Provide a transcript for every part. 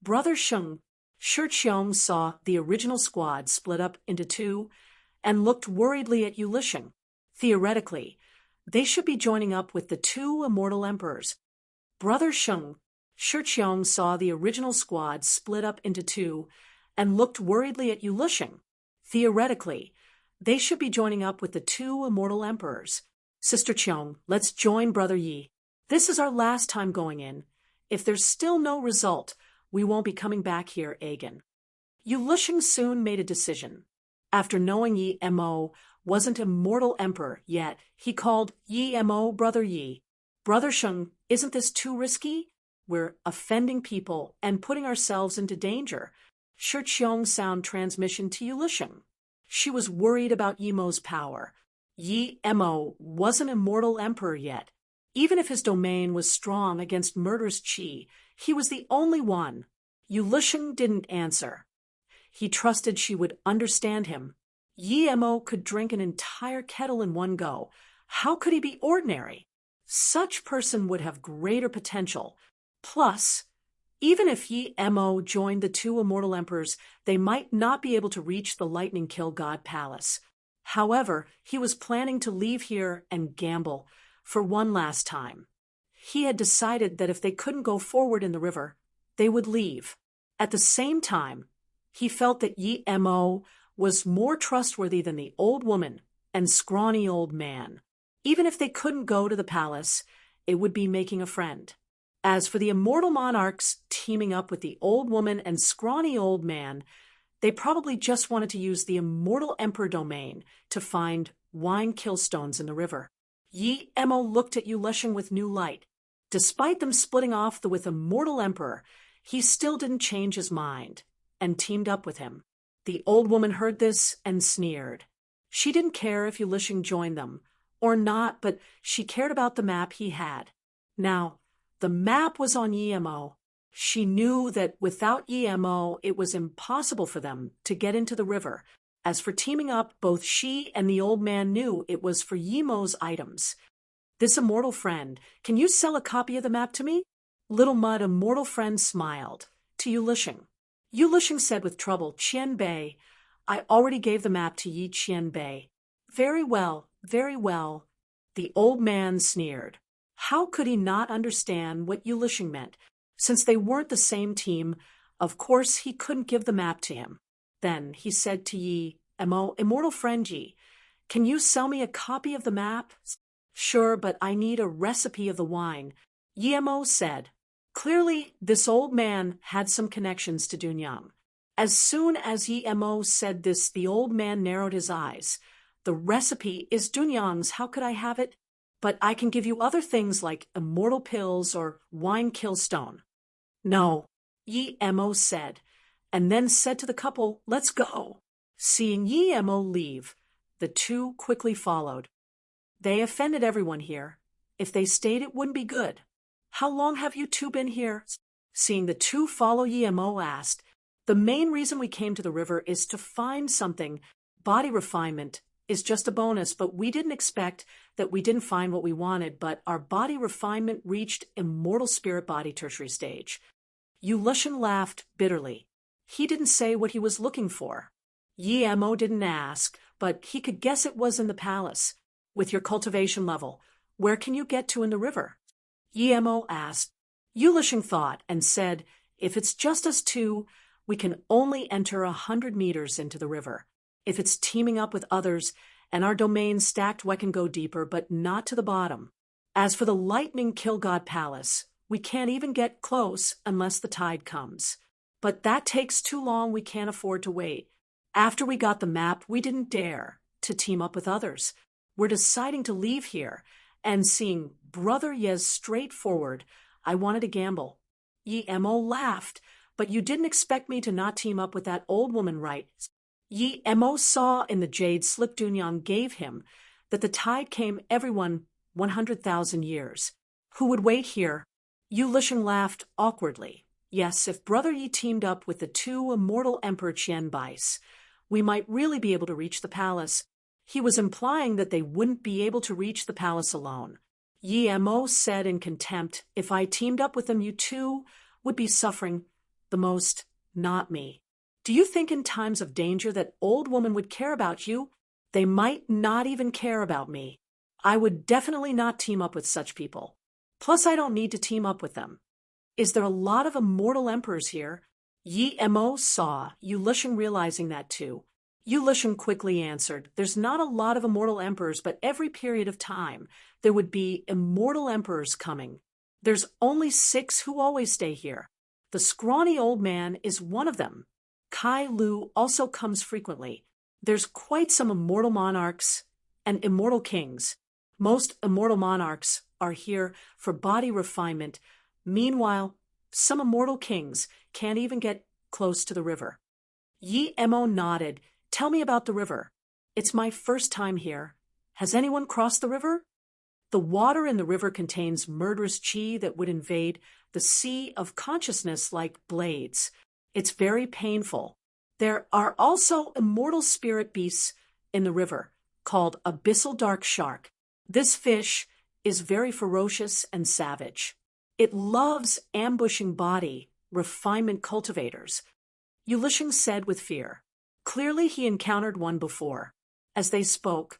Brother Shixiong saw the original squad split up into two and looked worriedly at Yulisheng. Theoretically, they should be joining up with the two immortal emperors. Brother Shixiong saw the original squad split up into two and looked worriedly at Yulisheng. Theoretically, they should be joining up with the two immortal emperors. Sister Qiong, let's join Brother Yi. This is our last time going in. If there's still no result, we won't be coming back here again. Yulisheng soon made a decision. After knowing Yi Mo wasn't immortal emperor yet, he called Yi Mo Brother Yi. Brother Sheng, isn't this too risky? We're offending people and putting ourselves into danger. Shixiong sound transmission to Yulisheng. She was worried about Yi Mo's power. Yi Mo wasn't immortal emperor yet. Even if his domain was strong against murderous qi, he was the only one. Yulisheng didn't answer. He trusted she would understand him. Yi Mo could drink an entire kettle in one go. How could he be ordinary? Such person would have greater potential. Plus, even if Yi Mo joined the two immortal emperors, they might not be able to reach the Lightning Kill God Palace. However, he was planning to leave here and gamble for one last time. He had decided that if they couldn't go forward in the river, they would leave. At the same time, he felt that Yi Mo was more trustworthy than the old woman and scrawny old man. Even if they couldn't go to the palace, it would be making a friend. As for the immortal monarchs teaming up with the old woman and scrawny old man, they probably just wanted to use the immortal emperor domain to find wine killstones in the river. Yi Mo looked at Yulisheng with new light. Despite them splitting off with immortal emperor, he still didn't change his mind and teamed up with him. The old woman heard this and sneered. She didn't care if Yulisheng joined them or not, but she cared about the map he had. Now, the map was on Yi Mo. She knew that without Yi Mo, it was impossible for them to get into the river. As for teaming up, both she and the old man knew it was for Yi Mo's items. This immortal friend, can you sell a copy of the map to me? Little Mud immortal friend smiled. To Yulisheng. Yulisheng said with trouble, Qian Bei, I already gave the map to Yi Qian Bei. Very well, very well. The old man sneered. How could he not understand what Yulisheng meant? Since they weren't the same team, of course he couldn't give the map to him. Then he said to Yi Mo, immortal friend Yi, can you sell me a copy of the map? Sure, but I need a recipe of the wine. Yi Mo said. Clearly, this old man had some connections to Dunyang. As soon as Yi Mo said this, the old man narrowed his eyes. The recipe is Dunyang's. How could I have it? But I can give you other things like immortal pills or wine killstone. No, Yi Mo said, and then said to the couple, let's go. Seeing Yi Mo leave, the two quickly followed. They offended everyone here. If they stayed, it wouldn't be good. How long have you two been here? Seeing the two follow, Yi Mo asked, the main reason we came to the river is to find something. Body refinement is just a bonus, but we didn't expect that we didn't find what we wanted, but our body refinement reached immortal spirit body tertiary stage. Yulisheng laughed bitterly. He didn't say what he was looking for. Yi Mo didn't ask, but he could guess it was in the palace. With your cultivation level, where can you get to in the river? Yi Mo asked. Yulisheng thought and said, if it's just us two, we can only enter 100 meters into the river. If it's teaming up with others and our domain stacked, we can go deeper, but not to the bottom. As for the Lightning Kill God Palace, we can't even get close unless the tide comes. But that takes too long, we can't afford to wait. After we got the map, we didn't dare to team up with others. We're deciding to leave here, and seeing Brother Ye's straightforward, I wanted to gamble. Yi Mo laughed, but you didn't expect me to not team up with that old woman, right? Yi Mo saw in the jade slip Dunyang gave him that the tide came everyone 100,000 years. Who would wait here? Yulisheng laughed awkwardly. Yes, if Brother Yi teamed up with the two immortal Emperor Qian Bais, we might really be able to reach the palace. He was implying that they wouldn't be able to reach the palace alone. Yi Mo said in contempt, if I teamed up with them, you two would be suffering The most, not me. Do you think in times of danger that old woman would care about you? They might not even care about me. I would definitely not team up with such people. Plus, I don't need to team up with them. Is there a lot of immortal emperors here? Yi Mo saw, Yu Lisheng realizing that too. Yu Lisheng quickly answered, there's not a lot of immortal emperors, but every period of time, there would be immortal emperors coming. There's only 6 who always stay here. The scrawny old man is one of them. Kai Lu also comes frequently. There's quite some immortal monarchs and immortal kings. Most immortal monarchs are here for body refinement. Meanwhile, some immortal kings can't even get close to the river. Yi Mo nodded. Tell me about the river. It's my first time here. Has anyone crossed the river? The water in the river contains murderous qi that would invade the sea of consciousness like blades. It's very painful. There are also immortal spirit beasts in the river, called abyssal dark shark. This fish is very ferocious and savage. It loves ambushing body refinement cultivators. Yu Lisheng said with fear. Clearly he encountered one before. As they spoke,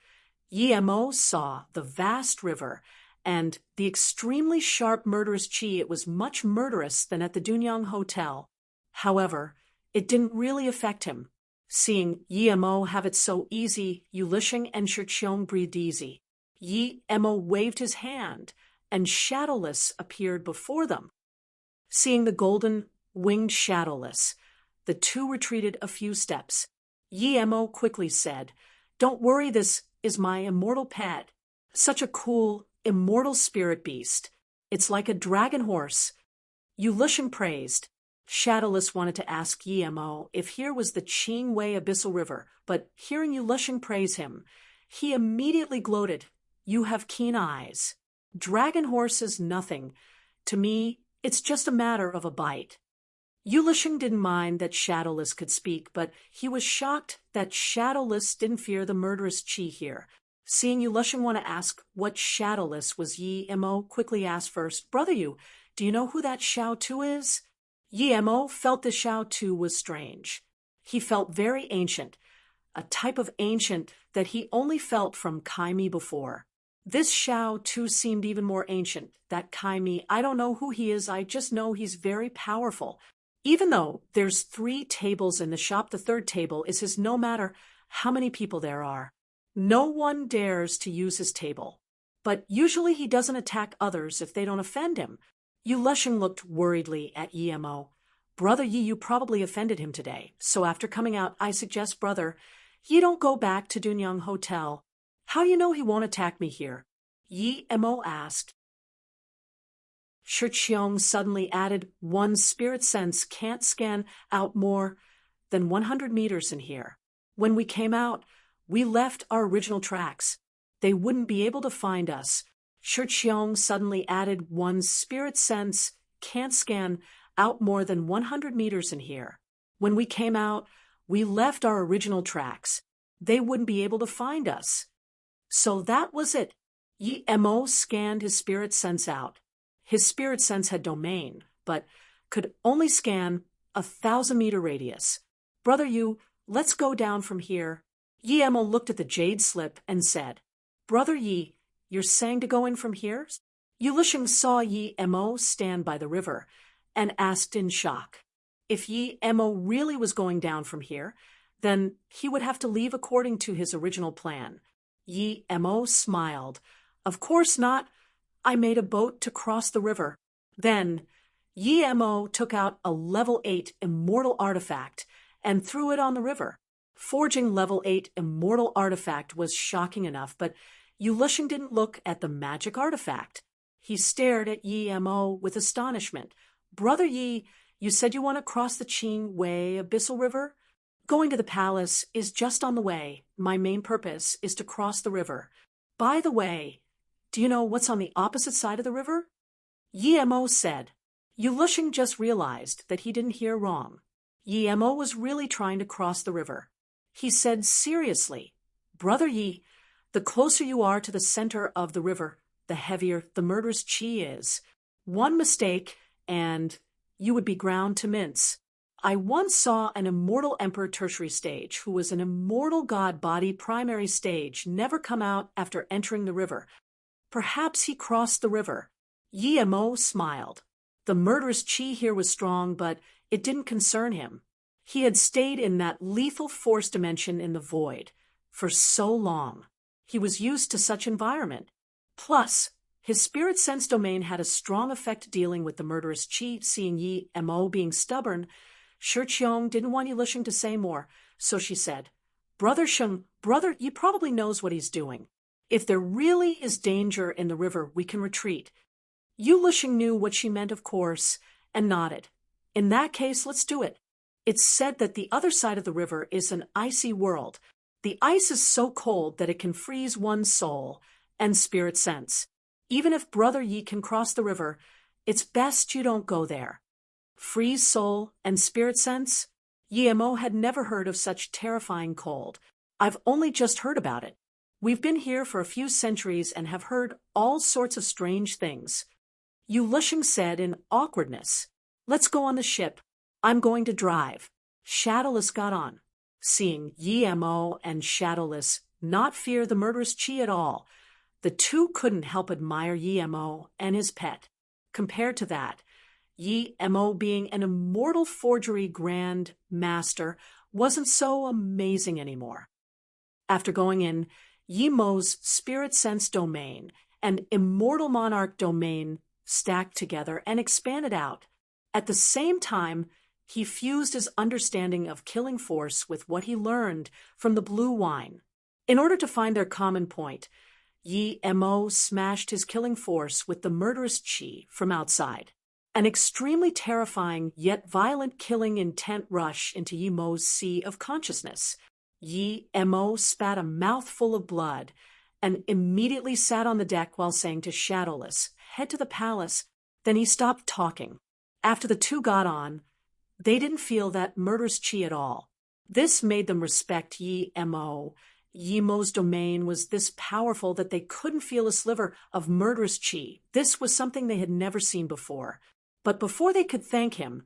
Yi Mo saw the vast river and the extremely sharp murderous qi. It was much murderous than at the Dunyang Hotel. However, it didn't really affect him. Seeing Yi Mo have it so easy, Yu Lisheng and Shiqiong breathed easy. Yi Mo waved his hand, and Shadowless appeared before them. Seeing the golden winged Shadowless, the two retreated a few steps. Yi Mo quickly said, "Don't worry, this is my immortal pet. Such a cool, immortal spirit beast. It's like a dragon horse." Yu Lisheng praised. Shadowless wanted to ask Yi Mo if here was the Qing Wei Abyssal River, but hearing Yu Lisheng praise him, he immediately gloated. "You have keen eyes. Dragon horse is nothing. To me, it's just a matter of a bite." Yu Lisheng didn't mind that Shadowless could speak, but he was shocked that Shadowless didn't fear the murderous qi here. Seeing Yu Lisheng want to ask what Shadowless was, Yi Mo quickly asked first, "Brother Yu, do you know who that Shao Tu is?" Yi Mo felt the Shao Tu was strange. He felt very ancient, a type of ancient that he only felt from Kai Mi before. This Shao Tu seemed even more ancient. That Kai Mi, I don't know who he is, I just know he's very powerful. Even though there's 3 tables in the shop, the 3rd table is his no matter how many people there are. No one dares to use his table. But usually he doesn't attack others if they don't offend him. Yu Lisheng looked worriedly at Yi Mo. "Brother Yi, you probably offended him today. So after coming out, I suggest, brother, you don't go back to Dunyang Hotel. How you know he won't attack me here?" Yi Mo asked. Shiqiong suddenly added, "One's spirit sense can't scan out more than 100 meters in here. When we came out, we left our original tracks. They wouldn't be able to find us." Shiqiong suddenly added, "One's spirit sense can't scan out more than 100 meters in here. When we came out, we left our original tracks. They wouldn't be able to find us." So that was it. Yi Mo scanned his spirit sense out. His spirit sense had domain, but could only scan 1,000-meter radius. "Brother Yu, let's go down from here." Yi Mo looked at the jade slip and said, "Brother Yi, you're saying to go in from here?" Yu Lisheng saw Yi Mo stand by the river and asked in shock. If Yi Mo really was going down from here, then he would have to leave according to his original plan. Yi Mo smiled. "Of course not. I made a boat to cross the river." Then Yi Mo took out a level 8 immortal artifact and threw it on the river. Forging level 8 immortal artifact was shocking enough, but Yu Lisheng didn't look at the magic artifact. He stared at Yi Mo with astonishment. "Brother Yi, you said you want to cross the Qing Wei Abyssal River?" "Going to the palace is just on the way. My main purpose is to cross the river. By the way, do you know what's on the opposite side of the river?" Yi Mo said. Yu Lisheng just realized that he didn't hear wrong. Yi Mo was really trying to cross the river. He said seriously, "Brother Yi, the closer you are to the center of the river, the heavier the murderous qi is. One mistake, and you would be ground to mince." I once saw an immortal emperor tertiary stage who was an immortal god body primary stage never come out after entering the river. Perhaps he crossed the river. Yi Mo smiled. The murderous chi here was strong, but it didn't concern him. He had stayed in that lethal force dimension in the void for so long. He was used to such environment. Plus, his spirit sense domain had a strong effect dealing with the murderous chi. Seeing Yi Mo being stubborn, Shi Qiong didn't want Yi Lisheng to say more, so she said, "Brother Sheng, brother, Yi probably knows what he's doing. If there really is danger in the river, we can retreat." Yi Lisheng knew what she meant, of course, and nodded. "In that case, let's do it. It's said that the other side of the river is an icy world. The ice is so cold that it can freeze one's soul and spirit sense. Even if Brother Yi can cross the river, it's best you don't go there." Freeze soul and spirit sense? Yi Mo had never heard of such terrifying cold. "I've only just heard about it. We've been here for a few centuries and have heard all sorts of strange things." Yi Lisheng said in awkwardness, "Let's go on the ship. I'm going to drive." Shadowless got on. Seeing Yi Mo and Shadowless not fear the murderous chi at all, the two couldn't help admire Yi Mo and his pet. Compared to that, Yi Mo being an immortal forgery grand master wasn't so amazing anymore. After going in, Yi Mo's spirit sense domain and immortal monarch domain stacked together and expanded out. At the same time, he fused his understanding of killing force with what he learned from the blue wine. In order to find their common point, Yi Mo smashed his killing force with the murderous chi from outside. An extremely terrifying yet violent killing intent rush into Yi Mo's sea of consciousness. Yi Mo spat a mouthful of blood and immediately sat on the deck while saying to Shadowless, "Head to the palace." Then he stopped talking. After the two got on, they didn't feel that murderous chi at all. This made them respect Yi Mo. Yi Mo's domain was this powerful that they couldn't feel a sliver of murderous chi. This was something they had never seen before. But before they could thank him,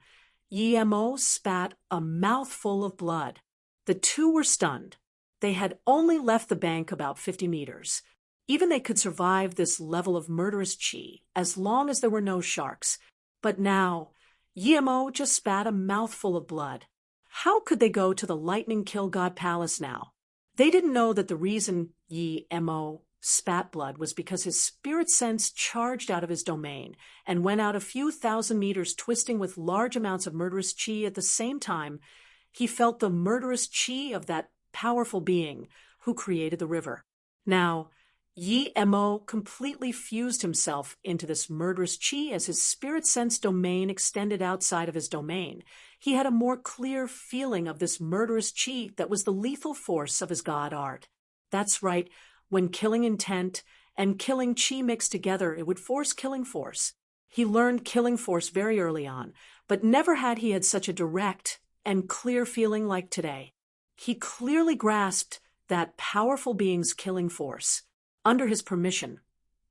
Yi Mo spat a mouthful of blood. The two were stunned. They had only left the bank about 50 meters. Even they could survive this level of murderous chi as long as there were no sharks. But now, Yi Mo just spat a mouthful of blood. How could they go to the Lightning Kill God Palace now? They didn't know that the reason Yi Mo spat blood was because his spirit sense charged out of his domain and went out a few thousand meters, twisting with large amounts of murderous chi. At the same time, he felt the murderous chi of that powerful being who created the river. Now, Yi Mo completely fused himself into this murderous chi as his spirit sense domain extended outside of his domain. He had a more clear feeling of this murderous chi that was the lethal force of his god art. That's right. When killing intent and killing chi mixed together, it would force killing force. He learned killing force very early on, but never had he had such a direct and clear feeling like today. He clearly grasped that powerful being's killing force. Under his permission,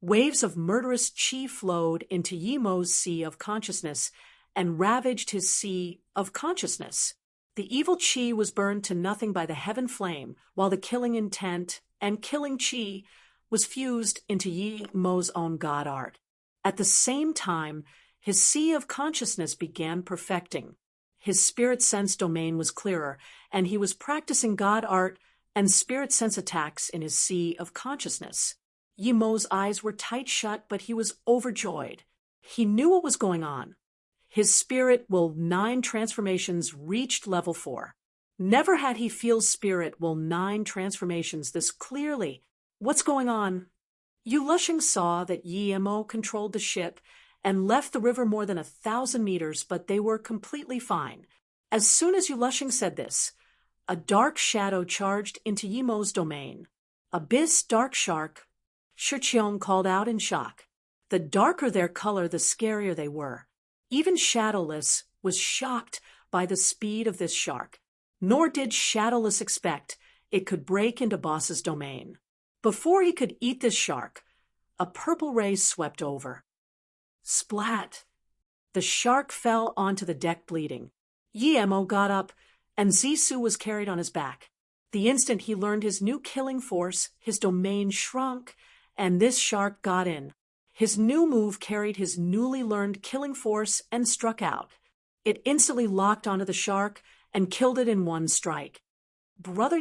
waves of murderous chi flowed into Yi Mo's sea of consciousness and ravaged his sea of consciousness. The evil chi was burned to nothing by the heaven flame, while the killing intent and killing chi was fused into Yi Mo's own god art. At the same time, his sea of consciousness began perfecting. His spirit sense domain was clearer, and he was practicing god art and spirit sense attacks in his sea of consciousness. Yi Mo's eyes were tight shut, but he was overjoyed. He knew what was going on. His spirit will 9 transformations reached level 4. Never had he feel spirit will 9 transformations this clearly. What's going on? Yi Lisheng saw that Yi Mo controlled the ship and left the river more than 1,000 meters, but they were completely fine. As soon as Yi Lisheng said this, a dark shadow charged into Yi Mo's domain. "Abyss, dark shark," Shi Qiong called out in shock. The darker their color, the scarier they were. Even Shadowless was shocked by the speed of this shark. Nor did Shadowless expect it could break into Boss's domain. Before he could eat this shark, a purple ray swept over. Splat! The shark fell onto the deck bleeding. Yemo got up, and Zissou was carried on his back. The instant he learned his new killing force, his domain shrunk, and this shark got in. His new move carried his newly learned killing force and struck out. It instantly locked onto the shark and killed it in one strike. Brother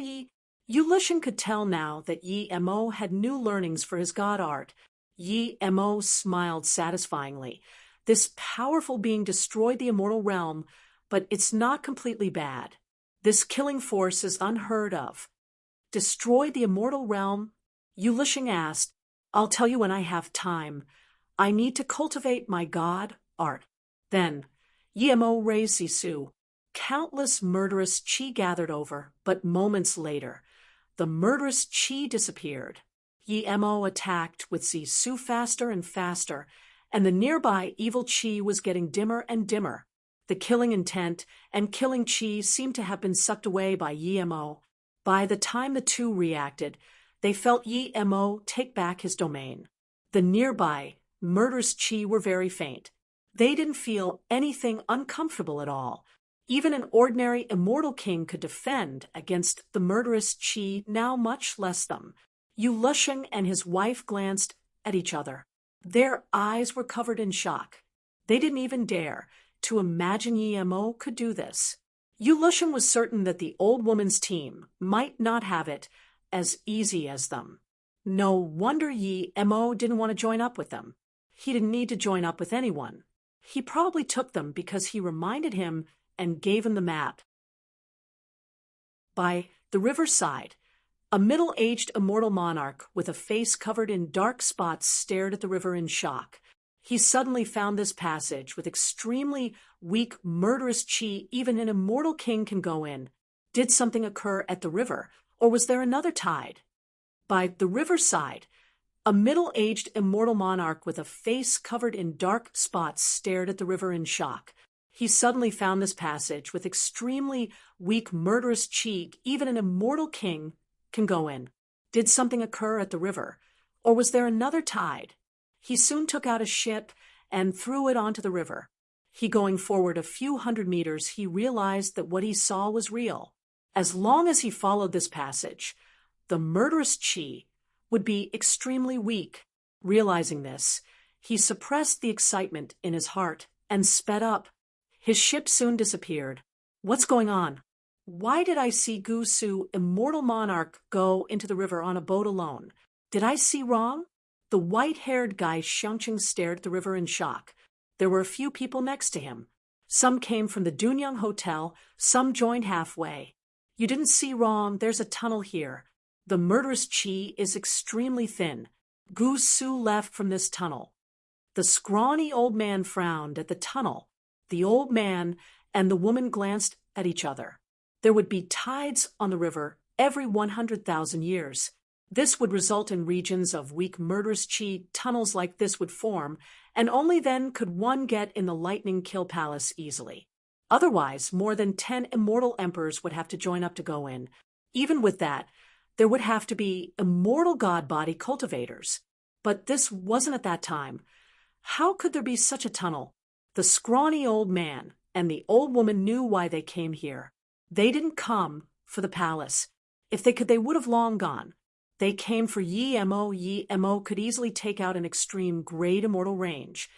Yulushin could tell now that Mo had new learnings for his god art. Mo smiled satisfyingly. This powerful being destroyed the immortal realm, but it's not completely bad. This killing force is unheard of. Destroy the immortal realm? Yulushin asked. I'll tell you when I have time. I need to cultivate my god art. Then, Mo raised Zissou. Countless murderous chi gathered over, but moments later, the murderous chi disappeared. Mo attacked with Zissou faster and faster, and the nearby evil chi was getting dimmer and dimmer. The killing intent and killing chi seemed to have been sucked away by Mo. By the time the two reacted, they felt Mo take back his domain. The nearby murderous chi were very faint. They didn't feel anything uncomfortable at all. Even an ordinary immortal king could defend against the murderous chi, now much less them. Yulushin and his wife glanced at each other. Their eyes were covered in shock. They didn't even dare to imagine Mo could do this. Yulushin was certain that the old woman's team might not have it as easy as them. No wonder Mo didn't want to join up with them. He didn't need to join up with anyone. He probably took them because he reminded him and gave him the map. By the riverside, a middle-aged immortal monarch with a face covered in dark spots stared at the river in shock. He suddenly found this passage with extremely weak, murderous chi even an immortal king can go in. Did something occur at the river, or was there another tide? By the riverside, a middle-aged immortal monarch with a face covered in dark spots stared at the river in shock. He suddenly found this passage with extremely weak, murderous chi even an immortal king can go in. Did something occur at the river, or was there another tide? He soon took out a ship and threw it onto the river. Going forward a few hundred meters, he realized that what he saw was real. As long as he followed this passage, the murderous chi would be extremely weak. Realizing this, he suppressed the excitement in his heart and sped up. His ship soon disappeared. What's going on? Why did I see Gusu, immortal monarch, go into the river on a boat alone? Did I see wrong? The white-haired guy Xiangqing stared at the river in shock. There were a few people next to him. Some came from the Dunyang Hotel, some joined halfway. You didn't see wrong, there's a tunnel here. The murderous chi is extremely thin. Gusu left from this tunnel. The scrawny old man frowned at the tunnel. The old man and the woman glanced at each other. There would be tides on the river every 100,000 years. This would result in regions of weak murderous chi. Tunnels like this would form, and only then could one get in the Lightning Kill Palace easily. Otherwise, more than 10 immortal emperors would have to join up to go in. Even with that, there would have to be immortal god body cultivators. But this wasn't at that time. How could there be such a tunnel? The scrawny old man and the old woman knew why they came here. They didn't come for the palace. If they could, they would have long gone. They came for Mo. Mo could easily take out an extreme great immortal range.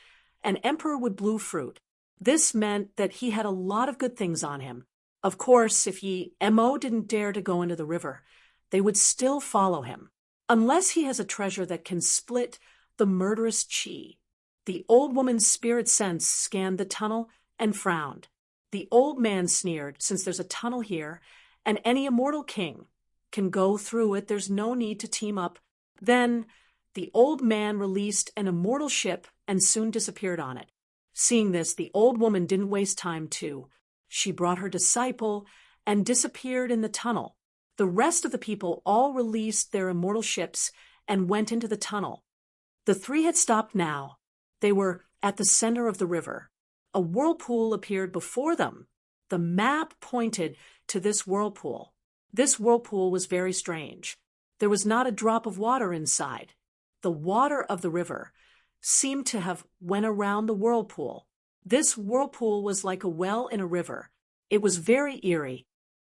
An emperor would blue fruit. This meant that he had a lot of good things on him. Of course, if Mo didn't dare to go into the river, they would still follow him. Unless he has a treasure that can split the murderous chi. The old woman's spirit sense scanned the tunnel and frowned. The old man sneered, since there's a tunnel here, and any immortal king can go through it, there's no need to team up. Then the old man released an immortal ship and soon disappeared on it. Seeing this, the old woman didn't waste time too. She brought her disciple and disappeared in the tunnel. The rest of the people all released their immortal ships and went into the tunnel. The three had stopped now. They were at the center of the river. A whirlpool appeared before them. The map pointed to this whirlpool. This whirlpool was very strange. There was not a drop of water inside. The water of the river seemed to have went around the whirlpool. This whirlpool was like a well in a river. It was very eerie.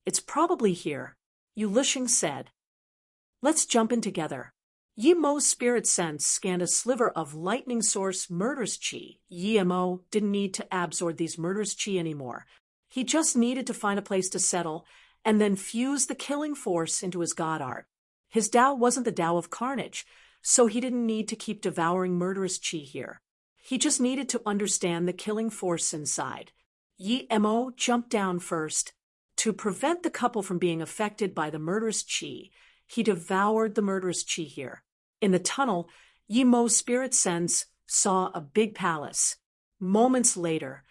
It's probably here, Yu Lisheng said. Let's jump in together. Yi Mo's spirit sense scanned a sliver of lightning source murderous chi. Yi Mo didn't need to absorb these murderous chi anymore. He just needed to find a place to settle and then fuse the killing force into his god art. His Tao wasn't the Tao of carnage, so he didn't need to keep devouring murderous chi here. He just needed to understand the killing force inside. Yi Mo jumped down first. To prevent the couple from being affected by the murderous chi, he devoured the murderous chi here. In the tunnel, Yi Mo's spirit sense saw a big palace. Moments later,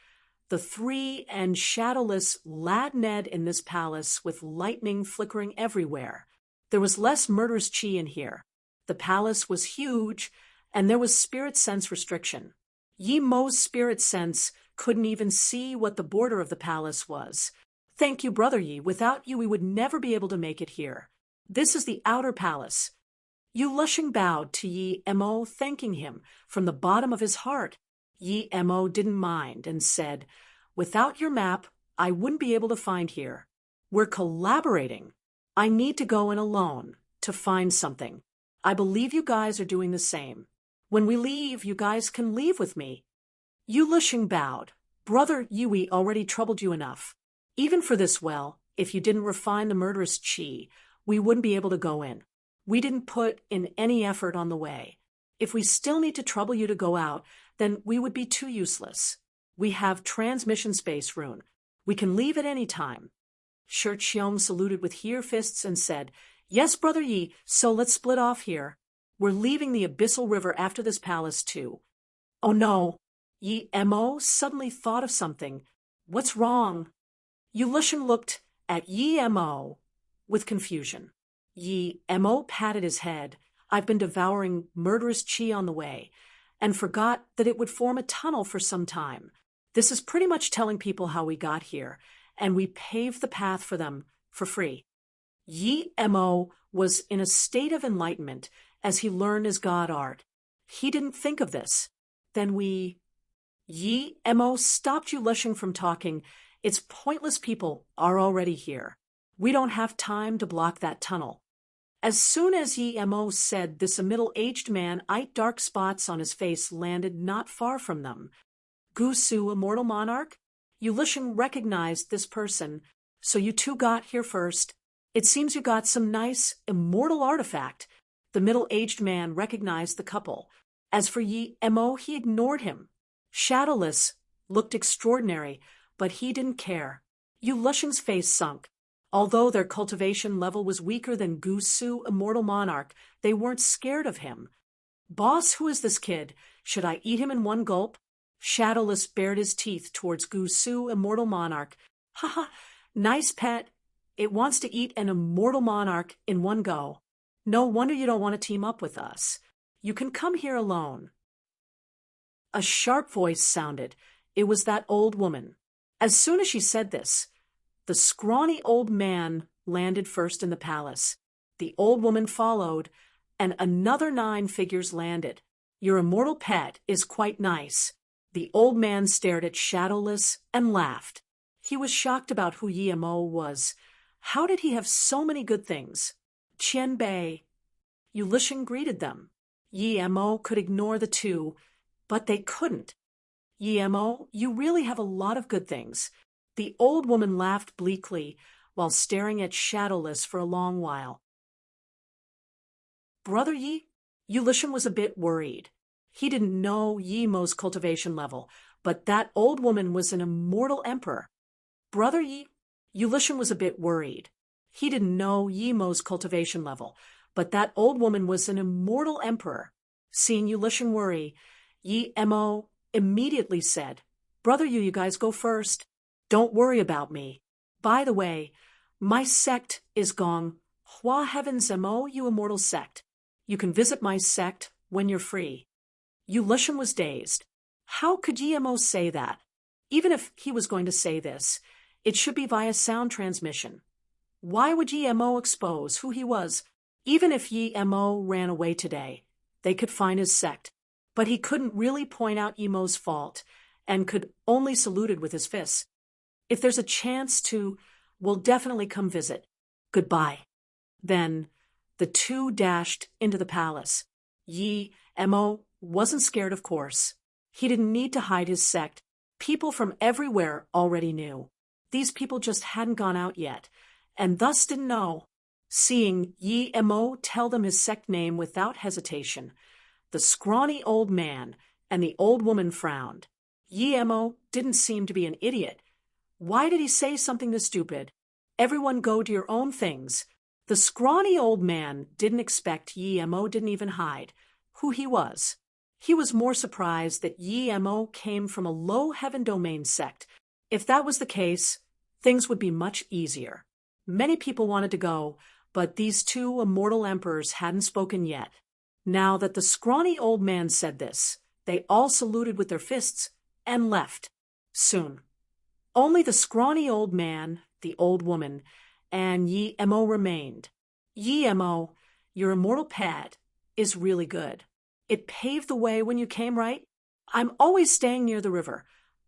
the three and shadowless lad Ned in this palace with lightning flickering everywhere. There was less murderous chi in here. The palace was huge, and there was spirit sense restriction. Yi Mo's spirit sense couldn't even see what the border of the palace was. Thank you, Brother Yi. Without you, we would never be able to make it here. This is the outer palace. Yu Lisheng bowed to Yi Mo, thanking him from the bottom of his heart. Yi Mo didn't mind and said, without your map, I wouldn't be able to find here. We're collaborating. I need to go in alone to find something. I believe you guys are doing the same. When we leave, you guys can leave with me. Yu Lisheng bowed. Brother Yui already troubled you enough. Even for this well, if you didn't refine the murderous chi, we wouldn't be able to go in. We didn't put in any effort on the way. If we still need to trouble you to go out, then we would be too useless. We have transmission space rune. We can leave at any time. Shi Qiong saluted with here fists and said, yes, Brother Yi, so let's split off here. We're leaving the Abyssal River after this palace too. Oh no! Yi Mo suddenly thought of something. What's wrong? Yu Lisheng looked at Yi Mo with confusion. Yi Mo patted his head. I've been devouring murderous chi on the way, and forgot that it would form a tunnel for some time. This is pretty much telling people how we got here, and we paved the path for them for free. Yi Mo was in a state of enlightenment as he learned his god art. He didn't think of this. Then Yi Mo stopped Yu Lisheng from talking. It's pointless, people are already here. We don't have time to block that tunnel. As soon as Yi Mo said this, a middle-aged man, dark spots on his face, landed not far from them. Gu Su, immortal monarch? Yu Lisheng recognized this person. So you two got here first. It seems you got some nice, immortal artifact. The middle-aged man recognized the couple. As for Yi Mo, he ignored him. Shadowless looked extraordinary, but he didn't care. Yu Lisheng's face sunk. Although their cultivation level was weaker than Gu Su, immortal monarch, they weren't scared of him. Boss, who is this kid? Should I eat him in one gulp? Shadowless bared his teeth towards Gu Su, immortal monarch. Haha, nice pet. It wants to eat an immortal monarch in one go. No wonder you don't want to team up with us. You can come here alone. A sharp voice sounded. It was that old woman. As soon as she said this, the scrawny old man landed first in the palace. The old woman followed, and another 9 figures landed. Your immortal pet is quite nice. The old man stared at Shadowless and laughed. He was shocked about who Yi Mo was. How did he have so many good things? Qian Bei. Yu Lisheng greeted them. Yi Mo could ignore the two, but they couldn't. Yi Mo, you really have a lot of good things. The old woman laughed bleakly while staring at Shadowless for a long while. Brother Yi? Yu Lisheng was a bit worried. He didn't know Yi Mo's cultivation level, but that old woman was an immortal emperor. Brother Yi? Yu Lisheng was a bit worried. He didn't know Yi Mo's cultivation level, but that old woman was an immortal emperor. Seeing Yu Lisheng worry, Yi Mo immediately said, Brother Yu, you guys go first. Don't worry about me. By the way, my sect is Gong Hua Heavens Mo, you immortal sect. You can visit my sect when you're free. Yu Lisheng was dazed. How could Yi Mo say that? Even if he was going to say this, it should be via sound transmission. Why would Yi Mo expose who he was? Even if Yi Mo ran away today, they could find his sect. But he couldn't really point out Yi Mo's fault, and could only saluted with his fists. If there's a chance to, we'll definitely come visit. Goodbye." Then the two dashed into the palace. Yi Mo wasn't scared, of course. He didn't need to hide his sect. People from everywhere already knew. These people just hadn't gone out yet, and thus didn't know. Seeing Yi Mo tell them his sect name without hesitation, the scrawny old man and the old woman frowned. Yi Mo didn't seem to be an idiot. Why did he say something this stupid? Everyone go to your own things. The scrawny old man didn't expect Yi Mo didn't even hide who he was. He was more surprised that Yi Mo came from a low heaven domain sect. If that was the case, things would be much easier. Many people wanted to go, but these two immortal emperors hadn't spoken yet. Now that the scrawny old man said this, they all saluted with their fists and left. Soon, only the scrawny old man, the old woman, and Yi Mo remained. Yi Mo, your immortal pet is really good. It paved the way when you came, right? I'm always staying near the river.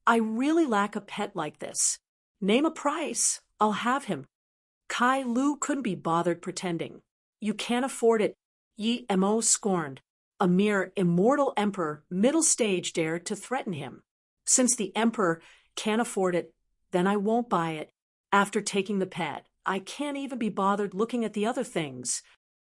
I really lack a pet like this. Name a price. I'll have him. Kai Lu couldn't be bothered pretending. You can't afford it. Yi Mo scorned. A mere immortal emperor, middle stage, dared to threaten him. Since the emperor can't afford it, then I won't buy it. After taking the pet, I can't even be bothered looking at the other things.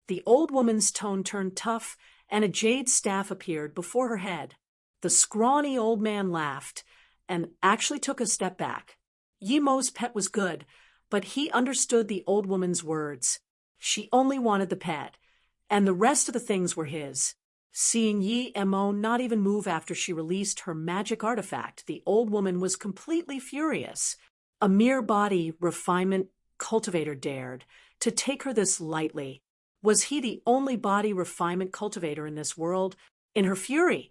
The old woman's tone turned tough, and a jade staff appeared before her head. The scrawny old man laughed and actually took a step back. Yi Mo's pet was good, but he understood the old woman's words. She only wanted the pet, and the rest of the things were his. Seeing Yi Mo not even move after she released her magic artifact, the old woman was completely furious. A mere body refinement cultivator dared to take her this lightly. Was he the only body refinement cultivator in this world? In her fury,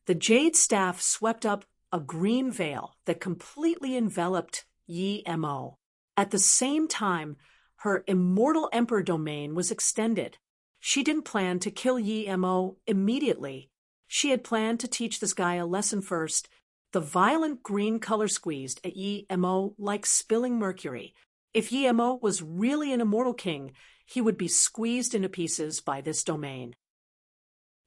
the jade staff swept up a green veil that completely enveloped Yi Mo. At the same time, her immortal emperor domain was extended. She didn't plan to kill Yi Mo immediately. She had planned to teach this guy a lesson first. The violent green color squeezed at Yi Mo like spilling mercury. If Yi Mo was really an immortal king, he would be squeezed into pieces by this domain.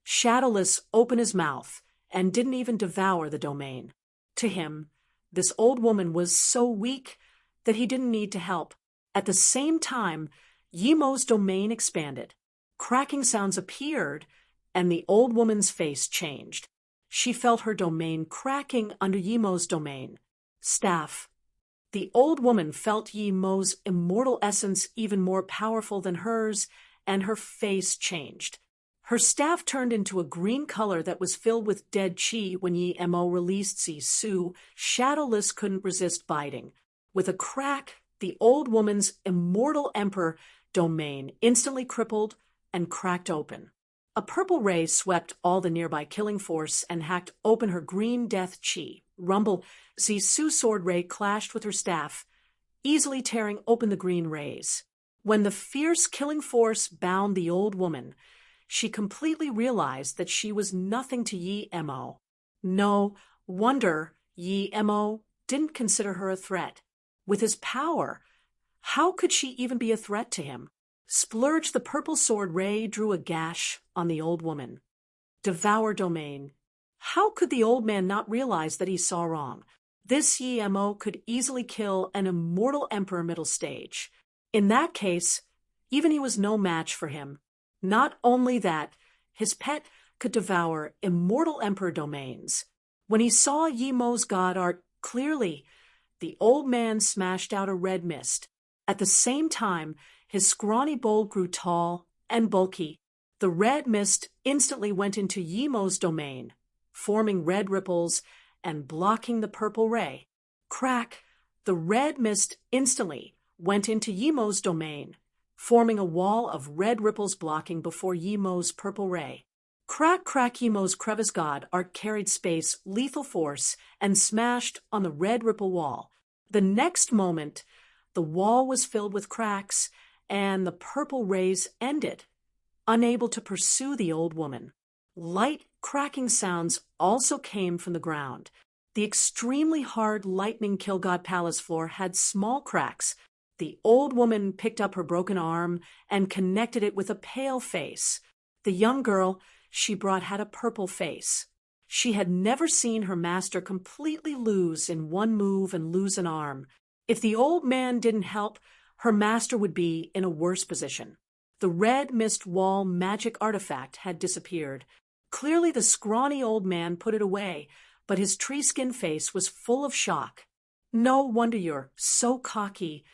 Shadowless opened his mouth and didn't even devour the domain. To him, this old woman was so weak that he didn't need to help. At the same time, Yi Mo's domain expanded. Cracking sounds appeared, and the old woman's face changed. She felt her domain cracking under Yi Mo's domain. Staff. The old woman felt Yi Mo's immortal essence even more powerful than hers, and her face changed. Her staff turned into a green color that was filled with dead chi when Yi Mo released Sisu. Shadowless couldn't resist biting. With a crack, the old woman's immortal emperor domain instantly crippled and cracked open. A purple ray swept all the nearby killing force and hacked open her green death chi. Rumble, Zisu's sword ray clashed with her staff, easily tearing open the green rays. When the fierce killing force bound the old woman, she completely realized that she was nothing to Yi Mo. No wonder Yi Mo didn't consider her a threat. With his power, how could she even be a threat to him? Splurge, the purple sword ray, drew a gash on the old woman. Devour domain. How could the old man not realize that he saw wrong? This Yi Mo could easily kill an immortal emperor middle stage. In that case, even he was no match for him. Not only that, his pet could devour immortal emperor domains. When he saw Yi Mo's god art clearly, the old man smashed out a red mist. At the same time, his scrawny bowl grew tall and bulky. The red mist instantly went into Yi Mo's domain, forming red ripples and blocking the purple ray. Crack! The red mist instantly went into Yi Mo's domain, forming a wall of red ripples blocking before Yi Mo's purple ray. Crack, crack! Yi Mo's crevice god art carried space, lethal force, and smashed on the red ripple wall. The next moment, the wall was filled with cracks, and the purple rays ended, unable to pursue the old woman. Light cracking sounds also came from the ground. The extremely hard lightning kill god palace floor had small cracks. The old woman picked up her broken arm and connected it with a pale face. The young girl she brought had a purple face. She had never seen her master completely lose in one move and lose an arm. If the old man didn't help, her master would be in a worse position. The red mist wall magic artifact had disappeared. Clearly the scrawny old man put it away, but his tree-skin face was full of shock. No wonder you're so cocky.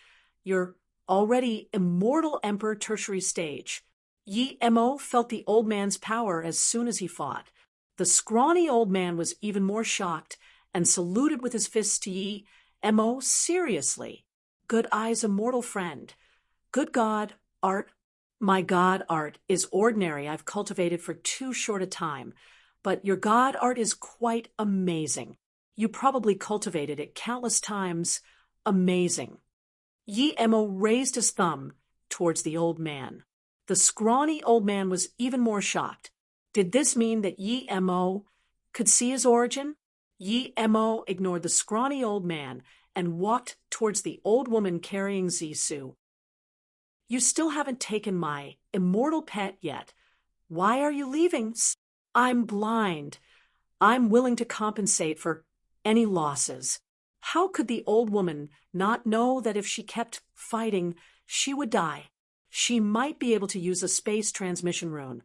You're already immortal emperor tertiary stage. Yi Mo felt the old man's power as soon as he fought. The scrawny old man was even more shocked and saluted with his fists to Yi Mo seriously. Good eyes, immortal friend. Good God, art. My god art is ordinary. I've cultivated for too short a time, but your god art is quite amazing. You probably cultivated it countless times. Amazing. Yi Mo raised his thumb towards the old man. The scrawny old man was even more shocked. Did this mean that Yi Mo could see his origin? Yi Mo ignored the scrawny old man and walked towards the old woman carrying Zisu. You still haven't taken my immortal pet yet. Why are you leaving? I'm blind. I'm willing to compensate for any losses. How could the old woman not know that if she kept fighting, she would die? She might be able to use a space transmission rune,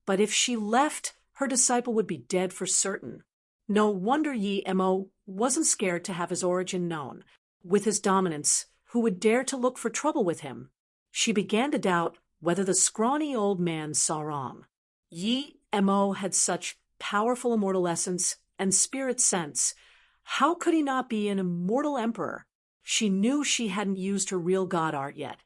but if she left, her disciple would be dead for certain. No wonder Yi Mo wasn't scared to have his origin known. With his dominance, who would dare to look for trouble with him? She began to doubt whether the scrawny old man saw wrong. Yi Mo had such powerful immortal essence and spirit sense. How could he not be an immortal emperor? She knew she hadn't used her real god art yet,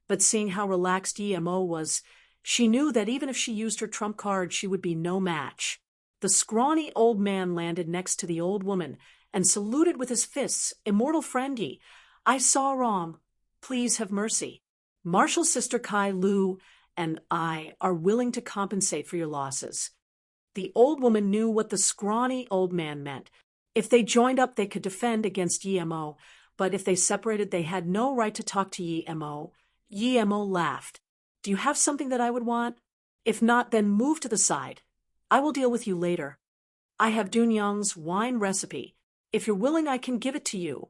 but seeing how relaxed Yi Mo was, she knew that even if she used her trump card, she would be no match. The scrawny old man landed next to the old woman and saluted with his fists. Immortal friend Yi, I saw wrong. Please have mercy. Martial sister Kai Lu and I are willing to compensate for your losses. The old woman knew what the scrawny old man meant. If they joined up, they could defend against Yi Mo, but if they separated, they had no right to talk to Yi Mo. Yi Mo laughed. Do you have something that I would want? If not, then move to the side. I will deal with you later. I have Dunyang's wine recipe. If you're willing, I can give it to you.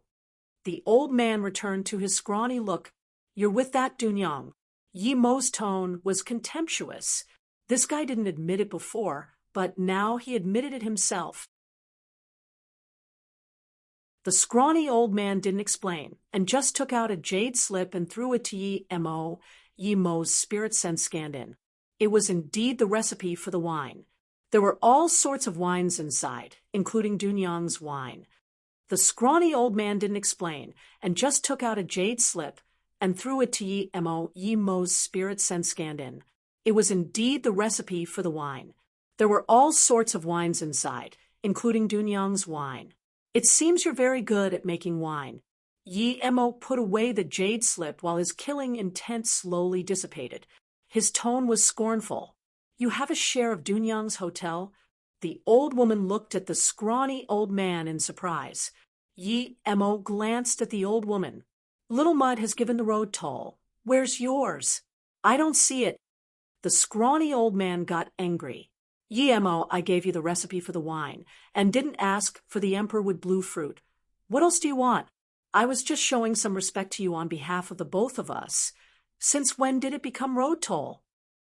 The old man returned to his scrawny look. You're with that Dunyang. Yi Mo's tone was contemptuous. This guy didn't admit it before, but now he admitted it himself. The scrawny old man didn't explain, and just took out a jade slip and threw it to Yi Mo. Yi Mo's spirit sense scanned in. It was indeed the recipe for the wine. There were all sorts of wines inside, including Dunyang's wine. The scrawny old man didn't explain, and just took out a jade slip and threw it to Yi Mo. Yi Mo's spirit sense scanned in. It was indeed the recipe for the wine. There were all sorts of wines inside, including Dunyang's wine. It seems you're very good at making wine. Yi Mo put away the jade slip while his killing intent slowly dissipated. His tone was scornful. You have a share of Dunyang's hotel? The old woman looked at the scrawny old man in surprise. Yi Mo glanced at the old woman. Little Mud has given the road toll. Where's yours? I don't see it. The scrawny old man got angry. Yi Mo, I gave you the recipe for the wine, and didn't ask for the emperor with blue fruit. What else do you want? I was just showing some respect to you on behalf of the both of us. Since when did it become road toll?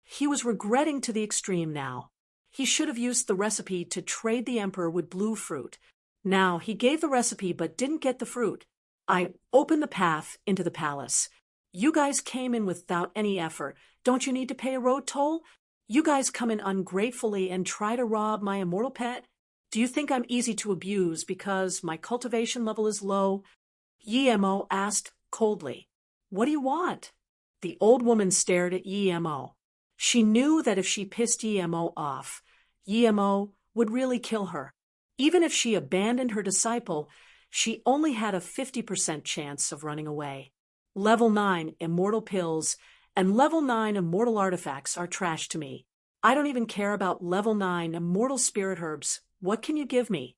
He was regretting to the extreme now. He should have used the recipe to trade the emperor with blue fruit. Now, he gave the recipe but didn't get the fruit. I opened the path into the palace. You guys came in without any effort. Don't you need to pay a road toll? You guys come in ungratefully and try to rob my immortal pet? Do you think I'm easy to abuse because my cultivation level is low? Yi Mo asked coldly. What do you want? The old woman stared at Yi Mo. She knew that if she pissed Yi Mo off, Yi Mo would really kill her. Even if she abandoned her disciple, she only had a 50% chance of running away. Level 9 immortal pills and level 9 immortal artifacts are trash to me. I don't even care about level 9 immortal spirit herbs. What can you give me?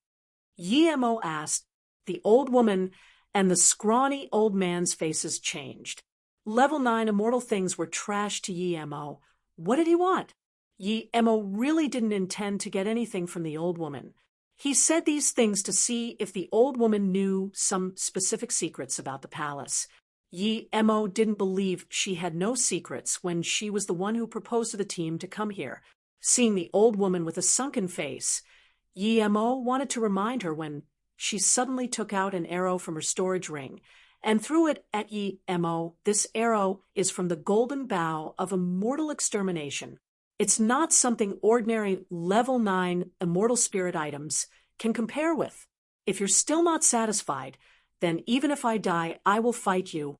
Yemo asked. The old woman and the scrawny old man's faces changed. Level 9 immortal things were trash to Yemo. What did he want? Yemo really didn't intend to get anything from the old woman. He said these things to see if the old woman knew some specific secrets about the palace. Yemo didn't believe she had no secrets when she was the one who proposed to the team to come here. Seeing the old woman with a sunken face, Yemo wanted to remind her when she suddenly took out an arrow from her storage ring and threw it at Yemo. This arrow is from the golden bow of immortal extermination. It's not something ordinary level 9 immortal spirit items can compare with. If you're still not satisfied, then even if I die, I will fight you.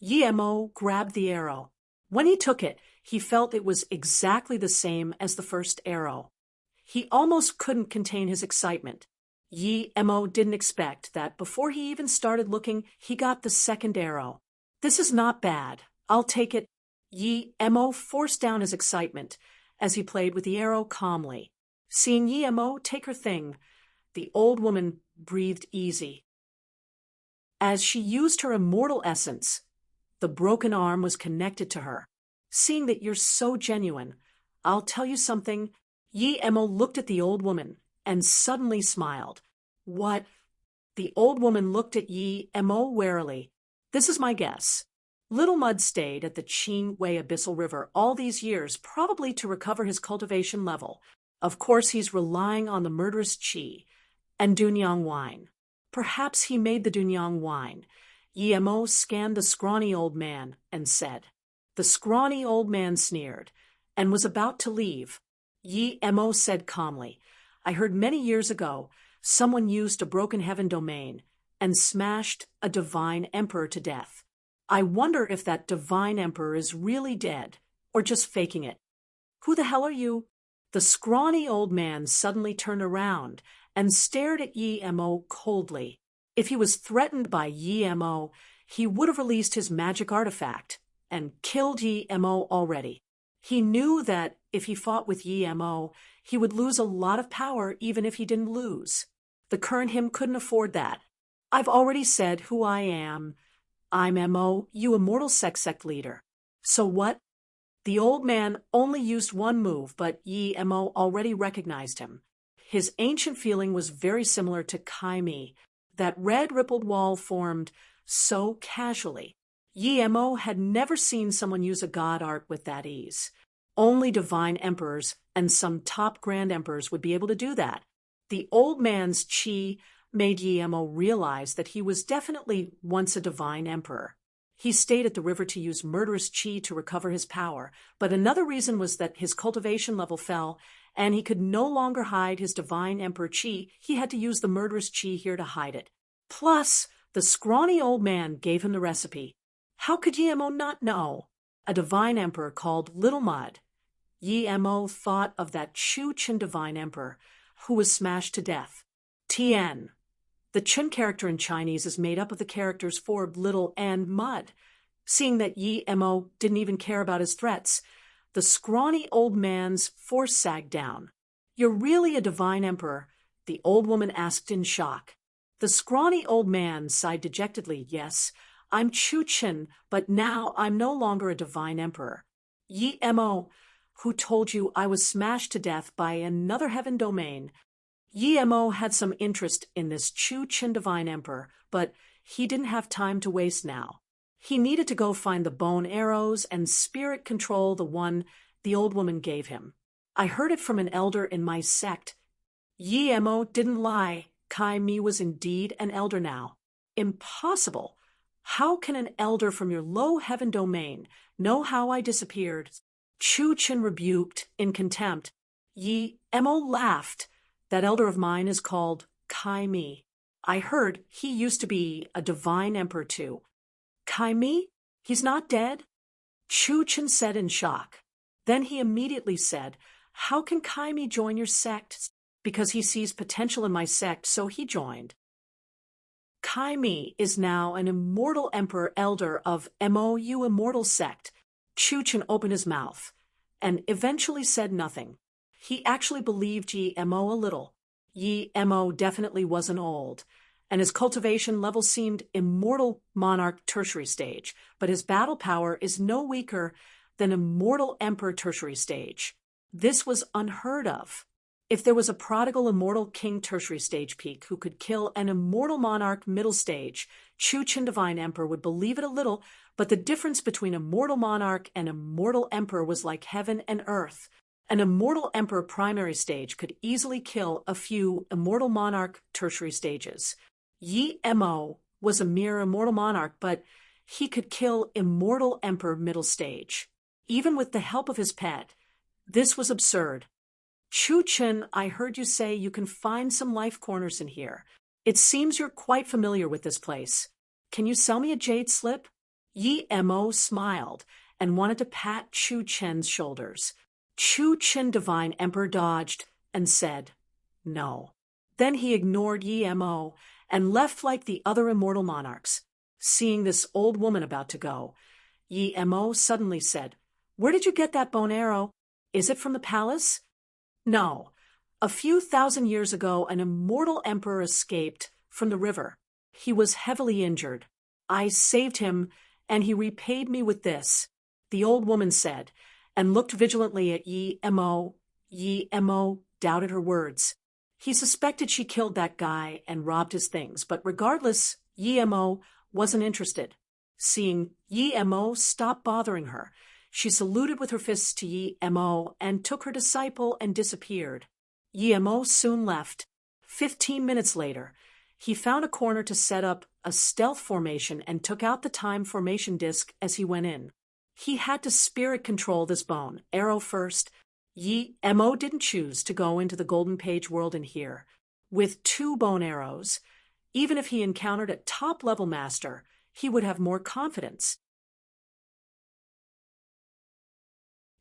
Yemo grabbed the arrow. When he took it, he felt it was exactly the same as the first arrow. He almost couldn't contain his excitement. Yemo didn't expect that before he even started looking, he got the second arrow. This is not bad. I'll take it. Yemo forced down his excitement as he played with the arrow calmly. Seeing Yemo take her thing, the old woman breathed easy. As she used her immortal essence, the broken arm was connected to her. Seeing that you're so genuine, I'll tell you something. Yemo looked at the old woman and suddenly smiled. What? The old woman looked at Yemo warily. This is my guess. Little Mud stayed at the Qingwei Abyssal River all these years, probably to recover his cultivation level. Of course, he's relying on the murderous qi and Dunyang wine. Perhaps he made the Dunyang wine. Yemo scanned the scrawny old man and said. The scrawny old man sneered and was about to leave. Yemo said calmly, I heard many years ago someone used a broken heaven domain and smashed a divine emperor to death. I wonder if that divine emperor is really dead or just faking it. Who the hell are you? The scrawny old man suddenly turned around and stared at Yemo coldly. If he was threatened by Yemo, he would have released his magic artifact and killed Yemo already. He knew that if he fought with Yemo, he would lose a lot of power even if he didn't lose. The current him couldn't afford that. I've already said who I am. I'm Mo, you immortal sect leader. So what? The old man only used one move, but Yemo already recognized him. His ancient feeling was very similar to Kaimi. That red rippled wall formed so casually. Yemo had never seen someone use a god art with that ease. Only divine emperors and some top grand emperors would be able to do that. The old man's qi made Yemo realize that he was definitely once a divine emperor. He stayed at the river to use murderous qi to recover his power, but another reason was that his cultivation level fell, and he could no longer hide his divine emperor qi. He had to use the murderous qi here to hide it. Plus, the scrawny old man gave him the recipe. How could Yemo not know? A divine emperor called Little Mud. Yemo thought of that Chu-Chin divine emperor who was smashed to death. Tien. The Chun character in Chinese is made up of the characters for Little and Mud. Seeing that Yemo didn't even care about his threats, the scrawny old man's force sagged down. You're really a divine emperor? The old woman asked in shock. The scrawny old man sighed dejectedly. Yes, I'm Chu-Chin, but now I'm no longer a divine emperor. Yemo, who told you I was smashed to death by another heaven domain? Yemo had some interest in this Chu-Chin divine emperor, but he didn't have time to waste now. He needed to go find the bone arrows and spirit control the one the old woman gave him. I heard it from an elder in my sect. Yemo didn't lie. Kai Mi was indeed an elder now. Impossible. How can an elder from your low heaven domain know how I disappeared? Chu-Chin rebuked in contempt. Yemo laughed. That elder of mine is called Kai Mi. I heard he used to be a divine emperor too. Kai Mi? He's not dead? Chu-Chin said in shock. Then he immediately said, how can Kai Mi join your sect? Because he sees potential in my sect, so he joined. Kai Mi is now an immortal emperor elder of MOU immortal sect. Chu-Chin opened his mouth and eventually said nothing. He actually believed Yemo a little. Yi Mo definitely wasn't old, and his cultivation level seemed immortal monarch tertiary stage, but his battle power is no weaker than immortal emperor tertiary stage. This was unheard of. If there was a prodigal immortal king tertiary stage peak who could kill an immortal monarch middle stage, Chu Chen divine emperor would believe it a little, but the difference between immortal monarch and immortal emperor was like heaven and earth. An immortal emperor primary stage could easily kill a few immortal monarch tertiary stages. Yi Mo was a mere immortal monarch, but he could kill immortal emperor middle stage. Even with the help of his pet, this was absurd. Chu Chen, I heard you say you can find some life corners in here. It seems you're quite familiar with this place. Can you sell me a jade slip? Yi Mo smiled and wanted to pat Chu Chen's shoulders. Chu Chen divine emperor dodged and said, no. Then he ignored Yi Mo and left like the other immortal monarchs. Seeing this old woman about to go, Yi Mo suddenly said, where did you get that bone arrow? Is it from the palace? No. A few thousand years ago, an immortal emperor escaped from the river. He was heavily injured. I saved him, and he repaid me with this, the old woman said, and looked vigilantly at Yi Mo. Yi Mo doubted her words. He suspected she killed that guy and robbed his things, but regardless, Yi Mo wasn't interested. Seeing Yi Mo stop bothering her, she saluted with her fists to Yi Mo and took her disciple and disappeared. Yi Mo soon left. 15 minutes later, he found a corner to set up a stealth formation and took out the time formation disc as he went in. He had to spirit control this bone arrow first. Yi Mo didn't choose to go into the Golden Page world in here. With 2 bone arrows, even if he encountered a top-level master, he would have more confidence.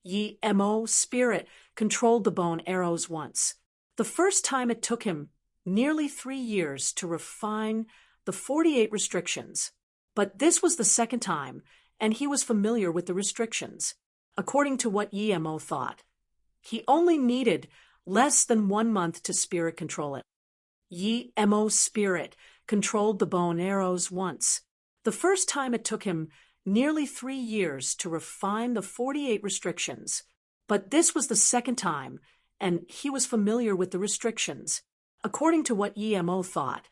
Yi Mo spirit controlled the bone arrows once. The first time it took him nearly 3 years to refine the 48 restrictions. But this was the second time, and he was familiar with the restrictions. According to what Yi Mo thought, he only needed less than 1 month to spirit control it. Yi Mo spirit controlled the bone arrows once. The first time it took him nearly 3 years to refine the 48 restrictions, but this was the second time, and he was familiar with the restrictions. According to what Yi Mo thought,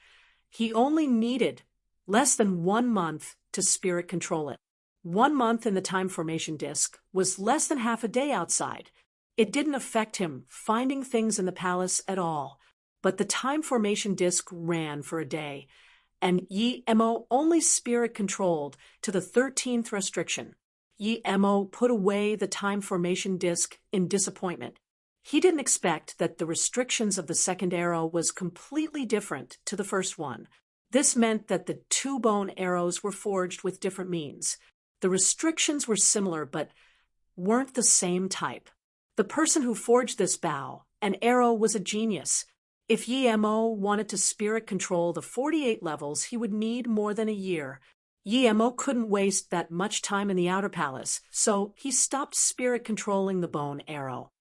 he only needed less than 1 month to spirit control it. 1 month in the time formation disc was less than half a day outside. It didn't affect him finding things in the palace at all, but the time formation disc ran for a day, and Yi Mo only spirit controlled to the 13th restriction. Yi Mo put away the time formation disc in disappointment. He didn't expect that the restrictions of the second arrow was completely different to the first one. This meant that the 2 bone arrows were forged with different means. The restrictions were similar but weren't the same type. The person who forged this bow and arrow was a genius. If Yi Mo wanted to spirit control the 48 levels, he would need more than a year. Yi Mo couldn't waste that much time in the outer palace, so he stopped spirit controlling the bone arrow.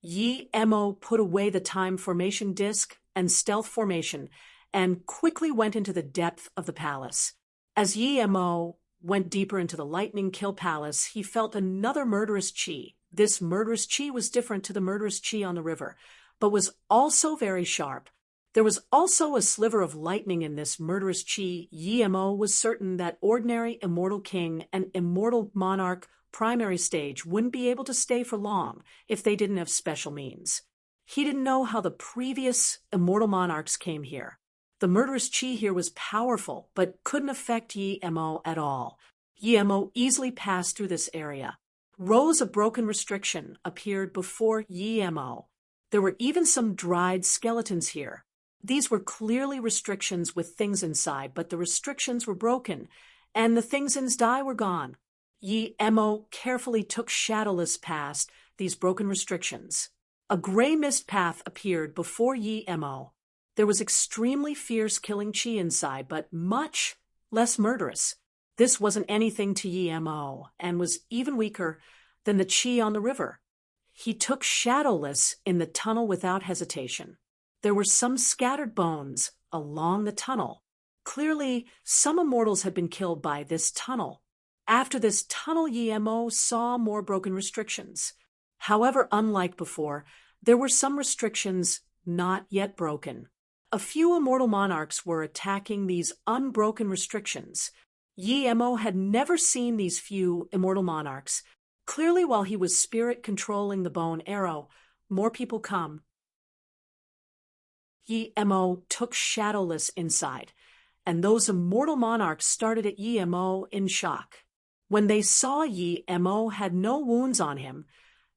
Yi Mo put away the time formation disc and stealth formation and quickly went into the depth of the palace. As Yi Mo went deeper into the lightning kill palace, he felt another murderous chi. This murderous chi was different to the murderous chi on the river, but was also very sharp. There was also a sliver of lightning in this murderous chi. Yi Mo was certain that ordinary immortal king and immortal monarch primary stage wouldn't be able to stay for long if they didn't have special means. He didn't know how the previous immortal monarchs came here. The murderous chi here was powerful, but couldn't affect Yi Mo at all. Yi Mo easily passed through this area. Rows of broken restriction appeared before Yi Mo. There were even some dried skeletons here. These were clearly restrictions with things inside, but the restrictions were broken, and the things inside were gone. Yi Mo carefully took shadowless past these broken restrictions. A gray mist path appeared before Yi Mo. There was extremely fierce killing chi inside, but much less murderous. This wasn't anything to Yi Mo, and was even weaker than the chi on the river. He took shadowless in the tunnel without hesitation. There were some scattered bones along the tunnel. Clearly, some immortals had been killed by this tunnel. After this tunnel, Yemo saw more broken restrictions. However, unlike before, there were some restrictions not yet broken. A few immortal monarchs were attacking these unbroken restrictions. Yemo had never seen these few immortal monarchs. Clearly, while he was spirit controlling the bow and arrow, more people come. Yemo took Shadowless inside, and those immortal monarchs started at Yemo in shock. When they saw Yemo had no wounds on him,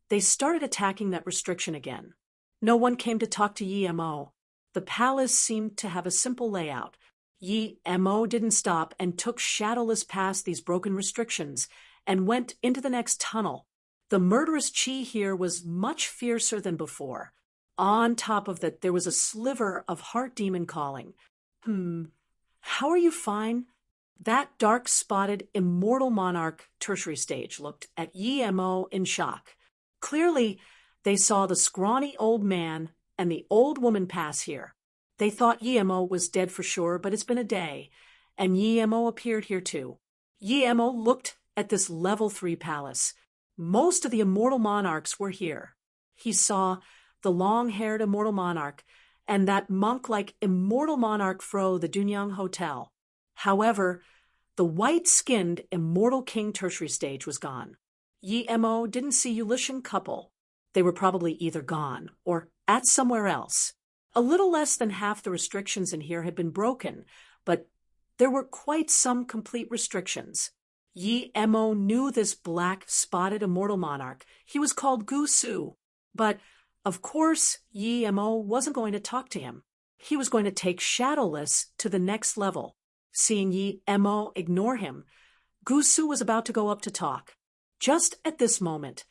they started attacking that restriction again. No one came to talk to Yemo. The palace seemed to have a simple layout. Yemo didn't stop and took Shadowless past these broken restrictions and went into the next tunnel. The murderous chi here was much fiercer than before. On top of that, there was a sliver of heart demon calling. How are you fine? That dark-spotted immortal monarch tertiary stage looked at Yemo in shock. Clearly, they saw the scrawny old man and the old woman pass here. They thought Yemo was dead for sure, but it's been a day, and Yemo appeared here too. Yemo looked at this level 3 palace. Most of the immortal monarchs were here. He saw the long-haired immortal monarch and that monk-like immortal monarch fro the Dunyang Hotel. However, the white-skinned immortal king tertiary stage was gone. Yemo didn't see Ulyshan couple. They were probably either gone or at somewhere else. A little less than half the restrictions in here had been broken, but there were quite some complete restrictions. Yemo knew this black-spotted immortal monarch. He was called Gusu, but of course Yemo wasn't going to talk to him. He was going to take Shadowless to the next level. Seeing Yemo ignore him, Gusu was about to go up to talk. Just at this moment,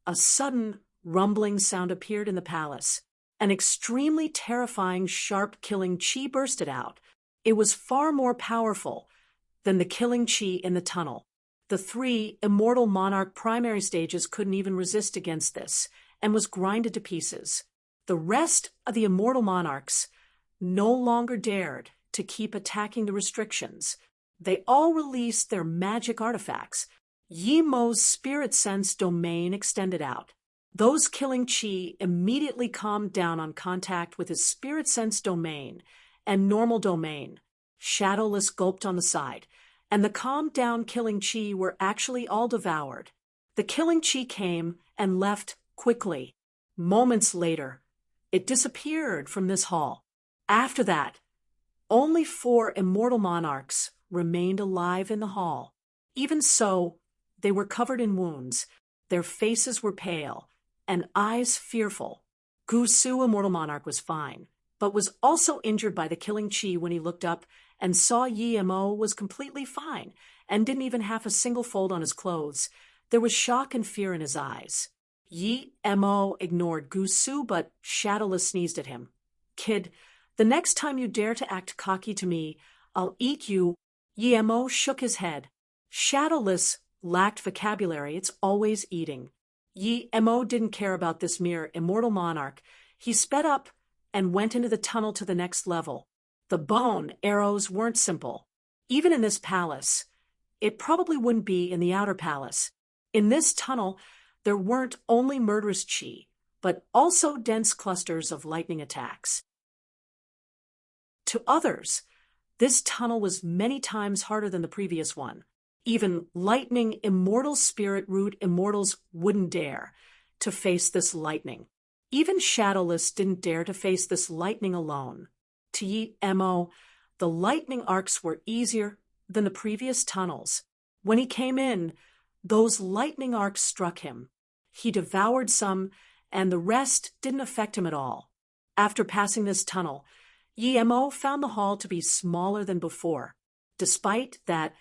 a sudden rumbling sound appeared in the palace. An extremely terrifying, sharp-killing chi bursted out. It was far more powerful than the killing chi in the tunnel. The 3 immortal monarch primary stages couldn't even resist against this, and was grinded to pieces. The rest of the immortal monarchs no longer dared to keep attacking the restrictions. They all released their magic artifacts. Yemo's spirit sense domain extended out. Those killing chi immediately calmed down on contact with his spirit sense domain and normal domain. Shadowless gulped on the side, and the calmed down killing chi were actually all devoured. The killing chi came and left quickly. Moments later, it disappeared from this hall. After that, only 4 immortal monarchs remained alive in the hall. Even so, they were covered in wounds. Their faces were pale, and eyes fearful. Gusu, immortal monarch, was fine, but was also injured by the killing chi when he looked up and saw Yemo was completely fine and didn't even have a single fold on his clothes. There was shock and fear in his eyes. Yemo ignored Gusu, but Shadowless sneezed at him. "Kid, the next time you dare to act cocky to me, I'll eat you." Yemo shook his head. Shadowless lacked vocabulary. It's always eating. Yemo didn't care about this mere immortal monarch. He sped up and went into the tunnel to the next level. The bone arrows weren't simple. Even in this palace, it probably wouldn't be in the outer palace. In this tunnel, there weren't only murderous chi, but also dense clusters of lightning attacks. To others, this tunnel was many times harder than the previous one. Even lightning immortal spirit root immortals wouldn't dare to face this lightning. Even Shadowless didn't dare to face this lightning alone. To Yemo, the lightning arcs were easier than the previous tunnels. When he came in, those lightning arcs struck him. He devoured some, and the rest didn't affect him at all. After passing this tunnel, Yemo found the hall to be smaller than before. Despite that,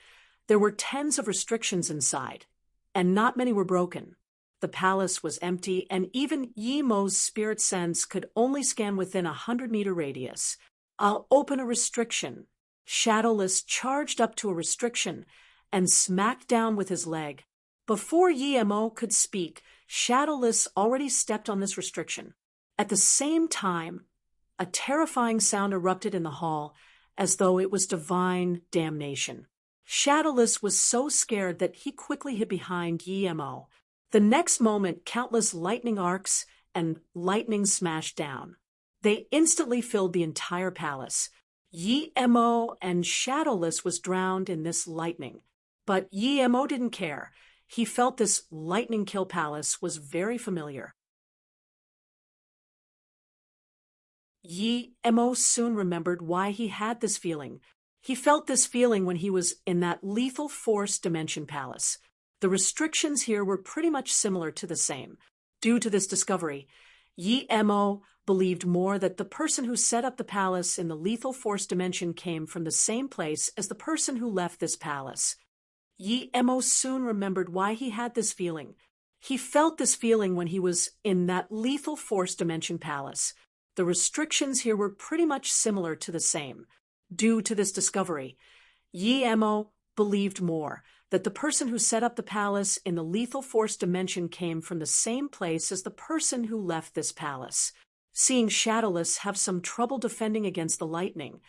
there were tens of restrictions inside, and not many were broken. The palace was empty, and even Yemo's spirit sense could only scan within a 100-meter radius. "I'll open a restriction." Shadowless charged up to a restriction and smacked down with his leg. Before Yemo could speak, Shadowless already stepped on this restriction. At the same time, a terrifying sound erupted in the hall, as though it was divine damnation. Shadowless was so scared that he quickly hid behind Yemo. The next moment, countless lightning arcs and lightning smashed down. They instantly filled the entire palace. Yemo and Shadowless was drowned in this lightning. But Yemo didn't care. He felt this lightning-kill palace was very familiar. Yemo soon remembered why he had this feeling. He felt this feeling when he was in that lethal force dimension palace. The restrictions here were pretty much similar to the same. Due to this discovery, Yemo believed more that the person who set up the palace in the lethal force dimension came from the same place as the person who left this palace. Yemo soon remembered why he had this feeling. He felt this feeling when he was in that lethal force dimension palace. The restrictions here were pretty much similar to the same. Due to this discovery, Yemo believed more that the person who set up the palace in the lethal force dimension came from the same place as the person who left this palace. Seeing Shadowless have some trouble defending against the lightning,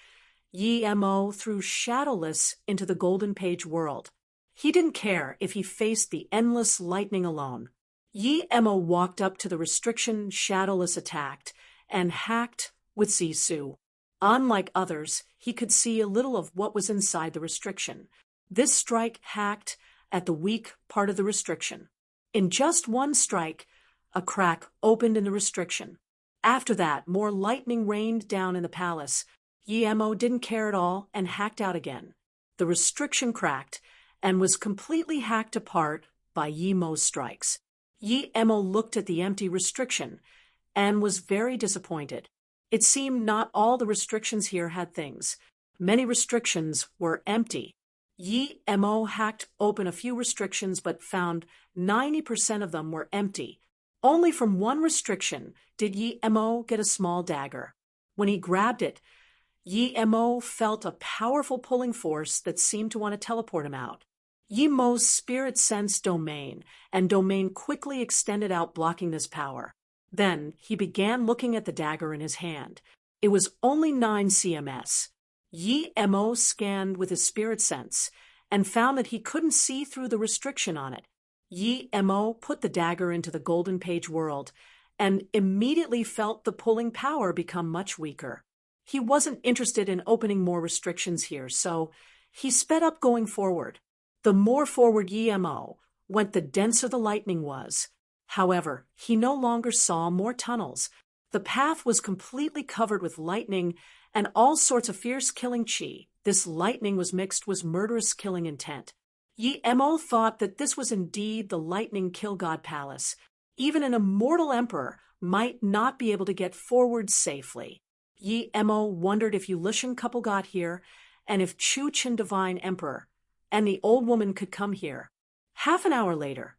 Yemo threw Shadowless into the Golden Page world. He didn't care if he faced the endless lightning alone. Yemo walked up to the restriction Shadowless attacked and hacked with Sisu. Unlike others, he could see a little of what was inside the restriction. This strike hacked at the weak part of the restriction. In just one strike, a crack opened in the restriction. After that, more lightning rained down in the palace. Yemo didn't care at all and hacked out again. The restriction cracked and was completely hacked apart by Yemo's strikes. Yemo looked at the empty restriction and was very disappointed. It seemed not all the restrictions here had things. Many restrictions were empty. Yemo hacked open a few restrictions but found 90% of them were empty. Only from one restriction did Yemo get a small dagger. When he grabbed it, Yemo felt a powerful pulling force that seemed to want to teleport him out. Yemo's spirit sensed domain, and domain quickly extended out, blocking this power. Then he began looking at the dagger in his hand. It was only 9 CMS. Yemo scanned with his spirit sense and found that he couldn't see through the restriction on it. Yemo put the dagger into the Golden Page world and immediately felt the pulling power become much weaker. He wasn't interested in opening more restrictions here, so he sped up going forward. The more forward Yemo went, the denser the lightning was. However, he no longer saw more tunnels. The path was completely covered with lightning and all sorts of fierce killing chi. This lightning was mixed with murderous killing intent. Yemo thought that this was indeed the lightning kill god palace. Even an immortal emperor might not be able to get forward safely. Yemo wondered if Yulishan couple got here and if Chuchen divine emperor and the old woman could come here. Half an hour later,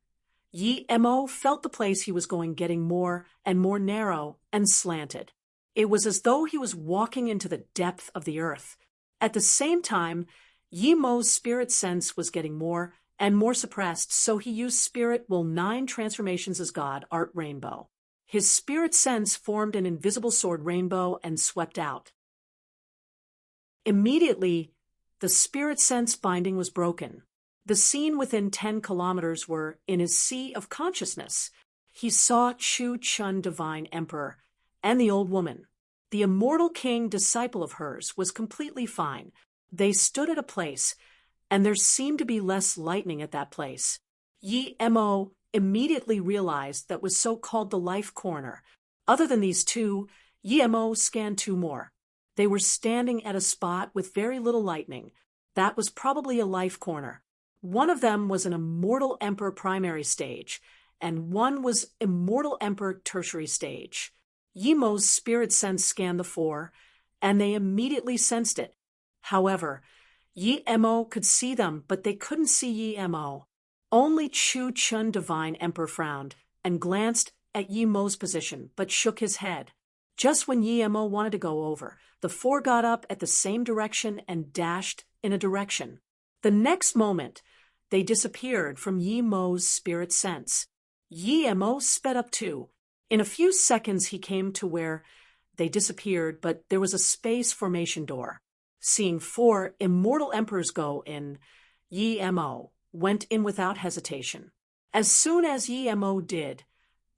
Yemo felt the place he was going getting more and more narrow and slanted. It was as though he was walking into the depth of the earth. At the same time, Yemo's spirit sense was getting more and more suppressed, so he used Spirit Will 9 transformations as God, Art Rainbow. His spirit sense formed an invisible sword rainbow and swept out. Immediately, the spirit sense binding was broken. The scene within 10 kilometers were in his sea of consciousness. He saw Chu Chun Divine Emperor and the old woman. The immortal king, disciple of hers, was completely fine. They stood at a place, and there seemed to be less lightning at that place. Yemo immediately realized that was so-called the life corner. Other than these two, Yemo scanned 2 more. They were standing at a spot with very little lightning. That was probably a life corner. One of them was an Immortal Emperor primary stage, and one was Immortal Emperor tertiary stage. Yemo's spirit sense scanned the 4, and they immediately sensed it. However, Yemo could see them, but they couldn't see Yemo. Only Chu Chun Divine Emperor frowned and glanced at Yemo's position, but shook his head. Just when Yemo wanted to go over, the 4 got up at the same direction and dashed in a direction. The next moment, they disappeared from Yemo's spirit sense. Yemo sped up too. In a few seconds he came to where They disappeared, but there was a space formation door. Seeing 4 immortal emperors go in, Yi Mo went in without hesitation. As soon as Yi Mo did,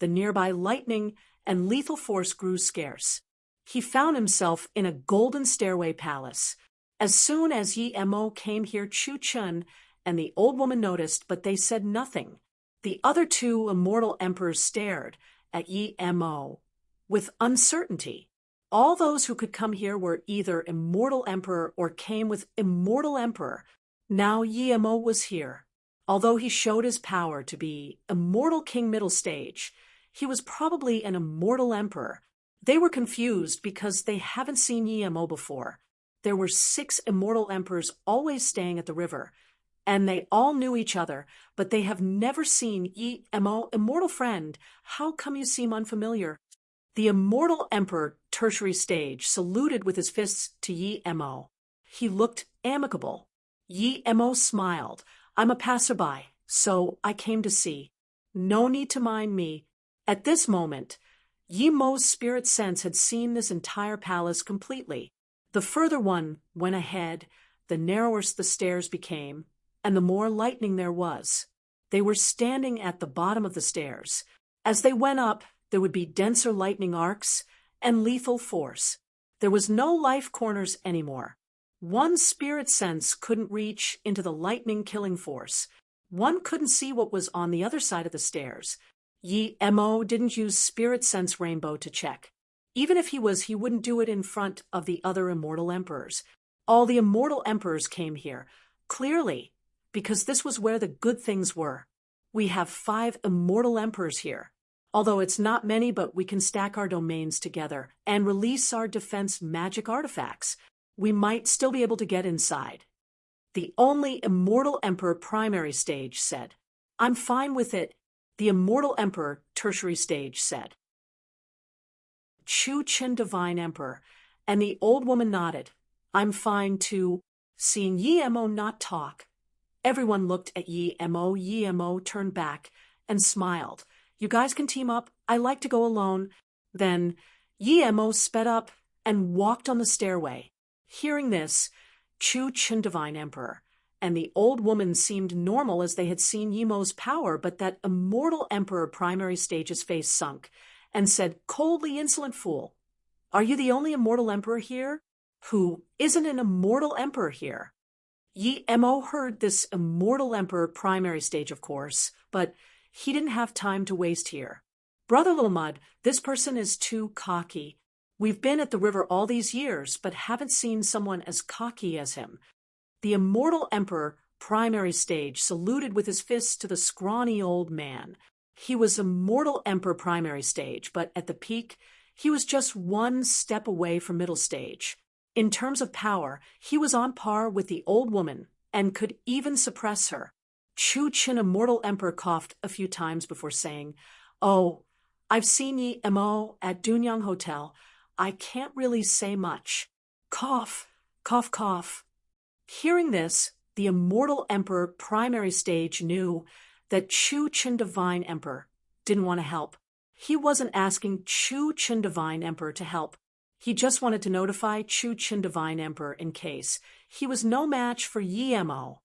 the nearby lightning and lethal force grew scarce. He found himself in a golden stairway palace. As soon as Yi Mo came here, Chu Chun and the old woman noticed, but they said nothing. The other 2 immortal emperors stared at Yi Mo with uncertainty. All those who could come here were either immortal emperor or came with immortal emperor. Now Yi Mo was here. Although he showed his power to be immortal king middle stage, he was probably an immortal emperor. They were confused because they haven't seen Yi Mo before. There were 6 immortal emperors always staying at the river, and they all knew each other, but they have never seen Yi Mo. Immortal friend, how come you seem unfamiliar? The immortal emperor tertiary stage saluted with his fists to Yi Mo. He looked amicable. Yi Mo smiled. I'm a passerby, so I came to see. No need to mind me. At this moment, Yi Mo's spirit sense had seen this entire palace completely. The further one went ahead, the narrower the stairs became, and the more lightning there was. They were standing at the bottom of the stairs. As they went up, there would be denser lightning arcs and lethal force. There was no life corners anymore. One spirit sense couldn't reach into the lightning killing force. One couldn't see what was on the other side of the stairs. Yi Mo didn't use spirit sense rainbow to check. Even if he wouldn't do it in front of the other immortal emperors. All the immortal emperors came here, clearly, because this was where the good things were. We have 5 immortal emperors here. Although it's not many, but we can stack our domains together and release our defense magic artifacts. We might still be able to get inside. The only immortal emperor primary stage said. I'm fine with it, the immortal emperor tertiary stage said. Chu Chin divine emperor, and the old woman nodded. I'm fine too. Seeing Yi Mo not talk, everyone looked at Yi Mo. Yi Mo turned back and smiled. You guys can team up. I like to go alone. Then Yi Mo sped up and walked on the stairway. Hearing this, Chu Chin divine emperor and the old woman seemed normal as they had seen Yi Mo's power, but that immortal emperor primary stage's face sunk and said, coldly, insolent fool, are you the only immortal emperor here? Who isn't an immortal emperor here? Yi Mo heard this immortal emperor primary stage, of course, but he didn't have time to waste here. Brother Little Mud, this person is too cocky. We've been at the river all these years, but haven't seen someone as cocky as him. The immortal emperor primary stage saluted with his fists to the scrawny old man. He was immortal emperor primary stage, but at the peak, he was just 1 step away from middle stage. In terms of power, he was on par with the old woman and could even suppress her. Chu Chin immortal emperor coughed a few times before saying, Oh, I've seen Yi Mo at Dunyang Hotel. I can't really say much. Cough, cough, cough. Hearing this, the immortal emperor primary stage knew that Chu Chin divine emperor didn't want to help. He wasn't asking Chu Chin divine emperor to help. He just wanted to notify Chu Chin divine emperor in case he was no match for Yi Mo.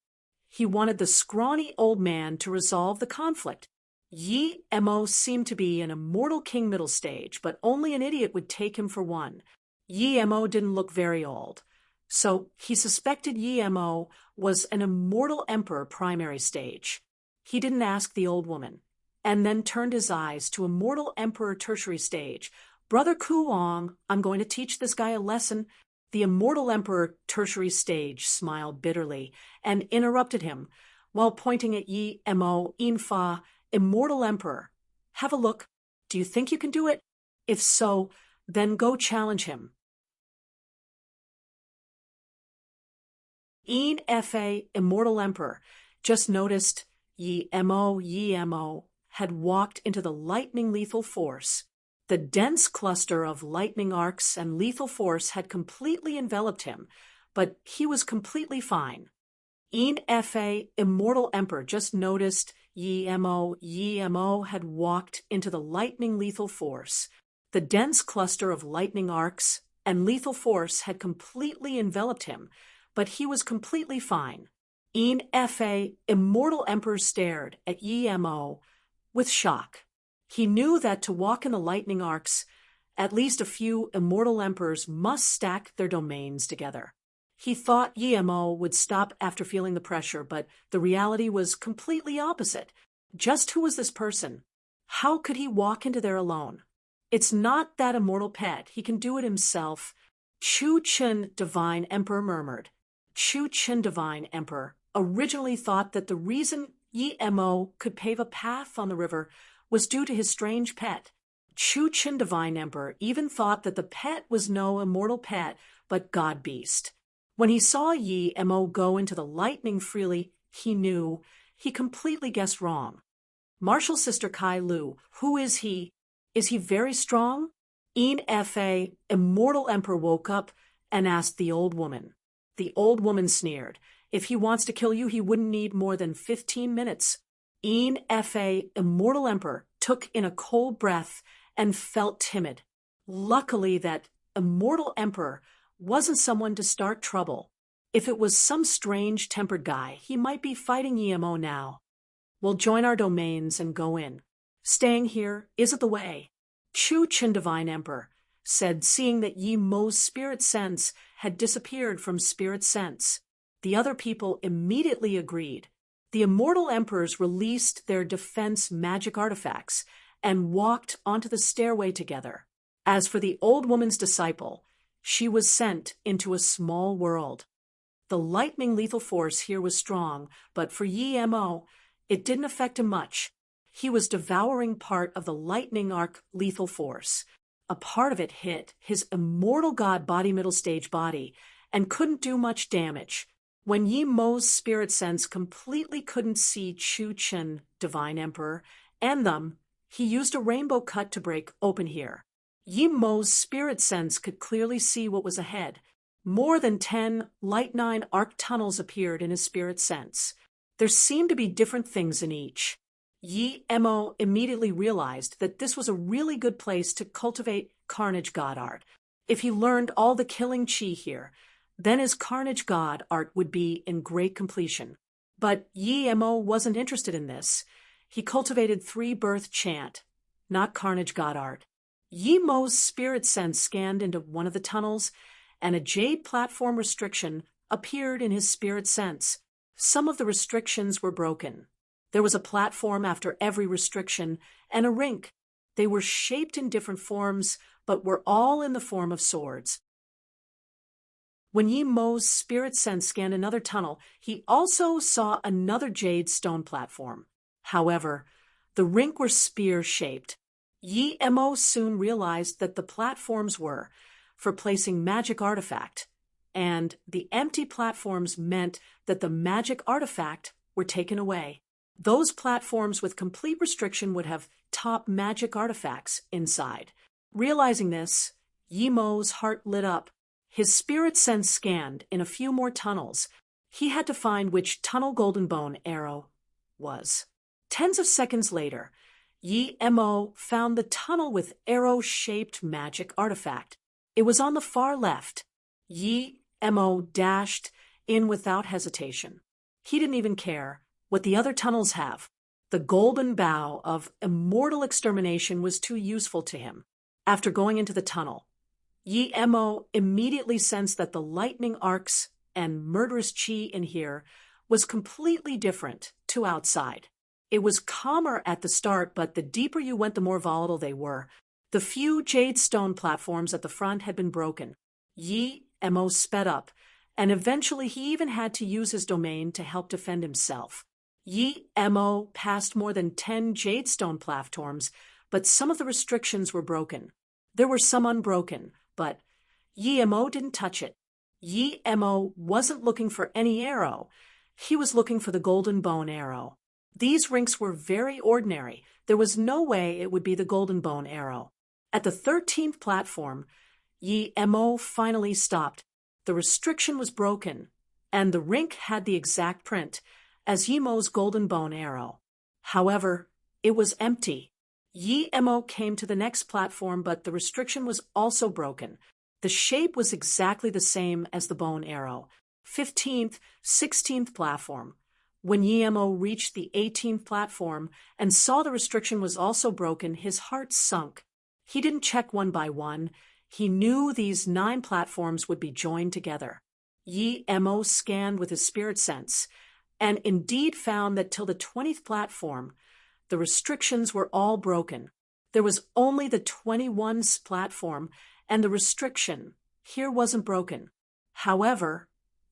He wanted the scrawny old man to resolve the conflict. Yi Mo seemed to be an immortal king middle stage, but only an idiot would take him for one. Yi Mo didn't look very old, so he suspected Yi Mo was an immortal emperor primary stage. He didn't ask the old woman, and then turned his eyes to immortal emperor tertiary stage. Brother Kuong, I'm going to teach this guy a lesson. The immortal emperor tertiary stage smiled bitterly and interrupted him while pointing at Yi Mo. Infa, immortal emperor. Have a look. Do you think you can do it? If so, then go challenge him. Yi Fa, immortal emperor, just noticed Yi Mo had walked into the lightning lethal force. The dense cluster of lightning arcs and lethal force had completely enveloped him, but he was completely fine. Yi Fa, immortal emperor, just noticed Yi Mo had walked into the lightning lethal force. The dense cluster of lightning arcs and lethal force had completely enveloped him, but he was completely fine. Fa, immortal emperor, stared at Mo with shock. He knew that to walk in the lightning arcs, at least a few immortal emperors must stack their domains together. He thought Mo would stop after feeling the pressure, but the reality was completely opposite. Just who was this person? How could he walk into there alone? It's not that immortal pet. He can do it himself. Chu Chen, Divine Emperor, murmured. Chu Chen, Divine Emperor, originally thought that the reason Mo could pave a path on the river was due to his strange pet. Chu Chen, Divine Emperor, even thought that the pet was no immortal pet, but god beast. When he saw Mo go into the lightning freely, he knew he completely guessed wrong. Martial Sister Kai Lu, who is he? Is he very strong? Fa, immortal emperor, woke up and asked the old woman. The old woman sneered. If he wants to kill you, he wouldn't need more than 15 minutes. Fa, immortal emperor, took in a cold breath and felt timid. Luckily, that immortal emperor wasn't someone to start trouble. If it was some strange-tempered guy, he might be fighting Mo now. We'll join our domains and go in. Staying here isn't the way. Chu Chen, Divine Emperor, said, seeing that Mo's spirit sense had disappeared from spirit sense. The other people immediately agreed. The immortal emperors released their defense magic artifacts and walked onto the stairway together. As for the old woman's disciple, she was sent into a small world. The lightning lethal force here was strong, but for Mo, it didn't affect him much. He was devouring part of the lightning arc lethal force. A part of it hit his immortal god body middle stage body and couldn't do much damage. When Mo's spirit sense completely couldn't see Chu Chen, Divine Emperor, and them, he used a rainbow cut to break open here. Mo's spirit sense could clearly see what was ahead. More than 10 lightning arc tunnels appeared in his spirit sense. There seemed to be different things in each. Mo immediately realized that this was a really good place to cultivate Carnage God art. If he learned all the killing chi here, then his Carnage God art would be in great completion. But Mo wasn't interested in this. He cultivated 3-birth chant, not Carnage God art. Mo's spirit sense scanned into one of the tunnels, and a jade platform restriction appeared in his spirit sense. Some of the restrictions were broken. There was a platform after every restriction, and a rink. They were shaped in different forms, but were all in the form of swords. When Mo's spirit sense scanned another tunnel, he also saw another jade stone platform. However, the rink were spear-shaped. Mo soon realized that the platforms were for placing magic artifact, and the empty platforms meant that the magic artifact were taken away. Those platforms with complete restriction would have top magic artifacts inside. Realizing this, Mo's heart lit up. His spirit sense scanned in a few more tunnels. He had to find which tunnel Golden Bone arrow was. Tens of seconds later, Mo found the tunnel with arrow-shaped magic artifact. It was on the far left. Mo dashed in without hesitation. He didn't even care what the other tunnels have. The golden bow of immortal extermination was too useful to him. After going into the tunnel, Mo immediately sensed that the lightning arcs and murderous chi in here was completely different to outside. It was calmer at the start, but the deeper you went, the more volatile they were. The few jade stone platforms at the front had been broken. Mo sped up, and eventually he even had to use his domain to help defend himself. Mo passed more than 10 jade stone platforms, but some of the restrictions were broken. There were some unbroken, but Mo didn't touch it. Mo wasn't looking for any arrow. He was looking for the golden bone arrow. These rinks were very ordinary. There was no way it would be the golden bone arrow. At the 13th platform, Mo finally stopped. The restriction was broken, and the rink had the exact print as Mo's golden bone arrow. However, it was empty. Yi Mo came to the next platform, but the restriction was also broken. The shape was exactly the same as the bone arrow. 15th, 16th platform. When Yi Mo reached the 18th platform and saw the restriction was also broken, his heart sunk. He didn't check one by one. He knew these 9 platforms would be joined together. Yi Mo scanned with his spirit sense, and indeed found that till the 20th platform, the restrictions were all broken. There was only the 21st platform, and the restriction here wasn't broken. However,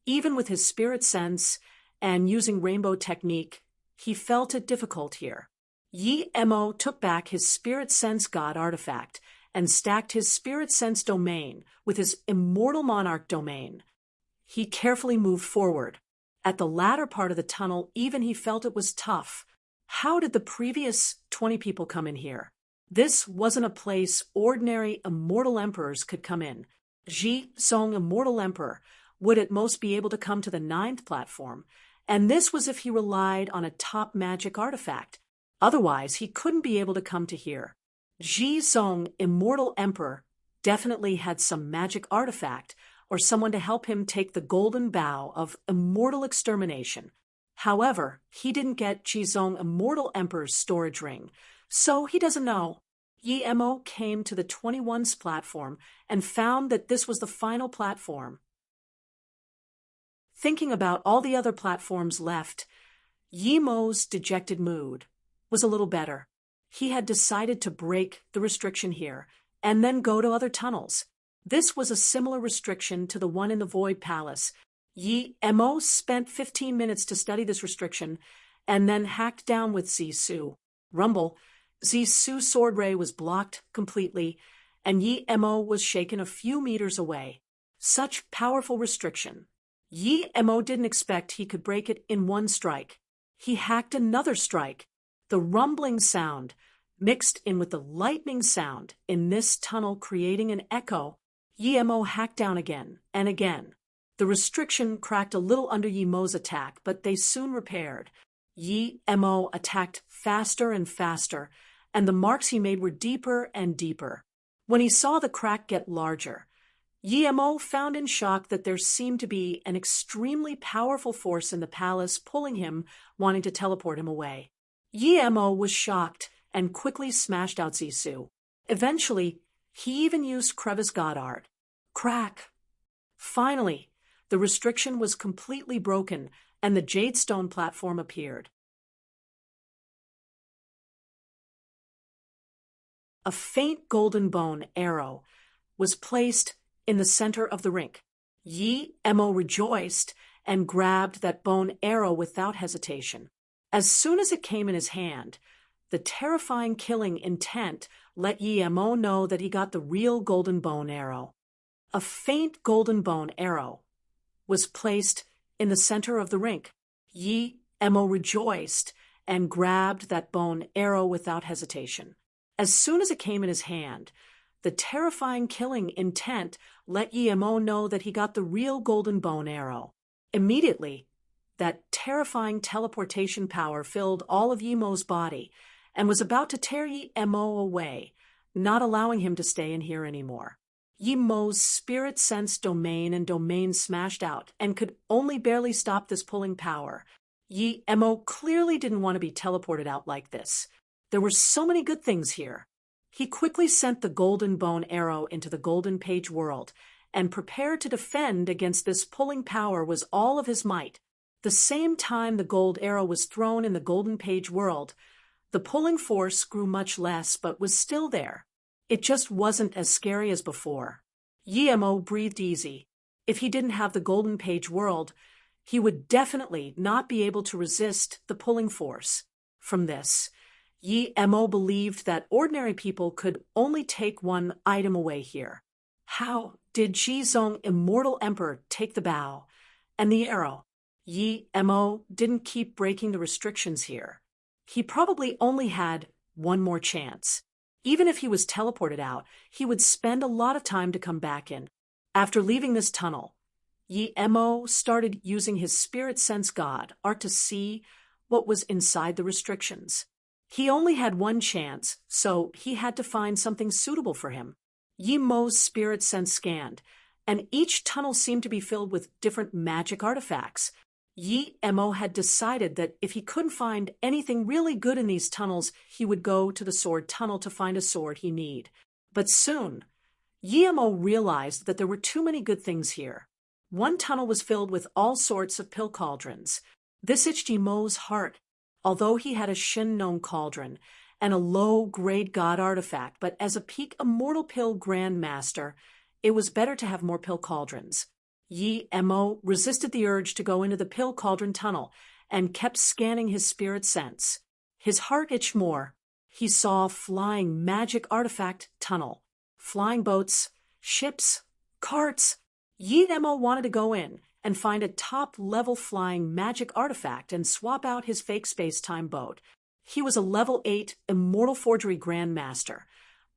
even with his spirit sense and using rainbow technique, he felt it difficult here. Yi Mo took back his spirit sense god artifact and stacked his spirit sense domain with his immortal monarch domain. He carefully moved forward. At the latter part of the tunnel, even he felt it was tough. How did the previous 20 people come in here? This wasn't a place ordinary immortal emperors could come in. Ji Zong, immortal emperor, would at most be able to come to the 9th platform, and this was if he relied on a top magic artifact. Otherwise, he couldn't be able to come to here. Ji Zong, immortal emperor, definitely had some magic artifact or someone to help him take the golden bow of immortal extermination. However, he didn't get Ji Zong, immortal emperor's storage ring, so he doesn't know. Yi Mo came to the 21st platform and found that this was the final platform. Thinking about all the other platforms left, Yi Mo's dejected mood was a little better. He had decided to break the restriction here and then go to other tunnels. This was a similar restriction to the one in the Void Palace. Yi Mo spent 15 minutes to study this restriction and then hacked down with Zisu. Rumble, Zisu's sword ray was blocked completely, and Yi Mo was shaken a few meters away. Such powerful restriction. Yi Mo didn't expect he could break it in one strike. He hacked another strike. The rumbling sound mixed in with the lightning sound in this tunnel, creating an echo. Yi Mo hacked down again and again. The restriction cracked a little under Yi Mo's attack, but they soon repaired. Yi Mo attacked faster and faster, and the marks he made were deeper and deeper. When he saw the crack get larger, Yi Mo found in shock that there seemed to be an extremely powerful force in the palace pulling him, wanting to teleport him away. Yi Mo was shocked and quickly smashed out Zisu. Eventually, he even used Crevice God Art. Crack! Finally, the restriction was completely broken, and the Jadestone platform appeared. A faint golden bone arrow was placed in the center of the rink. Yi Mo rejoiced and grabbed that bone arrow without hesitation. As soon as it came in his hand, the terrifying killing intent let Yi Mo know that he got the real golden bone arrow. A faint golden bone arrow was placed in the center of the rink. Yi Mo rejoiced and grabbed that bone arrow without hesitation. As soon as it came in his hand, the terrifying killing intent let Yi Mo know that he got the real golden bone arrow. Immediately, that terrifying teleportation power filled all of Yi Mo's body and was about to tear Yi Mo away, not allowing him to stay in here anymore. Yi Mo's spirit sense domain and domain smashed out and could only barely stop this pulling power. Yi Mo clearly didn't want to be teleported out like this. There were so many good things here. He quickly sent the golden bone arrow into the golden page world and prepared to defend against this pulling power with all of his might. The same time the gold arrow was thrown in the golden page world, the pulling force grew much less but was still there. It just wasn't as scary as before. Yi Mo breathed easy. If he didn't have the golden page world, he would definitely not be able to resist the pulling force. From this, Yi Mo believed that ordinary people could only take one item away here. How did Ji Zong, immortal emperor, take the bow and the arrow? Yi Mo didn't keep breaking the restrictions here. He probably only had one more chance. Even if he was teleported out, he would spend a lot of time to come back in. After leaving this tunnel, Yi Mo started using his spirit sense god art to see what was inside the restrictions. He only had one chance, so he had to find something suitable for him. Yi Mo's spirit sense scanned, and each tunnel seemed to be filled with different magic artifacts. Yi Mo had decided that if he couldn't find anything really good in these tunnels, he would go to the sword tunnel to find a sword he need. But soon, Yi Mo realized that there were too many good things here. One tunnel was filled with all sorts of pill cauldrons. This itched Yi Mo's heart, although he had a Shin known cauldron and a low-grade god artifact, but as a peak immortal pill grandmaster, it was better to have more pill cauldrons. Yi Mo resisted the urge to go into the pill cauldron tunnel and kept scanning his spirit sense. His heart itched more. He saw flying magic artifact tunnel, flying boats, ships, carts. Yi Mo wanted to go in and find a top-level flying magic artifact and swap out his fake space-time boat. He was a level 8 immortal forgery grandmaster,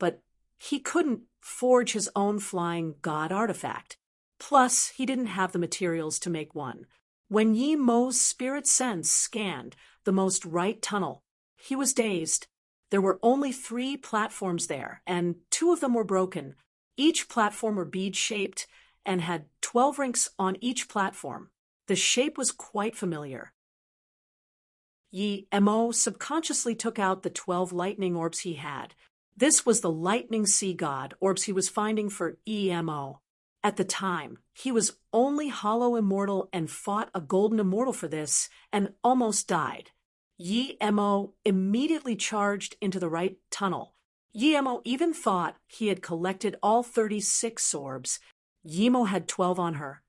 but he couldn't forge his own flying god artifact. Plus, he didn't have the materials to make one. When Yi Mo's spirit sense scanned the most right tunnel, he was dazed. There were only 3 platforms there, and 2 of them were broken. Each platform were bead-shaped and had 12 rings on each platform. The shape was quite familiar. Yi Mo subconsciously took out the 12 lightning orbs he had. This was the lightning sea god orbs he was finding for Yi Mo. At the time, he was only hollow immortal and fought a golden immortal for this and almost died. Yi Mo immediately charged into the right tunnel. Yi Mo even thought he had collected all 36 orbs. Yi Mo had 12 on her,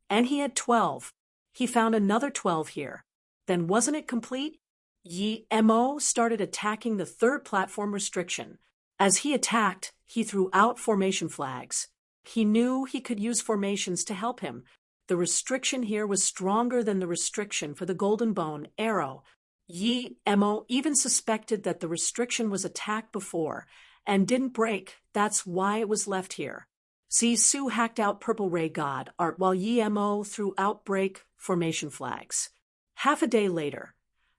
and he had 12. He found another 12 here. Then wasn't it complete? Yi Mo started attacking the 3rd platform restriction. As he attacked, he threw out formation flags. He knew he could use formations to help him. The restriction here was stronger than the restriction for the Golden Bone arrow. Yi Mo even suspected that the restriction was attacked before and didn't break. That's why it was left here. Su hacked out Purple Ray God art while Yi Mo threw outbreak formation flags. Half a day later,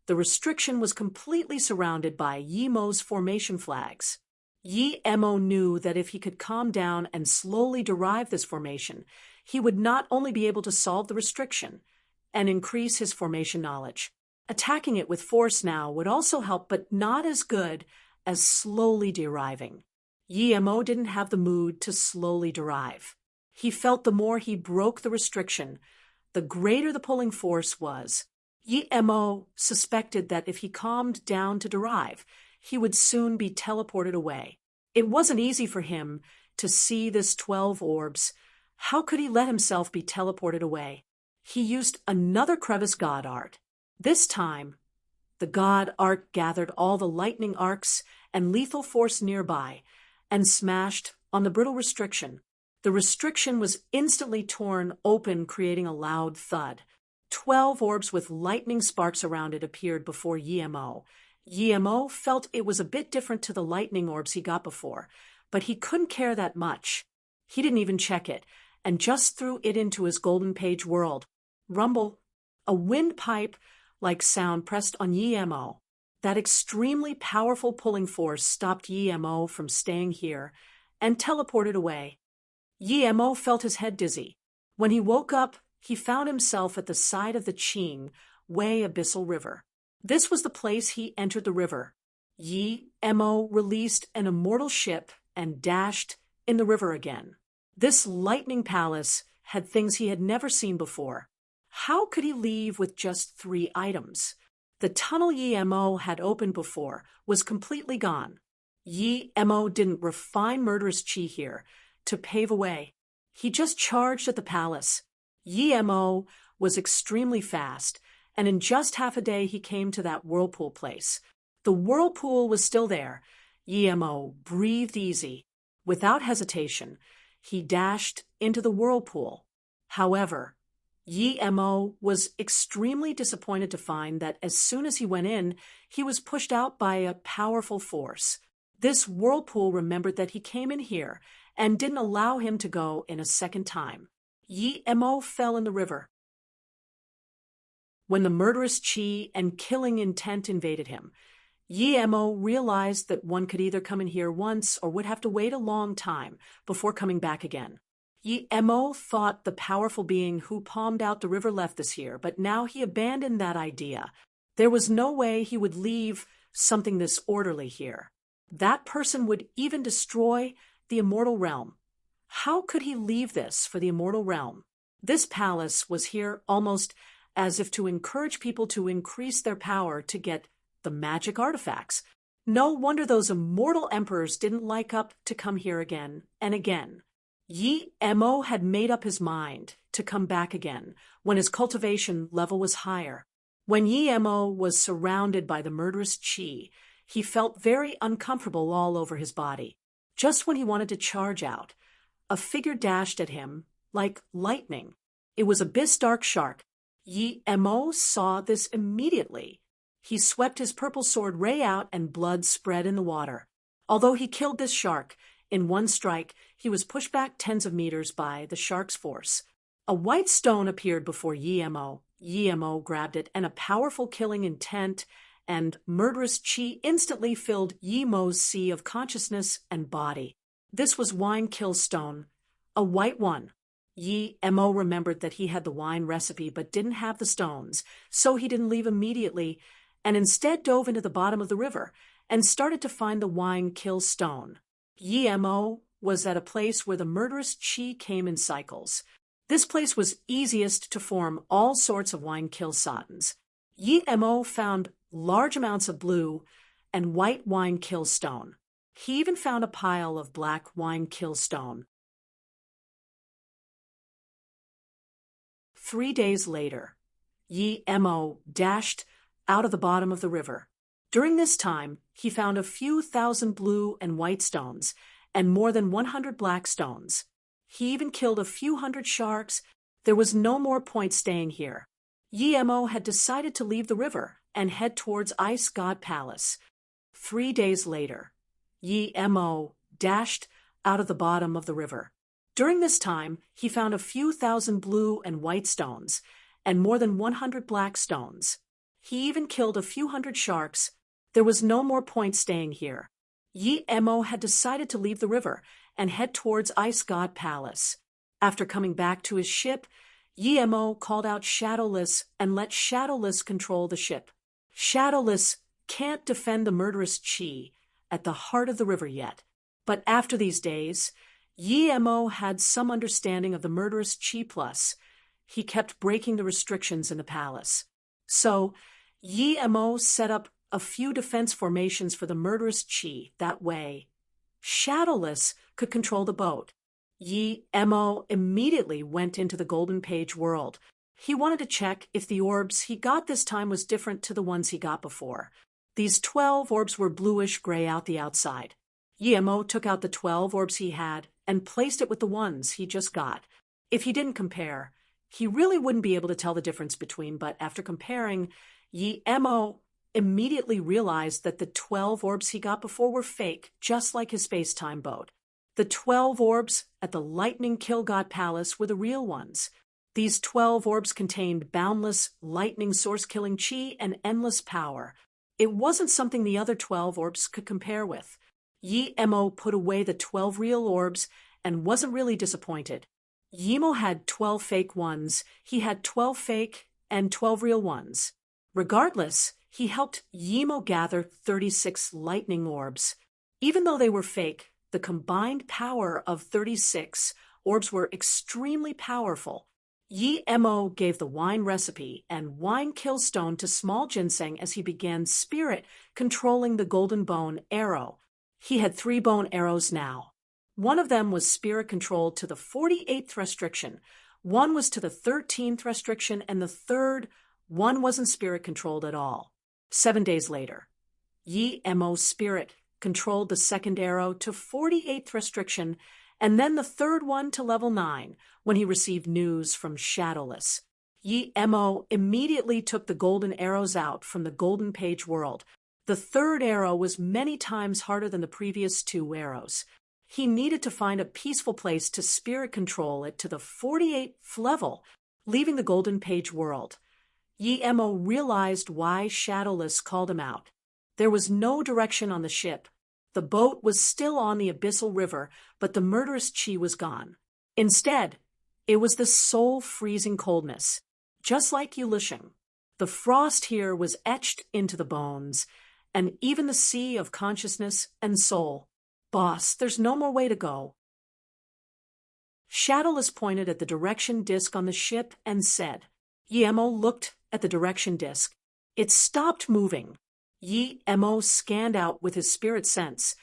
the restriction was completely surrounded by Yi Mo's formation flags. Yi Mo knew that if he could calm down and slowly derive this formation, he would not only be able to solve the restriction and increase his formation knowledge. Attacking it with force now would also help, but not as good as slowly deriving. Yi Mo didn't have the mood to slowly derive. He felt the more he broke the restriction, the greater the pulling force was. Yi Mo suspected that if he calmed down to derive, he would soon be teleported away. It wasn't easy for him to see this 12 orbs. How could he let himself be teleported away? He used another crevice god art. This time, the god art gathered all the lightning arcs and lethal force nearby and smashed on the brittle restriction. The restriction was instantly torn open, creating a loud thud. 12 orbs with lightning sparks around it appeared before Yi Mo. Yi Mo felt it was a bit different to the lightning orbs he got before, but he couldn't care that much. He didn't even check it, and just threw it into his golden page world. Rumble, a windpipe-like sound pressed on Yi Mo. That extremely powerful pulling force stopped Yi Mo from staying here and teleported away. Yi Mo felt his head dizzy. When he woke up, he found himself at the side of the Qing Wei Abyssal River. This was the place he entered the river. Yi Mo released an immortal ship and dashed in the river again. This lightning palace had things he had never seen before. How could he leave with just 3 items? The tunnel Yi Mo had opened before was completely gone. Yi Mo didn't refine murderous chi here to pave a way. He just charged at the palace. Yi Mo was extremely fast, and in just half a day he came to that whirlpool place. The whirlpool was still there. Yi Mo breathed easy. Without hesitation, he dashed into the whirlpool. However, Yi Mo was extremely disappointed to find that as soon as he went in, he was pushed out by a powerful force. This whirlpool remembered that he came in here and didn't allow him to go in a second time. Yi Mo fell in the river. When the murderous chi and killing intent invaded him, Yi-Mo realized that one could either come in here once or would have to wait a long time before coming back again. Yi-Mo thought the powerful being who palmed out the river left this here, but now he abandoned that idea. There was no way he would leave something this orderly here. That person would even destroy the immortal realm. How could he leave this for the immortal realm? This palace was here almost as if to encourage people to increase their power to get the magic artifacts. No wonder those immortal emperors didn't like up to come here again and again. Yi-Mo had made up his mind to come back again when his cultivation level was higher. When Yi-Mo was surrounded by the murderous Qi, he felt very uncomfortable all over his body. Just when he wanted to charge out, a figure dashed at him like lightning. It was Abyss Dark Shark. Yi-Mo saw this immediately. He swept his purple sword ray out and blood spread in the water. Although he killed this shark, in one strike, he was pushed back tens of meters by the shark's force. A white stone appeared before Yi-Mo. Yi-Mo grabbed it, and a powerful killing intent and murderous Qi instantly filled Yi-Mo's sea of consciousness and body. This was wine kill stone, a white one. Yi-Mo remembered that he had the wine recipe but didn't have the stones, so he didn't leave immediately, and instead dove into the bottom of the river and started to find the wine kill stone. Yi-Mo was at a place where the murderous Qi came in cycles. This place was easiest to form all sorts of wine kill satins. Yi-Mo found large amounts of blue and white wine kill stone. He even found a pile of black wine kill stone. 3 days later, Yi-Mo dashed out of the bottom of the river. During this time, he found a few thousand blue and white stones and more than 100 black stones. He even killed a few hundred sharks. There was no more point staying here. Yi-Mo had decided to leave the river and head towards Ice God Palace. 3 days later, Yi-Mo dashed out of the bottom of the river. During this time, he found a few thousand blue and white stones and more than 100 black stones. He even killed a few hundred sharks. There was no more point staying here. Yi-Mo had decided to leave the river and head towards Ice God Palace. After coming back to his ship, Yi-Mo called out Shadowless and let Shadowless control the ship. Shadowless can't defend the murderous Qi at the heart of the river yet, but after these days, Yi-Mo had some understanding of the murderous Qi plus. He kept breaking the restrictions in the palace. So, Yi-Mo set up a few defense formations for the murderous Qi. That way, Shadowless could control the boat. Yi-Mo immediately went into the Golden Page world. He wanted to check if the orbs he got this time was different to the ones he got before. These 12 orbs were bluish-gray out the outside. Yi-Mo took out the 12 orbs he had and placed it with the ones he just got. If he didn't compare, he really wouldn't be able to tell the difference between, but after comparing, Yi-Mo immediately realized that the 12 orbs he got before were fake, just like his space-time boat. The 12 orbs at the Lightning Kill God Palace were the real ones. These 12 orbs contained boundless, lightning source-killing Qi and endless power. It wasn't something the other 12 orbs could compare with. Yi-Mo put away the 12 real orbs and wasn't really disappointed. Yi-Mo had 12 fake ones, he had 12 fake and 12 real ones. Regardless, he helped Yi-Mo gather 36 lightning orbs. Even though they were fake, the combined power of 36 orbs were extremely powerful. Yi-Mo gave the wine recipe and wine kill stone to Small Ginseng as he began spirit controlling the golden bone arrow. He had 3 bone arrows now. One of them was spirit controlled to the 48th restriction, one was to the 13th restriction, and the third one wasn't spirit controlled at all. 7 days later, Yi-Mo's spirit controlled the second arrow to 48th restriction, and then the third one to level 9 when he received news from Shadowless. Yi-Mo immediately took the golden arrows out from the Golden Page world. The third arrow was many times harder than the previous 2 arrows. He needed to find a peaceful place to spirit control it to the 48th level, leaving the Golden Page world. Yi-Mo realized why Shadowless called him out. There was no direction on the ship. The boat was still on the abyssal river, but the murderous chi was gone. Instead, it was the soul-freezing coldness, just like Ulyshen. The frost here was etched into the bones, and even the sea of consciousness and soul. Boss, there's no more way to go. Shadowless pointed at the direction disc on the ship and said. Emo looked at the direction disc. It stopped moving. Emo scanned out with his spirit sense.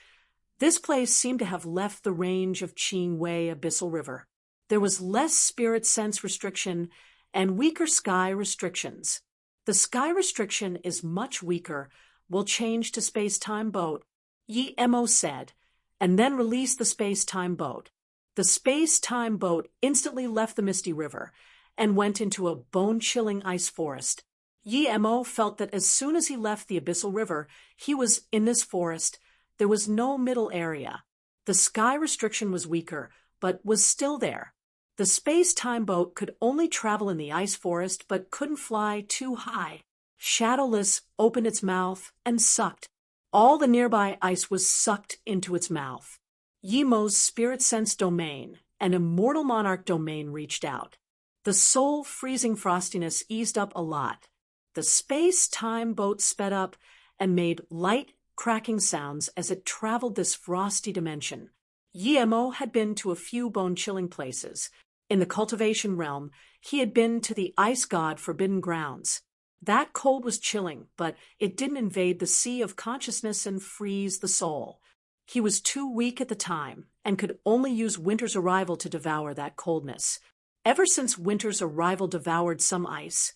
This place seemed to have left the range of Qingwei Abyssal River. There was less spirit sense restriction and weaker sky restrictions. The sky restriction is much weaker. We'll change to space-time boat, Emo said, and then release the space-time boat. The space-time boat instantly left the misty river and went into a bone-chilling ice forest. Emo felt that as soon as he left the abyssal river, he was in this forest. There was no middle area. The sky restriction was weaker, but was still there. The space-time boat could only travel in the ice forest, but couldn't fly too high. Shadowless opened its mouth and sucked. All the nearby ice was sucked into its mouth. Yemo's spirit sense domain, an immortal monarch domain, reached out. The soul-freezing frostiness eased up a lot. The space-time boat sped up and made light, cracking sounds as it traveled this frosty dimension. Emo had been to a few bone-chilling places. In the cultivation realm, he had been to the ice god Forbidden Grounds. That cold was chilling, but it didn't invade the sea of consciousness and freeze the soul. He was too weak at the time and could only use winter's arrival to devour that coldness. Ever since winter's arrival devoured some ice,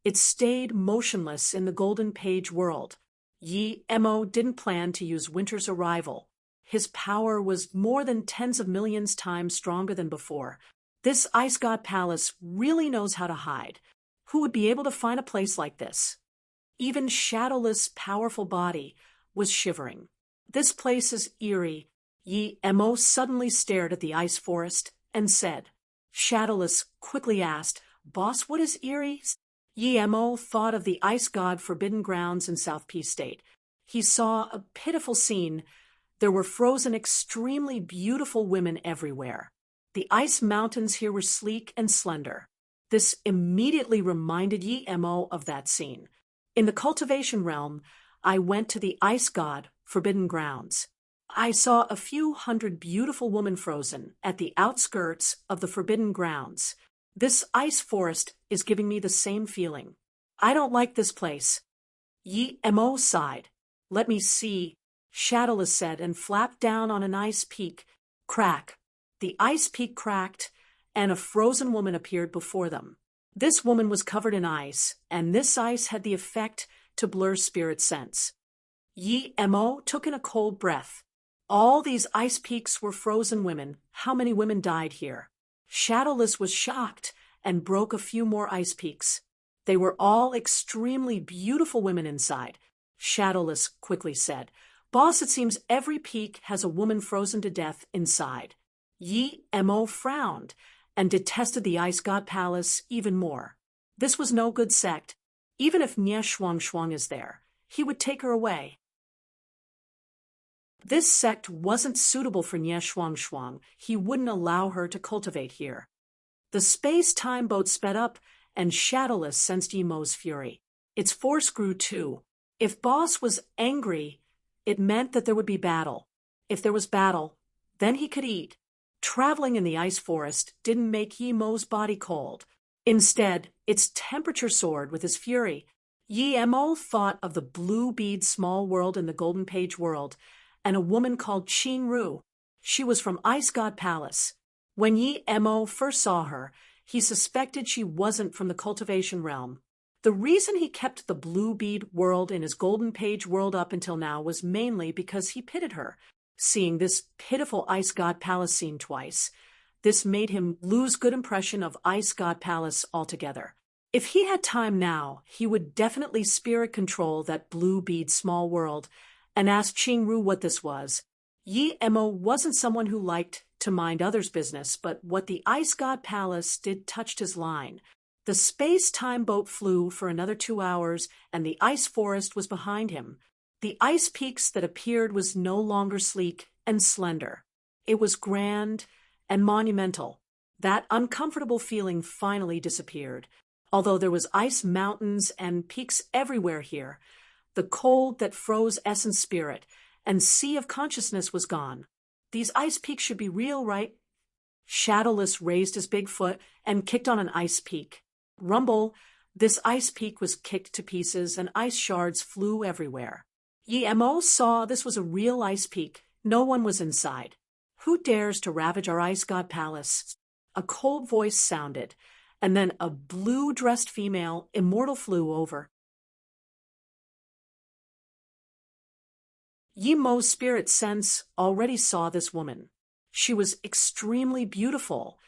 it stayed motionless in the Golden Page world. Emo didn't plan to use winter's arrival. His power was more than tens of millions times stronger than before. This ice god palace really knows how to hide. Who would be able to find a place like this? Even Shadowless' powerful body was shivering. This place is eerie. Emo suddenly stared at the ice forest and said. Shadowless quickly asked, Boss, what is eerie? Emo thought of the ice god Forbidden Grounds in South Peace State. He saw a pitiful scene. There were frozen, extremely beautiful women everywhere. The ice mountains here were sleek and slender. This immediately reminded Emo of that scene. In the cultivation realm, I went to the ice god Forbidden Grounds. I saw a few hundred beautiful women frozen at the outskirts of the Forbidden Grounds. This ice forest is giving me the same feeling. I don't like this place. Emo sighed. Let me see, Shadowless said, and flapped down on an ice peak. Crack. The ice peak cracked, and a frozen woman appeared before them. This woman was covered in ice, and this ice had the effect to blur spirit sense. Emo took in a cold breath. All these ice peaks were frozen women. How many women died here? Shadowless was shocked and broke a few more ice peaks. They were all extremely beautiful women inside. Shadowless quickly said, Boss, it seems every peak has a woman frozen to death inside. Emo frowned and detested the ice god palace even more. This was no good sect. Even if Nye Shuang is there, he would take her away. This sect wasn't suitable for Nye Shuang. He wouldn't allow her to cultivate here. The space-time boat sped up, and Shadowless sensed Emo's fury. Its force grew too. If Boss was angry, it meant that there would be battle. If there was battle, then he could eat. Traveling in the ice forest didn't make Emo's body cold. Instead, its temperature soared with his fury. Emo thought of the blue bead small world in the Golden Page world, and a woman called Qingru. She was from Ice God Palace. When Emo first saw her, he suspected she wasn't from the cultivation realm. The reason he kept the blue bead world in his Golden Page world up until now was mainly because he pitied her. Seeing this pitiful Ice God Palace scene twice, this made him lose good impression of Ice God Palace altogether. If he had time now, he would definitely spirit control that blue bead small world and ask Qingru what this was. Emo wasn't someone who liked to mind others' business, but what the Ice God Palace did touched his line. The space-time boat flew for another 2 hours, and the ice forest was behind him. The ice peaks that appeared was no longer sleek and slender. It was grand and monumental. That uncomfortable feeling finally disappeared. Although there was ice mountains and peaks everywhere here, the cold that froze Essen's spirit and sea of consciousness was gone. These ice peaks should be real, right? Shadowless raised his big foot and kicked on an ice peak. Rumble, this ice peak was kicked to pieces and ice shards flew everywhere. Yemo saw this was a real ice peak. No one was inside. Who dares to ravage our ice god palace? A cold voice sounded, and then a blue-dressed female immortal flew over. Yemo's spirit sense already saw this woman. She was extremely beautiful,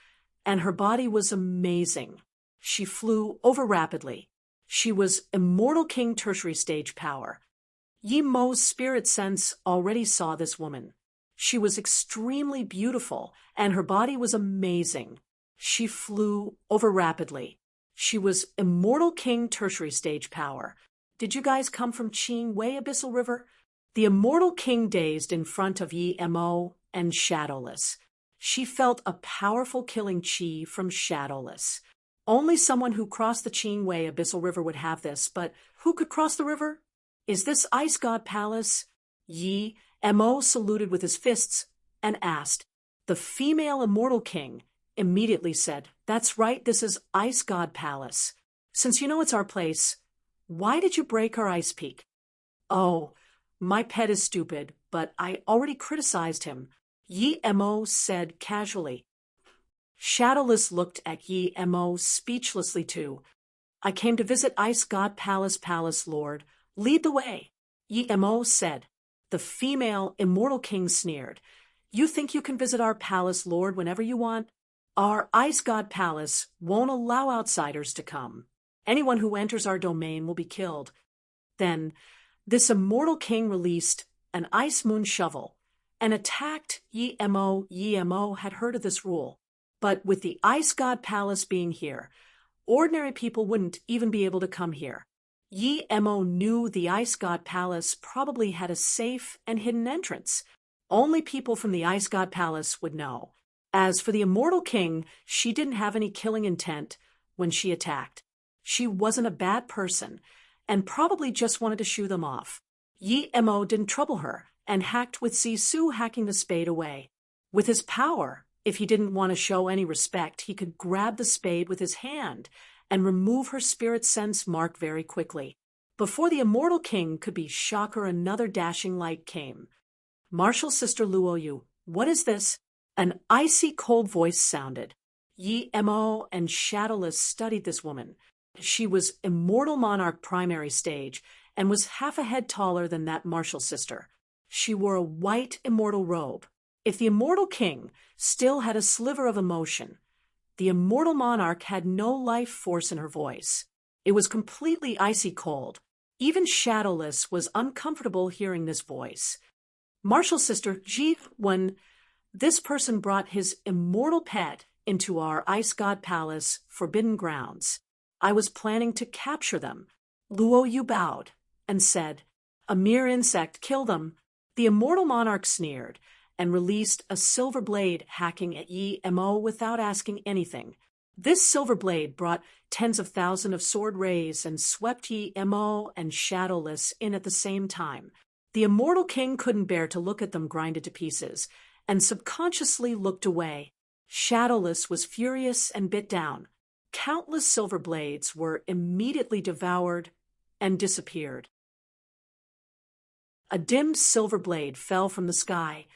and her body was amazing. She flew over rapidly. She was immortal king tertiary stage power. Yemo's spirit sense already saw this woman. She was extremely beautiful, and her body was amazing. She flew over rapidly. She was immortal king tertiary stage power. Did you guys come from Qing Wei Abyssal River? The immortal king dazed in front of Yemo and Shadowless. She felt a powerful killing chi from Shadowless. Only someone who crossed the Qing Wei Abyssal River would have this, but who could cross the river? Is this Ice God Palace? Yemo saluted with his fists and asked. The female immortal king immediately said, "That's right, this is Ice God Palace. Since you know it's our place, why did you break our ice peak?" "Oh, my pet is stupid, but I already criticized him," Yemo said casually. Shadowless looked at Yemo speechlessly too. "I came to visit Ice God Palace, Lord. Lead the way," Yemo said. The female immortal king sneered. "You think you can visit our palace, Lord, whenever you want? Our Ice God Palace won't allow outsiders to come. Anyone who enters our domain will be killed." Then this immortal king released an ice moon shovel and attacked Yemo. Yemo had heard of this rule, but with the Ice God Palace being here, ordinary people wouldn't even be able to come here. Yemo knew the Ice God Palace probably had a safe and hidden entrance. Only people from the Ice God Palace would know. As for the immortal king, she didn't have any killing intent when she attacked. She wasn't a bad person and probably just wanted to shoo them off. Yemo didn't trouble her and hacked with Zissou hacking the spade away. With his power, if he didn't want to show any respect, he could grab the spade with his hand and remove her spirit sense mark very quickly. Before the immortal king could be shocker, another dashing light came. "Martial sister Luoyu, what is this?" An icy cold voice sounded. Yemo and Shadowless studied this woman. She was immortal monarch primary stage and was half a head taller than that martial sister. She wore a white immortal robe. If the immortal king still had a sliver of emotion, the immortal monarch had no life force in her voice. It was completely icy cold. Even Shadowless was uncomfortable hearing this voice. "Martial sister, when this person brought his immortal pet into our Ice God Palace forbidden grounds, I was planning to capture them." Luoyu bowed and said, "A mere insect, kill them." The immortal monarch sneered and released a silver blade hacking at Yemo without asking anything. This silver blade brought tens of thousands of sword rays and swept Yemo and Shadowless in at the same time. The immortal king couldn't bear to look at them grinded to pieces and subconsciously looked away. Shadowless was furious and bit down. Countless silver blades were immediately devoured and disappeared. A dim silver blade fell from the sky,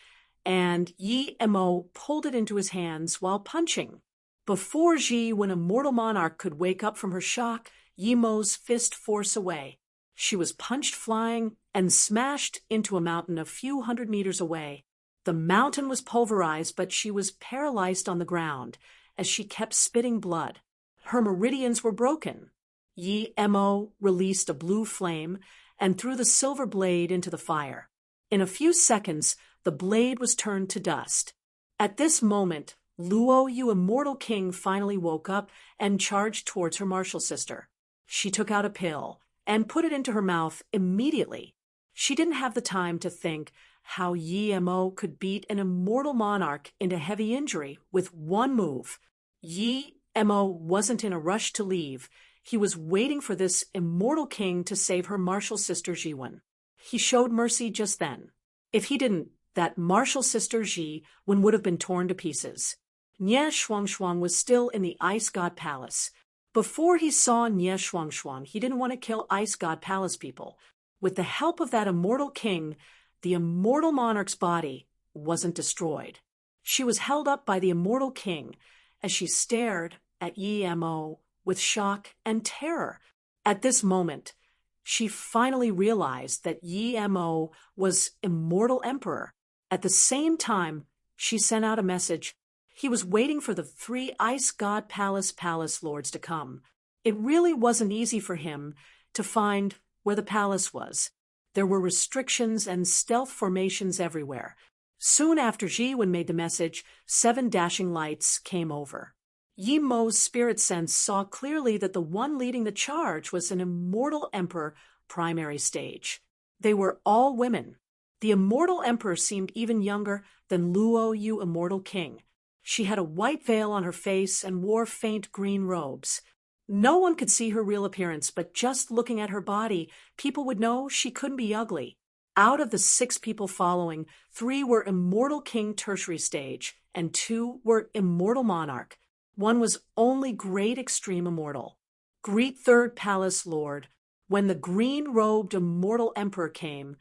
and Yemo pulled it into his hands while punching. Before when immortal monarch could wake up from her shock, Yemo's fist force away. She was punched flying and smashed into a mountain a few hundred meters away. The mountain was pulverized, but she was paralyzed on the ground as she kept spitting blood. Her meridians were broken. Yemo released a blue flame and threw the silver blade into the fire. In a few seconds, the blade was turned to dust. At this moment, Luoyu immortal king finally woke up and charged towards her martial sister. She took out a pill and put it into her mouth immediately. She didn't have the time to think how Yi Mo could beat an immortal monarch into heavy injury with one move. Yi Mo wasn't in a rush to leave. He was waiting for this immortal king to save her martial sister Jiwen. He showed mercy just then. If he didn't, that martial sister Jiwen would have been torn to pieces. Nie Shuangshuang was still in the Ice God Palace. Before he saw Nie Shuangshuang, he didn't want to kill Ice God Palace people. With the help of that immortal king, the immortal monarch's body wasn't destroyed. She was held up by the immortal king as she stared at Yi Mo with shock and terror. At this moment, she finally realized that Yi Mo was immortal emperor. At the same time, she sent out a message. He was waiting for the 3 Ice God Palace lords to come. It really wasn't easy for him to find where the palace was. There were restrictions and stealth formations everywhere. Soon after Jiwen made the message, 7 dashing lights came over. Yi Mo's spirit sense saw clearly that the one leading the charge was an immortal emperor primary stage. They were all women. The immortal emperor seemed even younger than Luo Yu, immortal king. She had a white veil on her face and wore faint green robes. No one could see her real appearance, but just looking at her body, people would know she couldn't be ugly. Out of the 6 people following, 3 were immortal king tertiary stage, and 2 were immortal monarch. One was only great extreme immortal. Greet 3rd Palace Lord. When the green-robed immortal emperor came,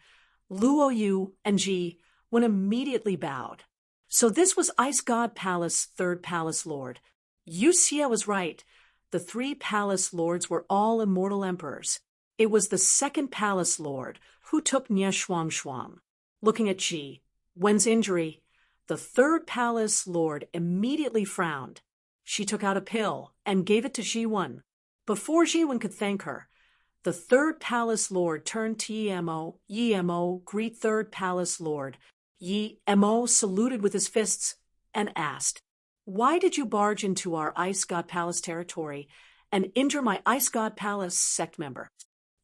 Luo Yu and Jiwen immediately bowed. So this was Ice God Palace 3rd Palace Lord. Yu Xie was right. The 3 palace lords were all immortal emperors. It was the 2nd palace lord who took Nie Shuangshuang. Looking at Jiwen's injury, the 3rd palace lord immediately frowned. She took out a pill and gave it to Jiwen. Before Jiwen could thank her, the 3rd palace lord turned to Yi Mo, greet 3rd palace lord. Yi Mo saluted with his fists and asked, "Why did you barge into our Ice God Palace territory and injure my Ice God Palace sect member?"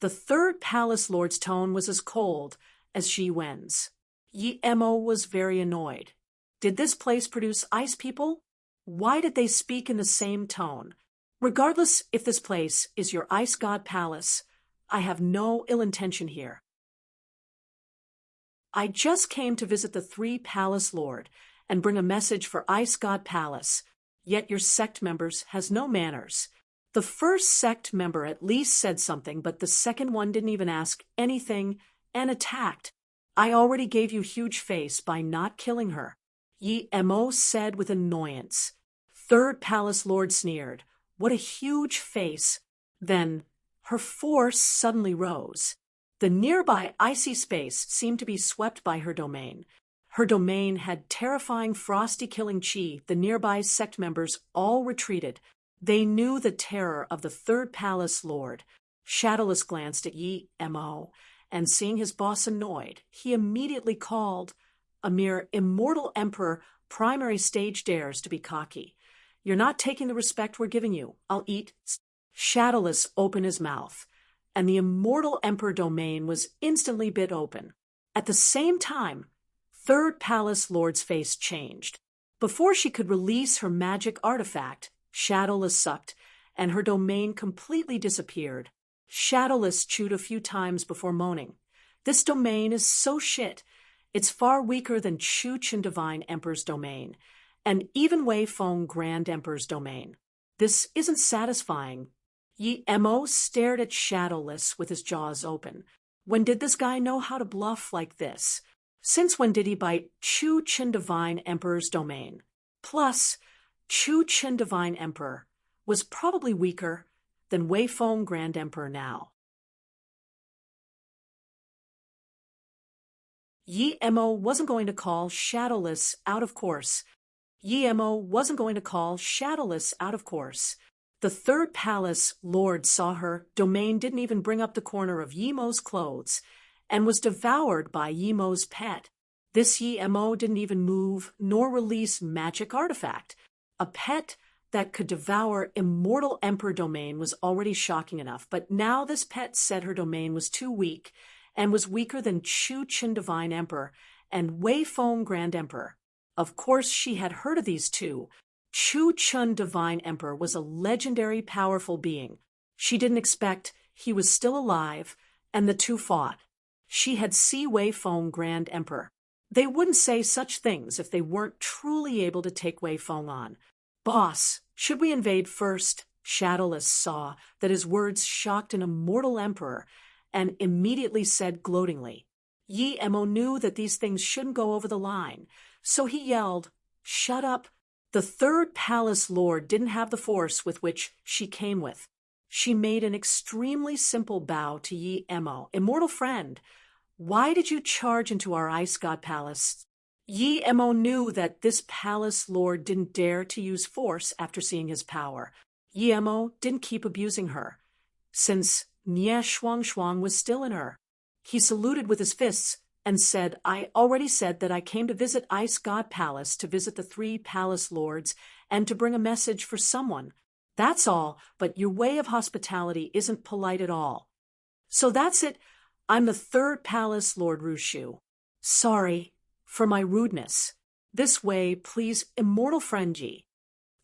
The 3rd palace lord's tone was as cold as Jiwen's. Yi Mo was very annoyed. Did this place produce ice people? Why did they speak in the same tone? Regardless if this place is your Ice God Palace, I have no ill intention here. I just came to visit the 3 palace lord and bring a message for Ice God Palace, yet your sect members has no manners. The first sect member at least said something, but the second one didn't even ask anything and attacked. I already gave you huge face by not killing her, Yi Mo said with annoyance. 3rd palace lord sneered. What a huge face. Then her force suddenly rose. The nearby icy space seemed to be swept by her domain. Her domain had terrifying frosty killing chi. The nearby sect members all retreated. They knew the terror of the 3rd palace lord. Shadowless glanced at Yi Mo, and seeing his boss annoyed, he immediately called. A mere immortal emperor primary stage dares to be cocky. You're not taking the respect we're giving you. I'll eat. Shadowless opened his mouth, and the immortal emperor domain was instantly bit open. At the same time, 3rd palace lord's face changed. Before she could release her magic artifact, Shadowless sucked, and her domain completely disappeared. Shadowless chewed a few times before moaning. This domain is so shit. It's far weaker than Chu Chen Divine Emperor's domain, and even Wei Feng Grand Emperor's domain. This isn't satisfying. Yi Mo stared at Shadowless with his jaws open. When did this guy know how to bluff like this? Since when did he bite Chu Chen Divine Emperor's domain? Plus, Chu Chen Divine Emperor was probably weaker than Wei Feng Grand Emperor now. Yi Mo wasn't going to call Shadowless out of course. Yi Mo wasn't going to call Shadowless out of course. The 3rd palace lord saw her domain didn't even bring up the corner of Yi Mo's clothes and was devoured by Yi Mo's pet. This Yi Mo didn't even move nor release magic artifact. A pet that could devour immortal emperor domain was already shocking enough, but now this pet said her domain was too weak and was weaker than Chu Chen Divine Emperor and Wei Feng Grand Emperor. Of course, she had heard of these two. Chu Chen Divine Emperor was a legendary, powerful being. She didn't expect he was still alive, and the two fought. She had seen Wei Feng Grand Emperor. They wouldn't say such things if they weren't truly able to take Wei Feng on. "Boss, should we invade first?" Shadowless saw that his words shocked an immortal emperor and immediately said gloatingly. Yi Emo knew that these things shouldn't go over the line, so he yelled, "Shut up!" The third palace lord didn't have the force with which she came with. She made an extremely simple bow to Yi Emo. "Immortal friend, why did you charge into our ice god palace?" Yi Emo knew that this palace lord didn't dare to use force after seeing his power. Yi Emo didn't keep abusing her, since Nie Shuang Shuang was still in her. He saluted with his fists and said, "I already said that I came to visit Ice God Palace to visit the three palace lords and to bring a message for someone. That's all, but your way of hospitality isn't polite at all." "So that's it. I'm the third palace lord Rushu. Sorry for my rudeness. This way, please, immortal friend Yi."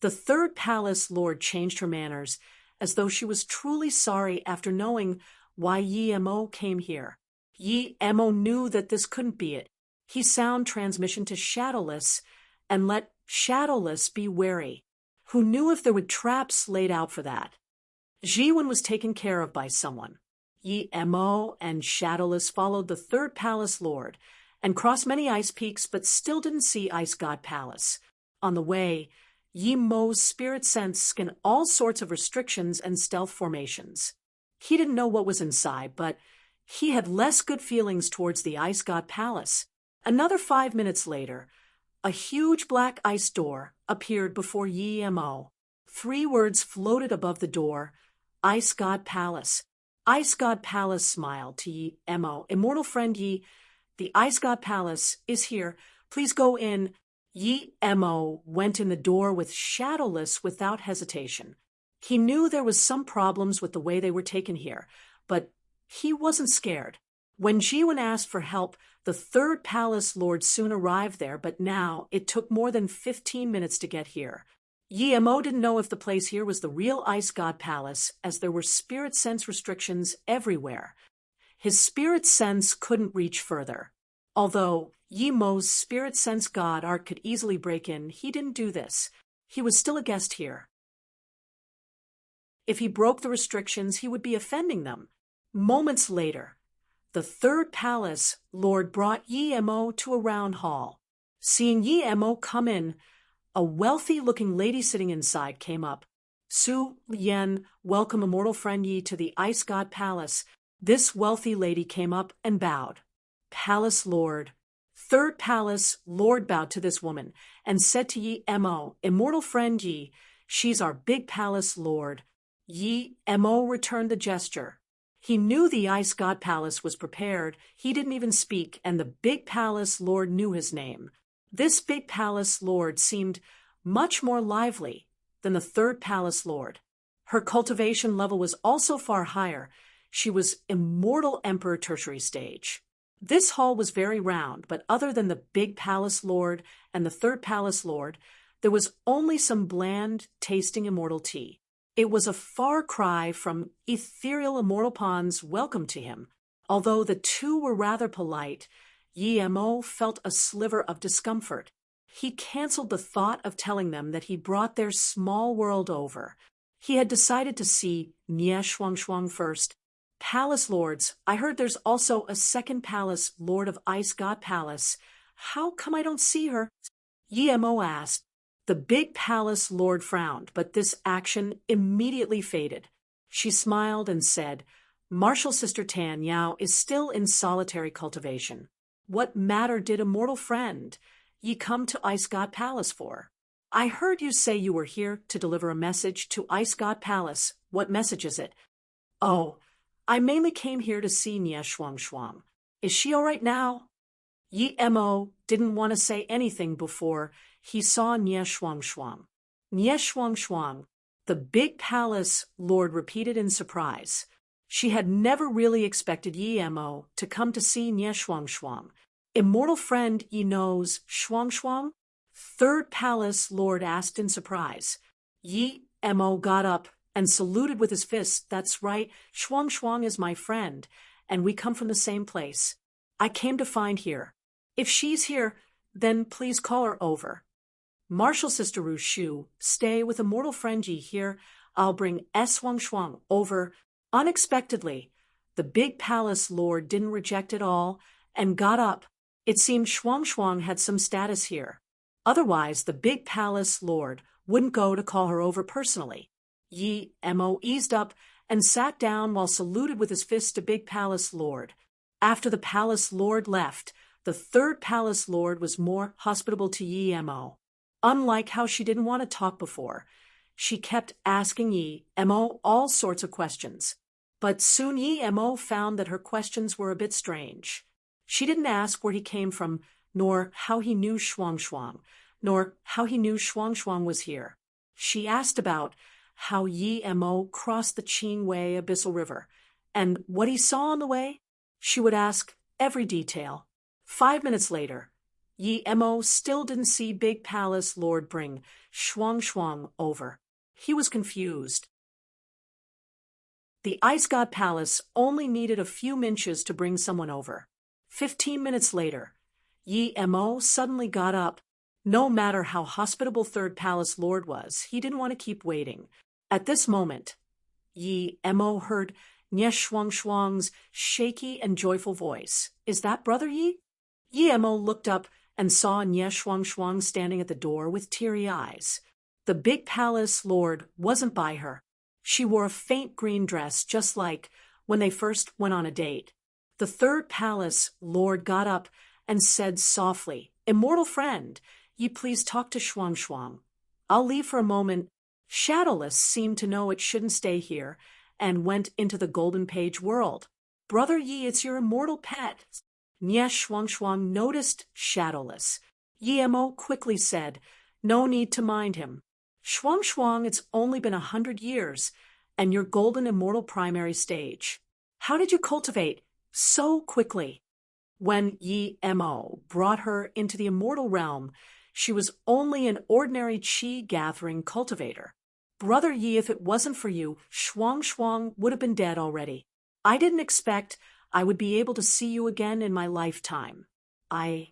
The third palace lord changed her manners, as though she was truly sorry after knowing why Yi Mo came here. Yi Mo knew that this couldn't be it. He sound transmission to Shadowless and let Shadowless be wary. Who knew if there were traps laid out for that? Jiwen was taken care of by someone. Yi Mo and Shadowless followed the third palace lord and crossed many ice peaks but still didn't see Ice God Palace. On the way, Yi Mo's spirit sense scanned all sorts of restrictions and stealth formations. He didn't know what was inside, but he had less good feelings towards the Ice God Palace. Another 5 minutes later, a huge black ice door appeared before Yi Mo. 3 words floated above the door: Ice God Palace. Ice God Palace smiled to Yi Mo. "Immortal friend Yi, the Ice God Palace is here. Please go in." Yi Mo went in the door with Shadowless without hesitation. He knew there was some problems with the way they were taken here, but he wasn't scared. When Jiwen asked for help, the third palace lord soon arrived there, but now it took more than 15 minutes to get here. Yi Mo didn't know if the place here was the real Ice God Palace, as there were spirit sense restrictions everywhere. His spirit sense couldn't reach further. Although Yi Mo's spirit sense god art could easily break in, he didn't do this. He was still a guest here. If he broke the restrictions, he would be offending them. Moments later, the third palace lord brought Yi Mo to a round hall. Seeing Yi Mo come in, a wealthy-looking lady sitting inside came up. "Su Yen, welcome immortal friend Yi to the Ice God Palace." This wealthy lady came up and bowed. "Palace lord." Third palace lord bowed to this woman and said to Yi Mo, "Immortal friend Yi, she's our big palace lord." Yi Mo returned the gesture. He knew the Ice God Palace was prepared. He didn't even speak, and the big palace lord knew his name. This big palace lord seemed much more lively than the third palace lord. Her cultivation level was also far higher. She was immortal emperor tertiary stage. This hall was very round, but other than the big palace lord and the third palace lord, there was only some bland tasting immortal tea. It was a far cry from ethereal immortal Pon's welcome to him. Although the two were rather polite, Yi Mo felt a sliver of discomfort. He canceled the thought of telling them that he brought their small world over. He had decided to see Nie Shuang Shuang first. "Palace lords, I heard there's also a second palace lord of Ice God Palace. How come I don't see her?" Yi Mo asked. The big palace lord frowned, but this action immediately faded. She smiled and said, "Martial Sister Tan Yao is still in solitary cultivation. What matter did immortal friend ye come to Ice God Palace for? I heard you say you were here to deliver a message to Ice God Palace. What message is it?" "Oh, I mainly came here to see Nie Shuang Shuang. Is she all right now?" Yi Mo didn't want to say anything before he saw Nie Shuang Shuang. "Nie Shuang Shuang," the big palace lord repeated in surprise. She had never really expected Yi Mo to come to see Nye Shuang Shuang. Immortal friend Yi knows Shuang Shuang? Third Palace Lord asked in surprise. Yi Mo got up and saluted with his fist. That's right, Shuang Shuang is my friend, and we come from the same place. I came to find here. If she's here, then please call her over. Martial Sister Ru Shu, stay with immortal friend Yi here. I'll bring Shuang Shuang over. Unexpectedly, the big palace lord didn't reject it all and got up. It seemed Shuang Shuang had some status here. Otherwise, the big palace lord wouldn't go to call her over personally. Yi Mo eased up and sat down while saluted with his fist to big palace lord. After the palace lord left, the third palace lord was more hospitable to Yi Mo. Unlike how she didn't want to talk before, she kept asking Yi Mo all sorts of questions. But soon Yi Mo found that her questions were a bit strange. She didn't ask where he came from, nor how he knew Shuang Shuang, nor how he knew Shuang Shuang was here. She asked about how Yi Mo crossed the Qingwei Abyssal River, and what he saw on the way. She would ask every detail. 5 minutes later, Yi Mo still didn't see Big Palace Lord bring Shuang Shuang over. He was confused. The Ice God Palace only needed a few minches to bring someone over. 15 minutes later, Yi Mo suddenly got up. No matter how hospitable Third Palace Lord was, he didn't want to keep waiting. At this moment, Yi Mo heard Nye Shuang Shuang's shaky and joyful voice. Is that Brother Yi? Yi Mo looked up and saw Nye Shuang Shuang standing at the door with teary eyes. The big palace lord wasn't by her. She wore a faint green dress, just like when they first went on a date. The third palace lord got up and said softly, Immortal friend, ye please talk to Shuang Shuang. I'll leave for a moment. Shadowless seemed to know it shouldn't stay here and went into the Golden Page world. Brother Yi, it's your immortal pet. Nye Shuang Shuang noticed Shadowless. Yi Mo quickly said, No need to mind him. Shuang Shuang, it's only been 100 years, and your golden immortal primary stage. How did you cultivate so quickly? When Yi Mo brought her into the immortal realm, she was only an ordinary qi-gathering cultivator. Brother Yi, if it wasn't for you, Shuang Shuang would have been dead already. I didn't expect I would be able to see you again in my lifetime. Shuang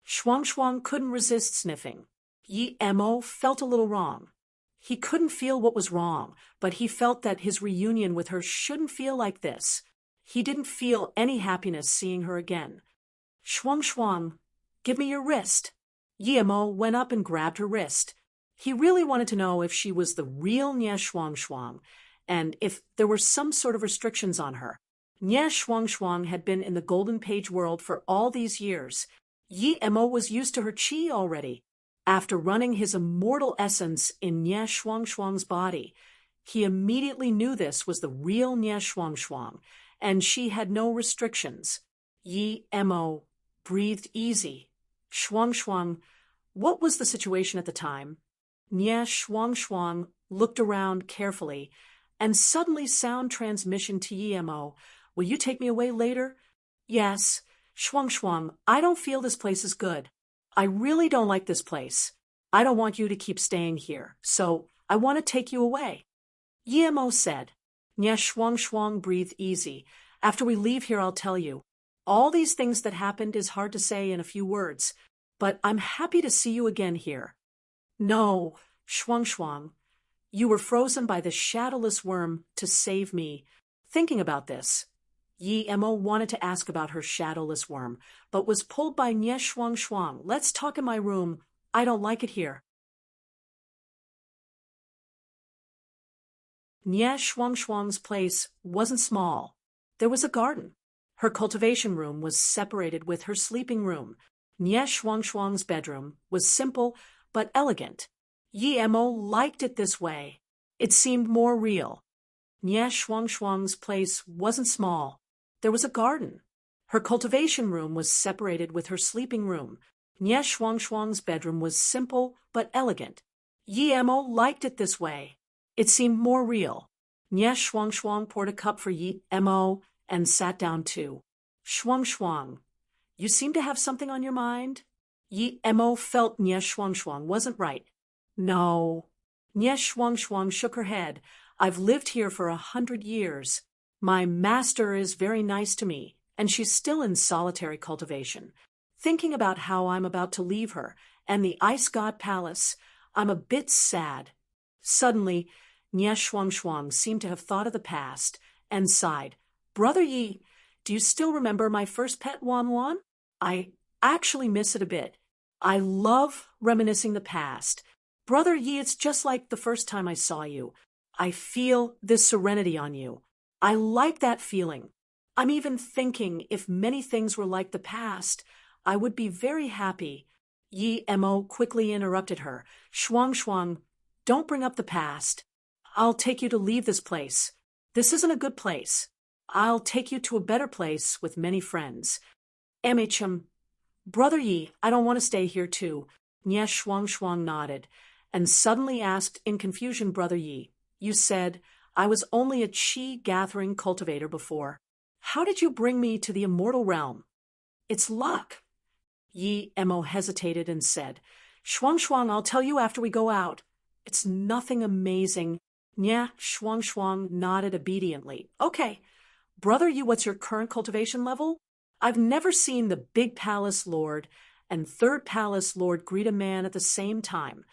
Shuang couldn't resist sniffing. Yi Mo felt a little wrong. He couldn't feel what was wrong, but he felt that his reunion with her shouldn't feel like this. He didn't feel any happiness seeing her again. Shuang Shuang, give me your wrist. Yi Mo went up and grabbed her wrist. He really wanted to know if she was the real Nye Shuang Shuang, and if there were some sort of restrictions on her. Nye Shuang Shuang had been in the Golden Page world for all these years. Yi Mo was used to her qi already. After running his immortal essence in Nye Shuang Shuang's body, he immediately knew this was the real Nye Shuang Shuang, and she had no restrictions. Yi Mo breathed easy. Shuang Shuang, what was the situation at the time? Nye Shuang Shuang looked around carefully, and suddenly sound transmission to Yi Mo. Will you take me away later? Yes. Shuang Shuang, I don't feel this place is good. I really don't like this place. I don't want you to keep staying here, so I want to take you away. Yi Mo said. Nye Shuang Shuang breathed easy. After we leave here, I'll tell you. All these things that happened is hard to say in a few words, but I'm happy to see you again here. No, Shuang Shuang, you were frozen by the shadowless worm to save me. Thinking about this, Yi Mo wanted to ask about her shadowless worm, but was pulled by Nye Shuang Shuang. Let's talk in my room. I don't like it here. Nye Shuang Shuang's place wasn't small. There was a garden. Her cultivation room was separated with her sleeping room. Nye Shuang Shuang's bedroom was simple but elegant. Yi Mo liked it this way. It seemed more real. Nye Shuang Shuang's place wasn't small. There was a garden. Her cultivation room was separated with her sleeping room. Nye Shuang Shuang's bedroom was simple but elegant. Yi Mo liked it this way. It seemed more real. Nye Shuang Shuang poured a cup for Yi Mo and sat down too. Shuang Shuang, you seem to have something on your mind? Yi Mo felt Nye Shuang Shuang wasn't right. No. Nye Shuang Shuang shook her head. I've lived here for 100 years. My master is very nice to me, and she's still in solitary cultivation. Thinking about how I'm about to leave her and the Ice God Palace, I'm a bit sad. Suddenly, Nye Shuang Shuang seemed to have thought of the past and sighed. Brother Yi, do you still remember my first pet Wan Wan? I actually miss it a bit. I love reminiscing the past. Brother Yi, it's just like the first time I saw you. I feel this serenity on you. I like that feeling. I'm even thinking if many things were like the past, I would be very happy. Yi Mo quickly interrupted her. Shuang Shuang, don't bring up the past. I'll take you to leave this place. This isn't a good place. I'll take you to a better place with many friends. Brother Yi, I don't want to stay here too. Nye Shuang Shuang nodded, and suddenly asked in confusion, Brother Yi, you said I was only a qi gathering cultivator before. How did you bring me to the immortal realm? It's luck. Yi Mo hesitated and said, Shuang Shuang, I'll tell you after we go out. It's nothing amazing. Nye Shuang Shuang nodded obediently. Okay. Brother Yi, what's your current cultivation level? I've never seen the big palace lord and third palace lord greet a man at the same time.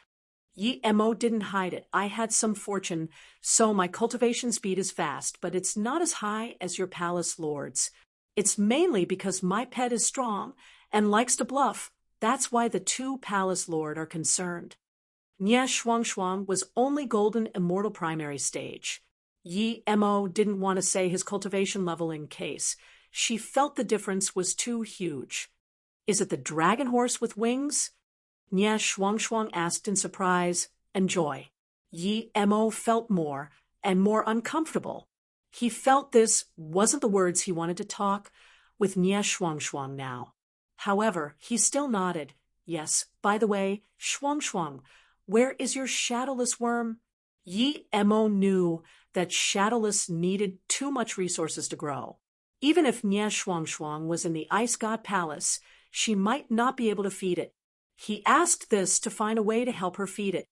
Yi Mo didn't hide it. I had some fortune, so my cultivation speed is fast, but it's not as high as your palace lord's. It's mainly because my pet is strong and likes to bluff. That's why the two palace lord are concerned. Nye Shuang Shuang was only golden immortal primary stage. Yi Mo didn't want to say his cultivation level in case. She felt the difference was too huge. Is it the dragon horse with wings? Nye Shuang Shuang asked in surprise and joy. Yi Mo felt more and more uncomfortable. He felt this wasn't the words he wanted to talk with Nye Shuang Shuang now. However, he still nodded. Yes, by the way, Shuang Shuang, where is your shadowless worm? Yi Mo knew that shadowless needed too much resources to grow. Even if Nye Shuang Shuang was in the Ice God Palace, she might not be able to feed it. He asked this to find a way to help her feed it.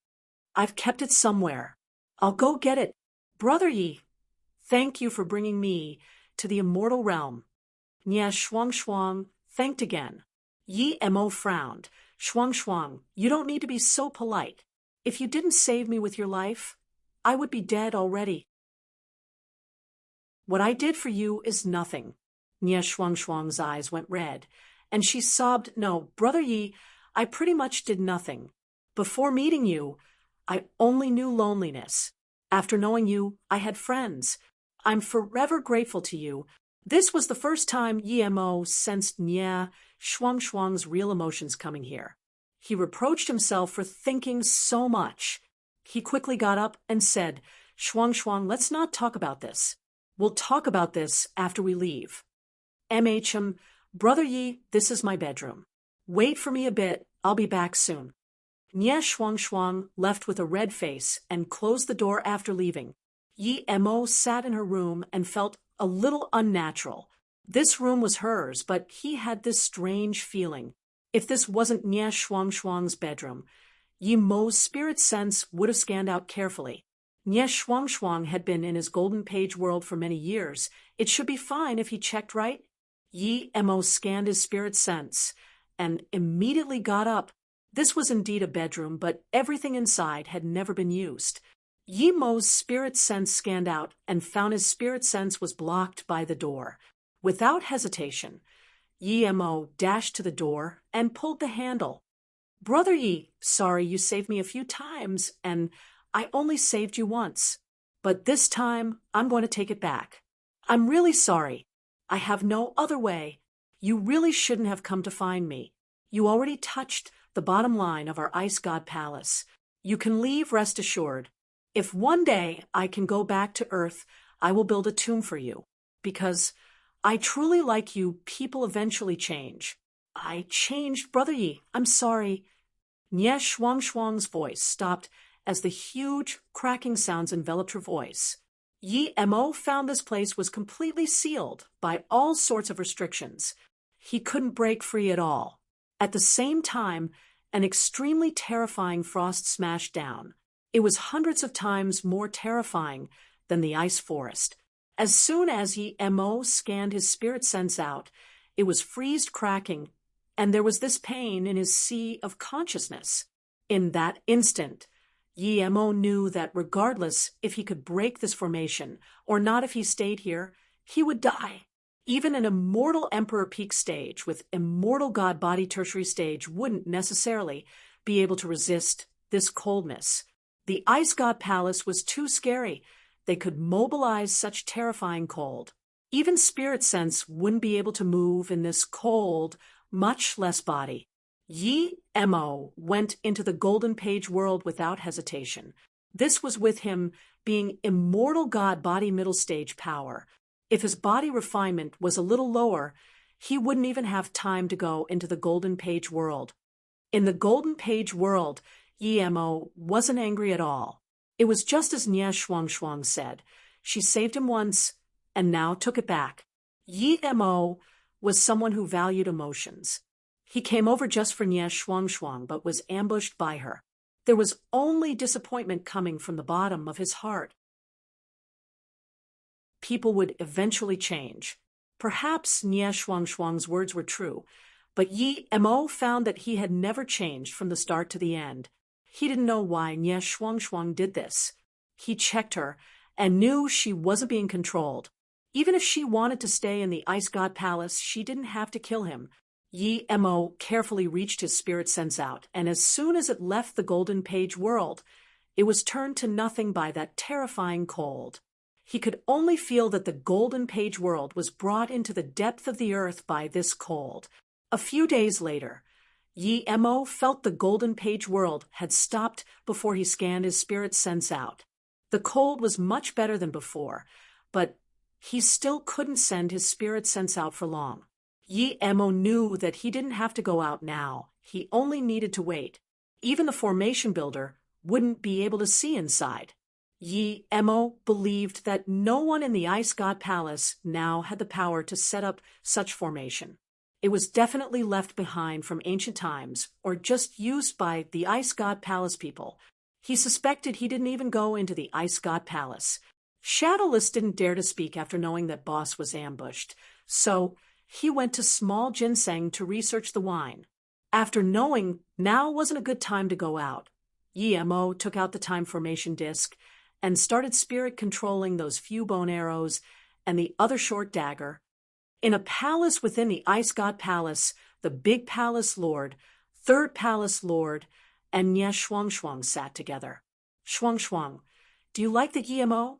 I've kept it somewhere. I'll go get it. Brother Yi, thank you for bringing me to the immortal realm. Nye Shuang Shuang thanked again. Yi Mo frowned. Shuang Shuang, you don't need to be so polite. If you didn't save me with your life, I would be dead already. What I did for you is nothing. Nye Shuang Shuang's eyes went red, and she sobbed, No, Brother Yi, I pretty much did nothing. Before meeting you, I only knew loneliness. After knowing you, I had friends. I'm forever grateful to you. This was the first time Yi Mo sensed Nye Shuang Shuang's real emotions coming here. He reproached himself for thinking so much. He quickly got up and said, Shuang Shuang, let's not talk about this. We'll talk about this after we leave. Brother Yi, this is my bedroom. Wait for me a bit, I'll be back soon. Nye Shuang Shuang left with a red face and closed the door after leaving. Yi Mo sat in her room and felt a little unnatural. This room was hers, but he had this strange feeling. If this wasn't Nye Shuang Shuang's bedroom, Yi Mo's spirit sense would have scanned out carefully. Nye Shuang Shuang had been in his golden page world for many years. It should be fine if he checked right. Yi Mo scanned his spirit sense and immediately got up. This was indeed a bedroom, but everything inside had never been used. Yi Mo's spirit sense scanned out and found his spirit sense was blocked by the door. Without hesitation, Yi Mo dashed to the door and pulled the handle. Brother Yi, sorry you saved me a few times, and I only saved you once. But this time, I'm going to take it back. I'm really sorry. I have no other way. You really shouldn't have come to find me. You already touched the bottom line of our Ice God Palace. You can leave, rest assured. If one day I can go back to Earth, I will build a tomb for you. Because I truly like you, people eventually change. I changed, Brother Yi. I'm sorry. Nye Shuang Shuang's voice stopped as the huge cracking sounds enveloped her voice. Yi Mo found this place was completely sealed by all sorts of restrictions. He couldn't break free at all. At the same time, an extremely terrifying frost smashed down. It was hundreds of times more terrifying than the ice forest. As soon as Yi Mo scanned his spirit sense out, it was freezed cracking, and there was this pain in his sea of consciousness. In that instant, Yi Mo knew that regardless if he could break this formation or not, if he stayed here, he would die. Even an immortal Emperor Peak stage with immortal God Body Tertiary stage wouldn't necessarily be able to resist this coldness. The Ice God Palace was too scary. They could mobilize such terrifying cold. Even spirit sense wouldn't be able to move in this cold, much less body. Yi Mo went into the Golden Page world without hesitation. This was with him being immortal God Body middle stage power. If his body refinement was a little lower, he wouldn't even have time to go into the Golden Page world. In the Golden Page world, Yi Mo wasn't angry at all. It was just as Nie Shuangshuang said. She saved him once, and now took it back. Yi Mo was someone who valued emotions. He came over just for Nie Shuangshuang, but was ambushed by her. There was only disappointment coming from the bottom of his heart. People would eventually change. Perhaps Nie Shuangshuang's words were true, but Yi Mo found that he had never changed from the start to the end. He didn't know why Nie Shuangshuang did this. He checked her and knew she wasn't being controlled. Even if she wanted to stay in the Ice God Palace, she didn't have to kill him. Yi Mo carefully reached his spirit sense out, and as soon as it left the Golden Page world, it was turned to nothing by that terrifying cold. He could only feel that the Golden Page world was brought into the depth of the earth by this cold. A few days later, Yi Mo felt the Golden Page world had stopped before he scanned his spirit sense out. The cold was much better than before, but he still couldn't send his spirit sense out for long. Yi Mo knew that he didn't have to go out now. He only needed to wait. Even the formation builder wouldn't be able to see inside. Yi Mo believed that no one in the Ice God Palace now had the power to set up such formation. It was definitely left behind from ancient times, or just used by the Ice God Palace people. He suspected he didn't even go into the Ice God Palace. Shadowless didn't dare to speak after knowing that Boss was ambushed, so he went to Small Ginseng to research the wine. After knowing now wasn't a good time to go out, Yi Mo took out the time formation disc and started spirit controlling those few bone arrows and the other short dagger. In a palace within the Ice God Palace, the Big Palace Lord, Third Palace Lord, and Nie Shuangshuang sat together. Shuangshuang, do you like the Yi Mo?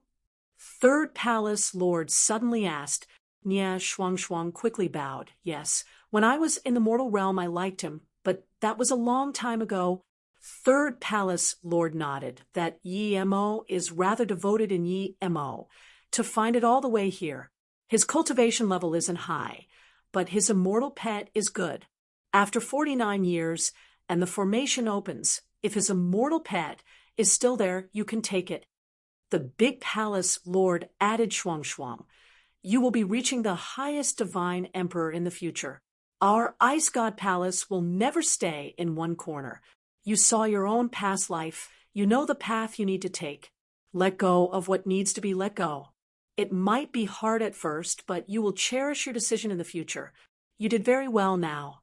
Third Palace Lord suddenly asked. Nie Shuangshuang quickly bowed. Yes, when I was in the mortal realm I liked him, but that was a long time ago. Third Palace Lord nodded that Yi Mo is rather devoted in Yi Mo to find it all the way here. His cultivation level isn't high, but his immortal pet is good. After 49 years and the formation opens, if his immortal pet is still there, you can take it. The Big Palace Lord added Shuangshuang. You will be reaching the highest divine emperor in the future. Our Ice God Palace will never stay in one corner. You saw your own past life. You know the path you need to take. Let go of what needs to be let go. It might be hard at first, but you will cherish your decision in the future. You did very well now.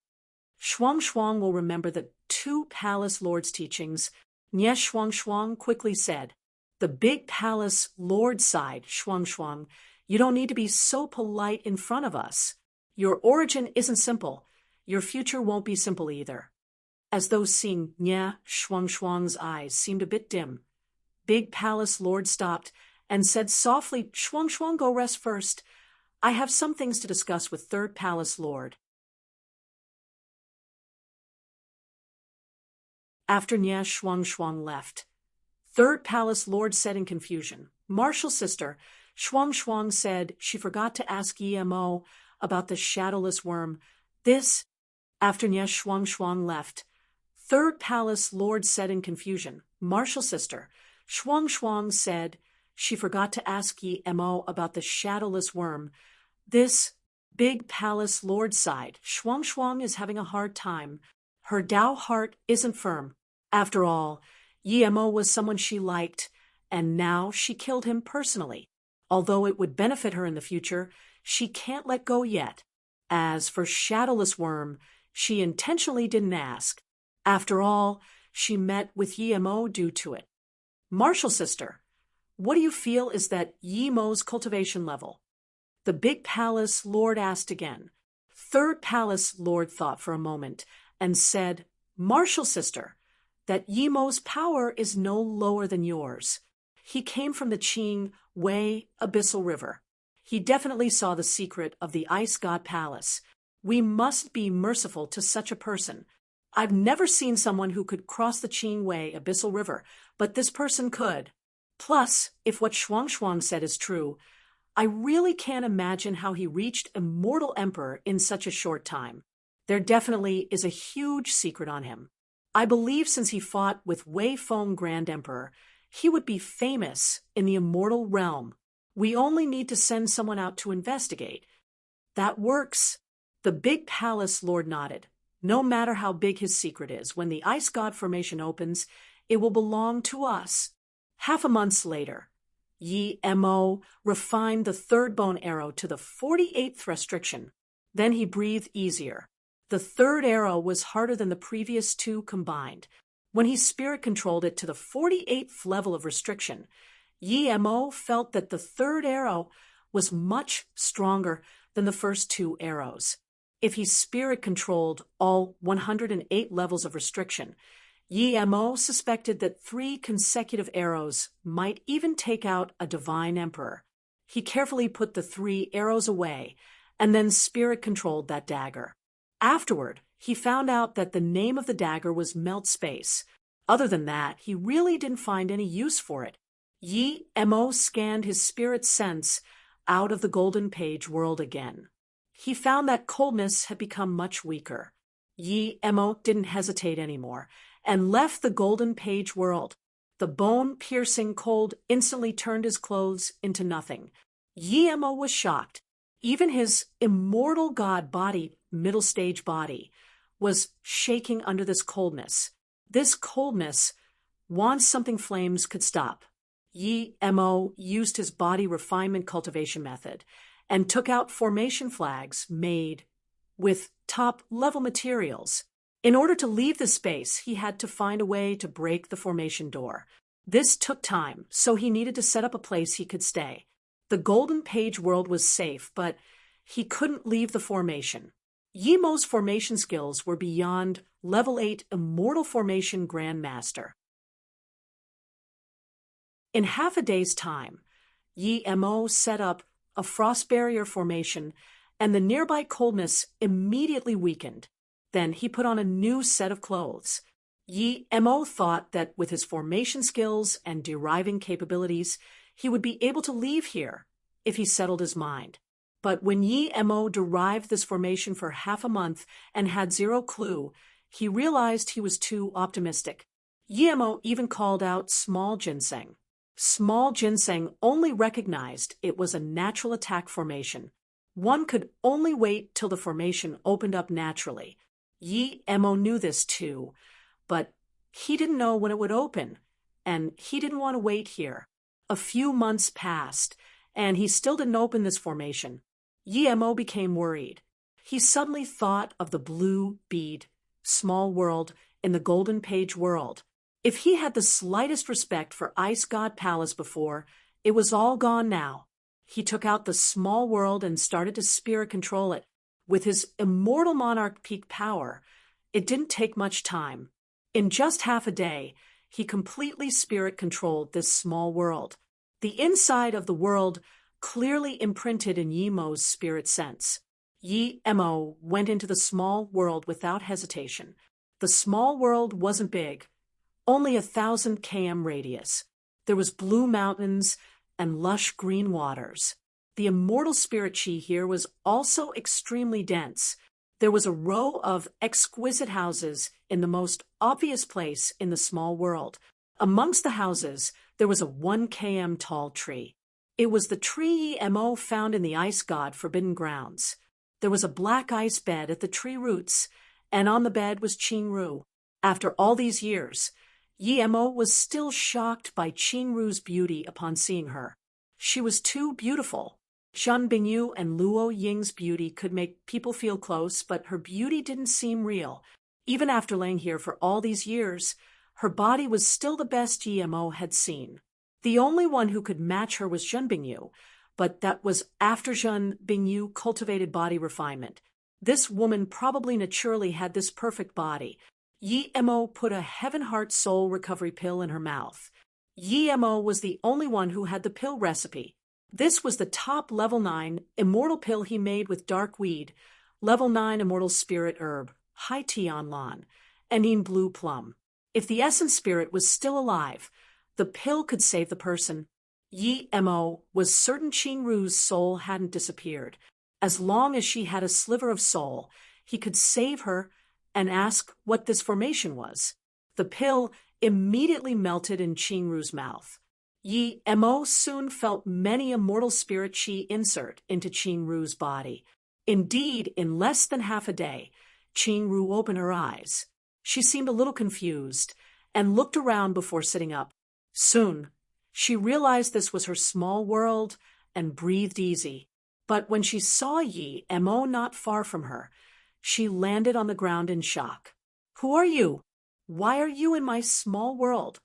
Shuangshuang will remember the two palace lords' teachings. Nie Shuangshuang quickly said. The Big Palace Lord sighed. Shuangshuang, you don't need to be so polite in front of us. Your origin isn't simple. Your future won't be simple either. As though seeing Nie Shuangshuang's eyes seemed a bit dim, Big Palace Lord stopped and said softly, Shuangshuang, go rest first. I have some things to discuss with Third Palace Lord. After Nie Shuangshuang left, Third Palace Lord said in confusion, Martial sister, Shuangshuang said she forgot to ask Yi Mo about the shadowless worm. This, after Nie Shuangshuang left, Third Palace Lord said in confusion, Martial sister, Shuangshuang said she forgot to ask Yi Mo about the shadowless worm. This big palace lord sighed. Shuang Shuang is having a hard time. Her Dao heart isn't firm. After all, Yi Mo was someone she liked, and now she killed him personally. Although it would benefit her in the future, she can't let go yet. As for Shadowless Worm, she intentionally didn't ask. After all, she met with Yi Mo due to it. Martial sister, what do you feel is that Yi Mo's cultivation level? The big palace lord asked again. Third palace lord thought for a moment and said, Martial sister, that Yi Mo's power is no lower than yours. He came from the Qing Wei Abyssal River. He definitely saw the secret of the Ice God Palace. We must be merciful to such a person. I've never seen someone who could cross the Qing Wei Abyssal River, but this person could. Plus, if what Shuang Shuang said is true, I really can't imagine how he reached Immortal Emperor in such a short time. There definitely is a huge secret on him. I believe since he fought with Wei Feng Grand Emperor, he would be famous in the immortal realm. We only need to send someone out to investigate. That works. The big palace lord nodded. No matter how big his secret is, when the Ice God formation opens, it will belong to us. Half a month later, Yi Mo refined the third bone arrow to the 48th restriction. Then he breathed easier. The third arrow was harder than the previous two combined. When he spirit controlled it to the 48th level of restriction, Yi Mo felt that the third arrow was much stronger than the first two arrows. If he spirit controlled all 108 levels of restriction, Yi Mo suspected that 3 consecutive arrows might even take out a divine emperor. He carefully put the 3 arrows away and then spirit-controlled that dagger. Afterward, he found out that the name of the dagger was Melt Space. Other than that, he really didn't find any use for it. Yi Mo scanned his spirit sense out of the Golden Page world again. He found that coldness had become much weaker. Yi Mo didn't hesitate anymore and left the Golden Page world. The bone-piercing cold instantly turned his clothes into nothing. Yi Mo was shocked. Even his immortal god body, middle stage body, was shaking under this coldness. This coldness wants something flames could stop. Yi Mo used his body refinement cultivation method and took out formation flags made with top-level materials. In order to leave the space, he had to find a way to break the formation door. This took time, so he needed to set up a place he could stay. The Golden Page world was safe, but he couldn't leave the formation. Yi Mo's formation skills were beyond Level 8 Immortal Formation Grandmaster. In half a day's time, Yi Mo set up a frost barrier formation, and the nearby coldness immediately weakened. Then he put on a new set of clothes. Yi Mo thought that with his formation skills and deriving capabilities, he would be able to leave here if he settled his mind. But when Yi Mo derived this formation for half a month and had zero clue, he realized he was too optimistic. Yi Mo even called out Small Ginseng. Small Ginseng only recognized it was a natural attack formation. One could only wait till the formation opened up naturally. Yi Mo knew this too, but he didn't know when it would open, and he didn't want to wait here. A few months passed, and he still didn't open this formation. Yi Mo became worried. He suddenly thought of the blue bead, small world in the Golden Page world. If he had the slightest respect for Ice God Palace before, it was all gone now. He took out the small world and started to spirit control it. With his immortal monarch peak power, it didn't take much time. In just half a day, he completely spirit controlled this small world. The inside of the world clearly imprinted in Yi Mo's spirit sense. Yi Mo went into the small world without hesitation. The small world wasn't big, only 1,000 km radius. There was blue mountains and lush green waters. The immortal spirit chi here was also extremely dense. There was a row of exquisite houses in the most obvious place in the small world. Amongst the houses, there was a 1 km tall tree. It was the tree Mo found in the ice god forbidden grounds. There was a black ice bed at the tree roots, and on the bed was Qingru. After all these years, Mo was still shocked by Qingru's beauty upon seeing her. She was too beautiful. Zhan Bingyu and Luo Ying's beauty could make people feel close, but her beauty didn't seem real. Even after laying here for all these years, her body was still the best Mo had seen. The only one who could match her was Zhan Bingyu, but that was after Zhan Bingyu cultivated body refinement. This woman probably naturally had this perfect body. Mo put a heaven heart soul recovery pill in her mouth. Mo was the only one who had the pill recipe. This was the top level 9 immortal pill he made with dark weed, level 9 immortal spirit herb, high Tian Lan, and in blue plum. If the essence spirit was still alive, the pill could save the person. Mo was certain Qingru's soul hadn't disappeared. As long as she had a sliver of soul, he could save her and ask what this formation was. The pill immediately melted in Qingru's mouth. Mo soon felt many immortal spirit qi insert into Qingru's body. Indeed, in less than half a day, Qingru opened her eyes. She seemed a little confused and looked around before sitting up. Soon, she realized this was her small world and breathed easy. But when she saw Mo not far from her, she landed on the ground in shock. "Who are you? Why are you in my small world?"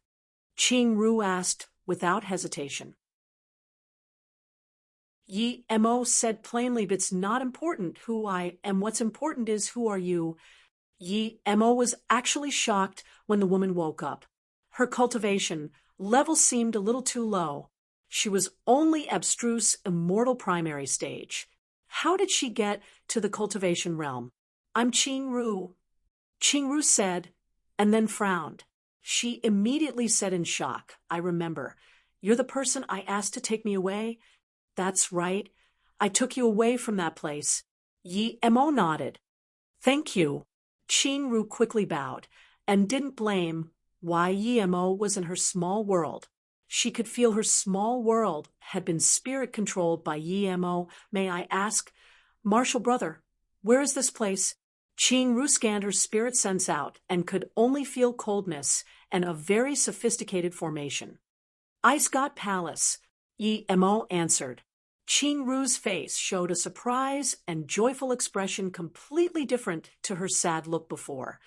Qingru asked without hesitation. Mo said plainly, "But it's not important who I am. What's important is who are you?" Mo was actually shocked when the woman woke up. Her cultivation level seemed a little too low. She was only abstruse immortal primary stage. How did she get to the cultivation realm? "I'm Qingru," Qingru said, and then frowned. She immediately said in shock, "I remember. You're the person I asked to take me away?" "That's right. I took you away from that place." Mo nodded. "Thank you." Qingru quickly bowed and didn't blame why Mo was in her small world. She could feel her small world had been spirit-controlled by Mo. "May I ask, Martial Brother, where is this place?" Qingru scanned her spirit sense out and could only feel coldness and a very sophisticated formation. "Ice God Palace," Mo answered. Qingru's face showed a surprise and joyful expression completely different to her sad look before.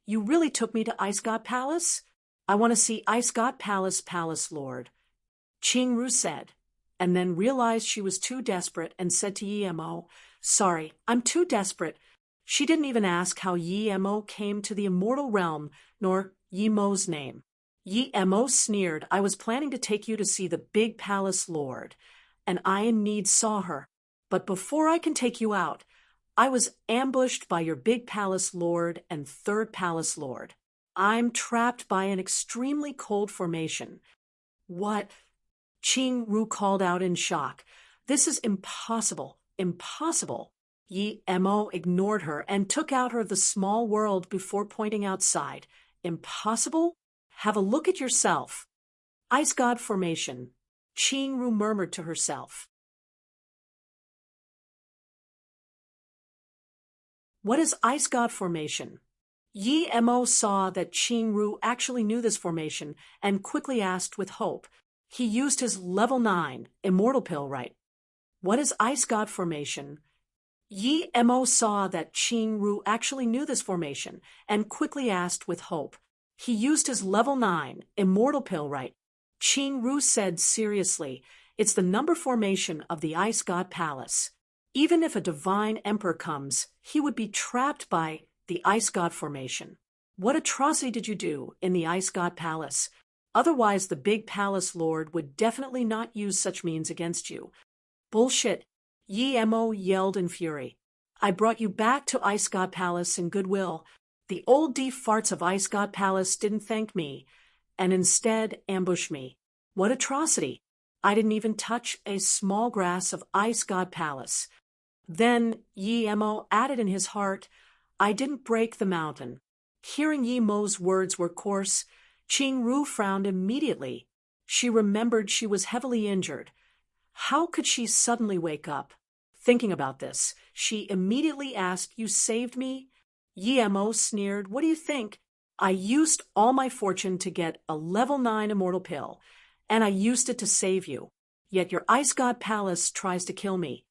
"You really took me to Ice God Palace? I want to see Ice God Palace, Palace Lord," Qingru said, and then realized she was too desperate and said to Mo, "Sorry, I'm too desperate." She didn't even ask how Mo came to the immortal realm, nor Mo's name. Mo sneered, "I was planning to take you to see the big Palace Lord, and I in need saw her. But before I can take you out, I was ambushed by your big Palace Lord and third Palace Lord. I'm trapped by an extremely cold formation." "What?" Qingru called out in shock. "This is impossible, impossible." Mo ignored her and took out her the small world before pointing outside. "Impossible? Have a look at yourself." "Ice God formation," Qingru murmured to herself. "What is Ice God formation?" Mo saw that Qingru actually knew this formation and quickly asked with hope. He used his level 9 immortal pill, right? "What is Ice God formation?" Mo saw that Qingru actually knew this formation and quickly asked with hope. He used his level 9 immortal pill, right? Qingru said seriously, "It's the number formation of the Ice God Palace. Even if a divine emperor comes, he would be trapped by the Ice God formation. What atrocity did you do in the Ice God Palace? Otherwise the big Palace Lord would definitely not use such means against you." "Bullshit," Mo yelled in fury. "I brought you back to Ice God Palace in goodwill. The old farts of Ice God Palace didn't thank me, and instead ambushed me. What atrocity! I didn't even touch a small grass of Ice God Palace." Then Mo added in his heart, "I didn't break the mountain." Hearing Mo's words were coarse, Qingru frowned immediately. She remembered she was heavily injured. How could she suddenly wake up? Thinking about this, she immediately asked, "You saved me?" Yi Mo sneered, "What do you think? I used all my fortune to get a level 9 immortal pill, and I used it to save you. Yet your ice god palace tries to kill me."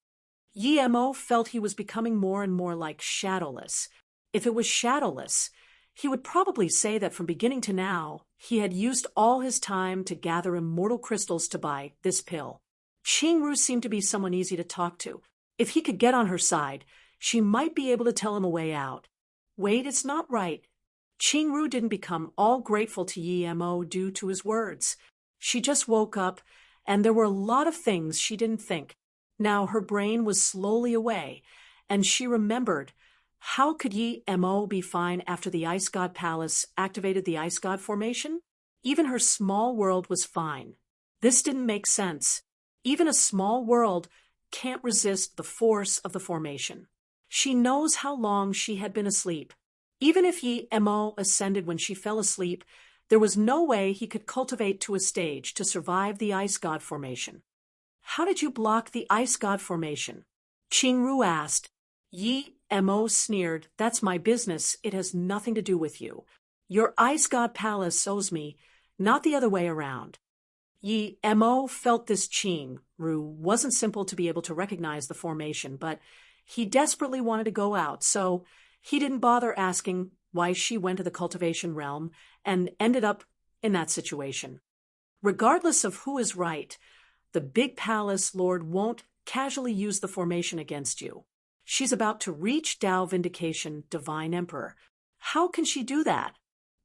Yi Mo felt he was becoming more and more like Shadowless. If it was Shadowless, he would probably say that from beginning to now, he had used all his time to gather immortal crystals to buy this pill. Qingru seemed to be someone easy to talk to. If he could get on her side, she might be able to tell him a way out. Wait, it's not right. Qingru didn't become all grateful to Yi Mo due to his words. She just woke up, and there were a lot of things she didn't think. Now her brain was slowly away, and she remembered, how could Yi Mo be fine after the Ice God Palace activated the Ice God formation? Even her small world was fine. This didn't make sense. Even a small world can't resist the force of the formation. She knows how long she had been asleep. Even if Yi Mo ascended when she fell asleep, there was no way he could cultivate to a stage to survive the Ice God formation. How did you block the Ice God formation? Qingru asked. Yi Mo sneered, "That's my business. It has nothing to do with you. Your Ice God Palace owes me, not the other way around." Yi Mo felt this Qingru wasn't simple to be able to recognize the formation, but he desperately wanted to go out, so he didn't bother asking why she went to the cultivation realm and ended up in that situation. Regardless of who is right, the big palace lord won't casually use the formation against you. She's about to reach Tao Vindication, Divine Emperor. How can she do that?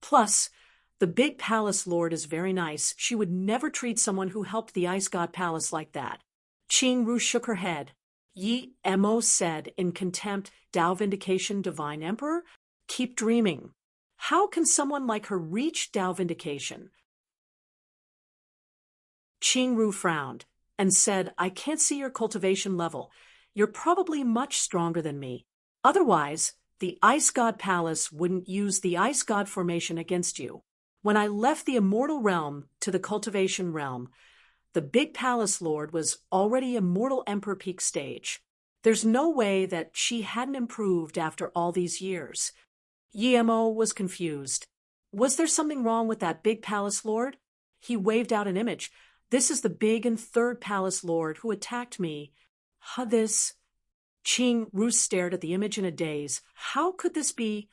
Plus, the big palace lord is very nice. She would never treat someone who helped the Ice God Palace like that. Qingru shook her head. Yi Mo said in contempt, "Tao Vindication, Divine Emperor? Keep dreaming. How can someone like her reach Tao Vindication?" Qingru frowned and said, "I can't see your cultivation level. You're probably much stronger than me. Otherwise, the Ice God Palace wouldn't use the Ice God formation against you. When I left the Immortal Realm to the Cultivation Realm, the big palace lord was already Immortal Emperor peak stage. There's no way that she hadn't improved after all these years." Yi Mo was confused. Was there something wrong with that big palace lord? He waved out an image. "This is the big and third palace lord who attacked me." This. Qingru stared at the image in a daze. How could this be?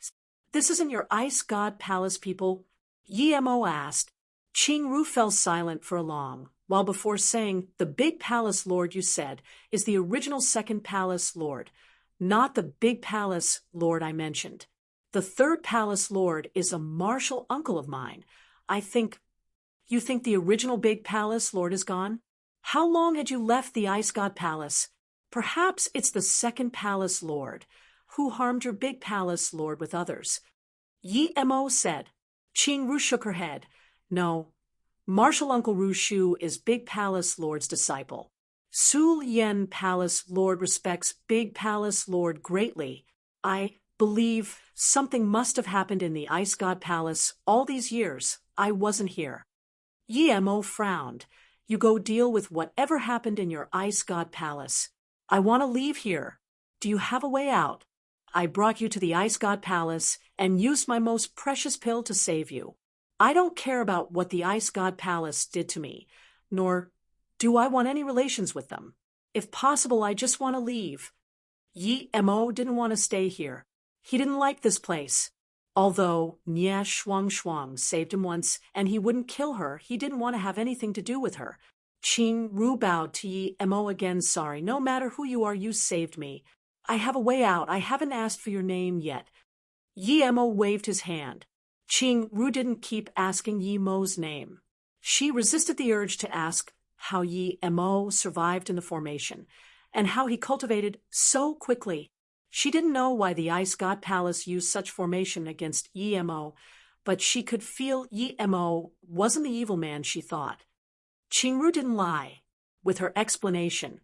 "This isn't your Ice God Palace, people?" Yi Mo asked. Qingru fell silent for a long while before saying, "The big palace lord you said is the original second palace lord, not the big palace lord I mentioned. The third palace lord is a martial uncle of mine. You think the original big palace lord is gone? How long had you left the Ice God Palace? Perhaps it's the second palace lord who harmed your big palace lord with others." Yi Mo said. Qingru shook her head. "No, Martial Uncle Rushu is big palace lord's disciple. Sul Yen Palace Lord respects big palace lord greatly. I believe something must have happened in the Ice God Palace all these years. I wasn't here." Yi Mo frowned. "You go deal with whatever happened in your Ice God Palace. I want to leave here. Do you have a way out? I brought you to the Ice God Palace and used my most precious pill to save you. I don't care about what the Ice God Palace did to me, nor do I want any relations with them. If possible, I just want to leave." Yi Mo didn't want to stay here. He didn't like this place. Although Nye Shuang Shuang saved him once and he wouldn't kill her, he didn't want to have anything to do with her. Qingru bowed to Yi Mo again. "Sorry, no matter who you are, you saved me. I have a way out. I haven't asked for your name yet." Yi Mo waved his hand. Qingru didn't keep asking Yi Mo's name. She resisted the urge to ask how Yi Mo survived in the formation and how he cultivated so quickly. She didn't know why the Ice God Palace used such formation against Yi Mo, but she could feel Yi Mo wasn't the evil man she thought. Qingru didn't lie. With her explanation,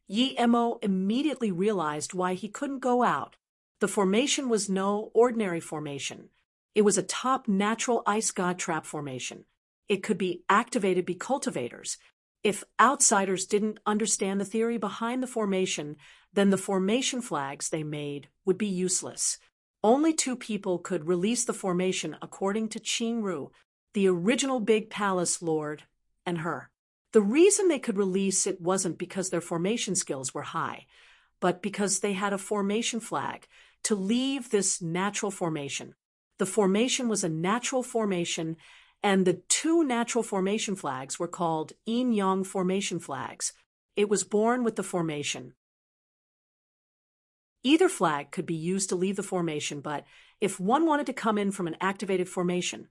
Yi Mo immediately realized why he couldn't go out. The formation was no ordinary formation. It was a top natural ice god trap formation. It could be activated by cultivators. If outsiders didn't understand the theory behind the formation, then the formation flags they made would be useless. Only two people could release the formation according to Qingru, the original Big Palace Lord, and her. The reason they could release it wasn't because their formation skills were high, but because they had a formation flag to leave this natural formation. The formation was a natural formation, and the two natural formation flags were called yin-yang formation flags. It was born with the formation. Either flag could be used to leave the formation, but if one wanted to come in from an activated formation,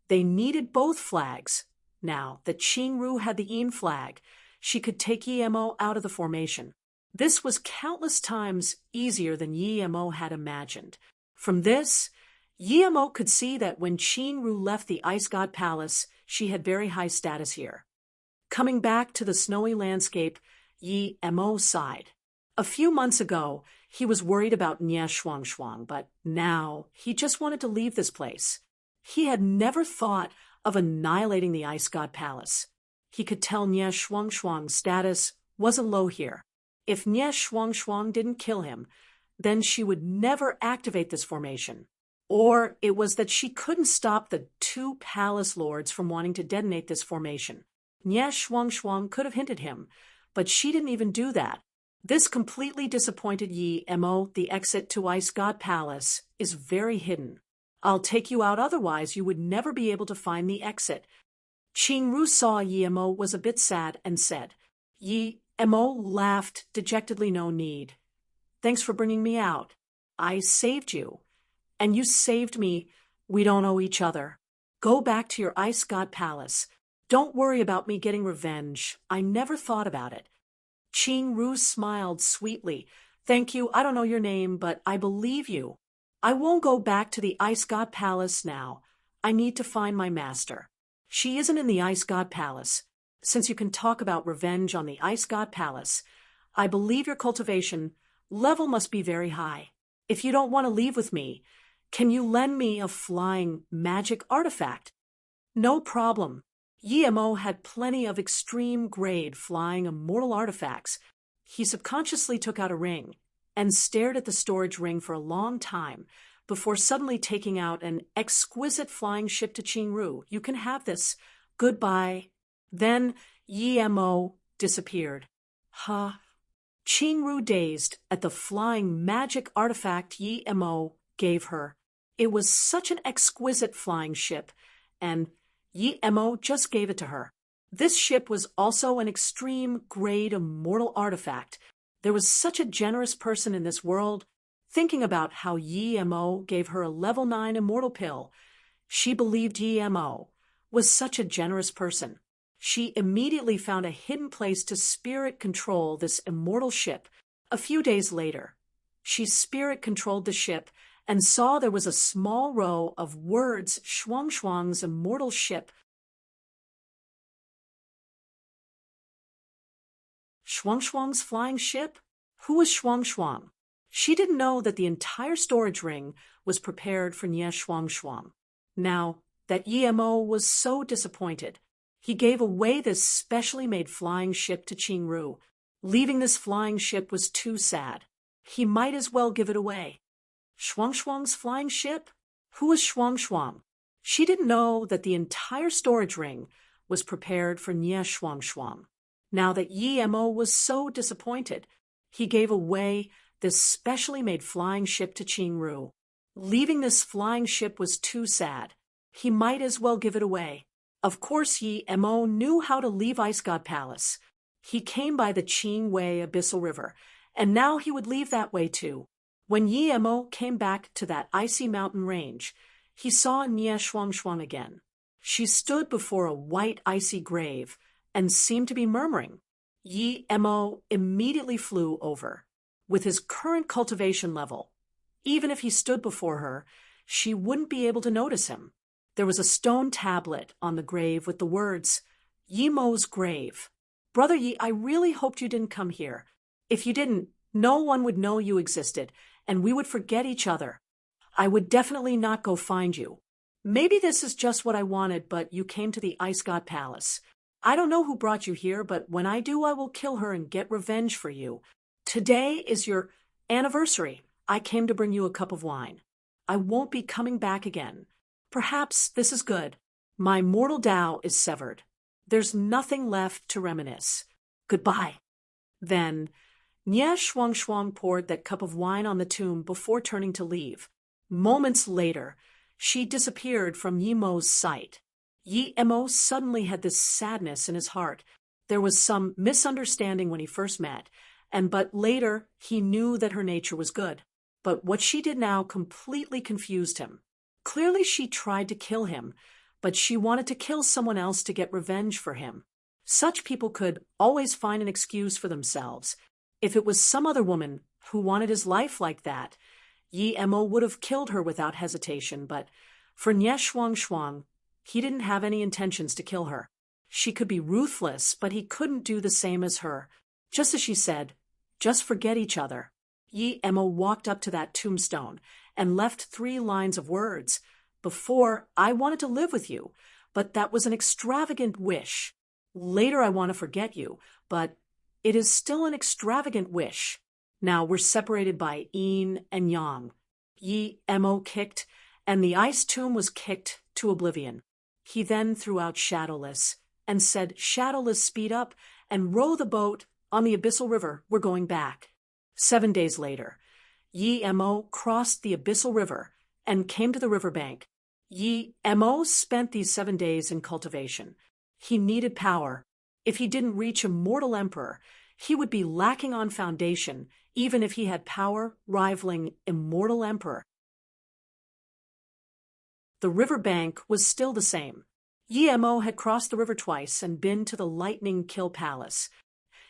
they needed both flags. Now that Qingru had the yin flag, she could take Yi-Mo out of the formation. This was countless times easier than Yi-Mo had imagined. From this, Yi-Mo could see that when Qingru left the Ice God Palace, she had very high status here. Coming back to the snowy landscape, Yi-Mo sighed. A few months ago, he was worried about Nye Shuangshuang, but now he just wanted to leave this place. He had never thought of annihilating the Ice God Palace. He could tell Nye Shuangshuang's status wasn't low here. If Nye Shuangshuang didn't kill him, then she would never activate this formation. Or it was that she couldn't stop the two palace lords from wanting to detonate this formation. Nye Shuangshuang could have hinted him, but she didn't even do that. This completely disappointed Yi-Mo. The exit to Ice God Palace is very hidden. I'll take you out, otherwise you would never be able to find the exit. Qingru saw Yi-Mo was a bit sad and said. Yi-Mo laughed dejectedly. No need. Thanks for bringing me out. I saved you. And you saved me. We don't owe each other. Go back to your Ice God Palace. Don't worry about me getting revenge. I never thought about it. Qingru smiled sweetly. Thank you. I don't know your name, but I believe you. I won't go back to the Ice God Palace now. I need to find my master. She isn't in the Ice God Palace. Since you can talk about revenge on the Ice God Palace, I believe your cultivation level must be very high. If you don't want to leave with me, can you lend me a flying magic artifact? No problem. Yi-Mo had plenty of extreme-grade flying immortal artifacts. He subconsciously took out a ring and stared at the storage ring for a long time before suddenly taking out an exquisite flying ship to Qingru. You can have this. Goodbye. Then Yi-Mo disappeared. Huh? Qingru, dazed at the flying magic artifact Yi-Mo gave her. It was such an exquisite flying ship, and Yi-Mo just gave it to her. This ship was also an extreme-grade immortal artifact. There was such a generous person in this world. Thinking about how Yi-Mo gave her a level 9 immortal pill, she believed Yi-Mo was such a generous person. She immediately found a hidden place to spirit control this immortal ship. A few days later, she spirit controlled the ship and saw there was a small row of words, Shuangshuang's immortal ship. Shuangshuang's flying ship? Who was Shuangshuang? She didn't know that the entire storage ring was prepared for Nye Shuangshuang. Now that Yi-Mo was so disappointed, he gave away this specially made flying ship to Qingru. Leaving this flying ship was too sad. He might as well give it away. Shuangshuang's flying ship? Who was Shuangshuang? She didn't know that the entire storage ring was prepared for Nye Shuangshuang. Now that Yi-Mo was so disappointed, he gave away this specially made flying ship to Qingru. Leaving this flying ship was too sad. He might as well give it away. Of course, Yi-Mo knew how to leave Ice God Palace. He came by the Qingwei Abyssal River, and now he would leave that way too. When Yi-Mo came back to that icy mountain range, he saw Nye Shuangshuang again. She stood before a white icy grave and seemed to be murmuring. Yi-Mo immediately flew over. With his current cultivation level, even if he stood before her, she wouldn't be able to notice him. There was a stone tablet on the grave with the words, Yi-Mo's grave. Brother Yi, I really hoped you didn't come here. If you didn't, no one would know you existed, and we would forget each other. I would definitely not go find you. Maybe this is just what I wanted, but you came to the Ice God Palace. I don't know who brought you here, but when I do, I will kill her and get revenge for you. Today is your anniversary. I came to bring you a cup of wine. I won't be coming back again. Perhaps this is good. My mortal Tao is severed. There's nothing left to reminisce. Goodbye. Then, Nye Shuang poured that cup of wine on the tomb before turning to leave. Moments later, she disappeared from Yi Mo's sight. Yi Mo suddenly had this sadness in his heart. There was some misunderstanding when he first met, but later he knew that her nature was good. But what she did now completely confused him. Clearly she tried to kill him, but she wanted to kill someone else to get revenge for him. Such people could always find an excuse for themselves. If it was some other woman who wanted his life like that, Yi Mo would have killed her without hesitation, but for Nye Shuang, he didn't have any intentions to kill her. She could be ruthless, but he couldn't do the same as her. Just as she said, just forget each other. Yi Mo walked up to that tombstone and left 3 lines of words. Before, I wanted to live with you, but that was an extravagant wish. Later, I want to forget you, but it is still an extravagant wish. Now we're separated by yin and yang. Yi Mo kicked, and the ice tomb was kicked to oblivion. He then threw out Shadowless and said, Shadowless, speed up and row the boat on the Abyssal River. We're going back. 7 days later, Yi Mo crossed the Abyssal River and came to the riverbank. Yi Mo spent these 7 days in cultivation. He needed power. If he didn't reach Immortal Emperor, he would be lacking on foundation, even if he had power rivaling Immortal Emperor. The riverbank was still the same. Yi Mo had crossed the river twice and been to the Lightning Kill Palace.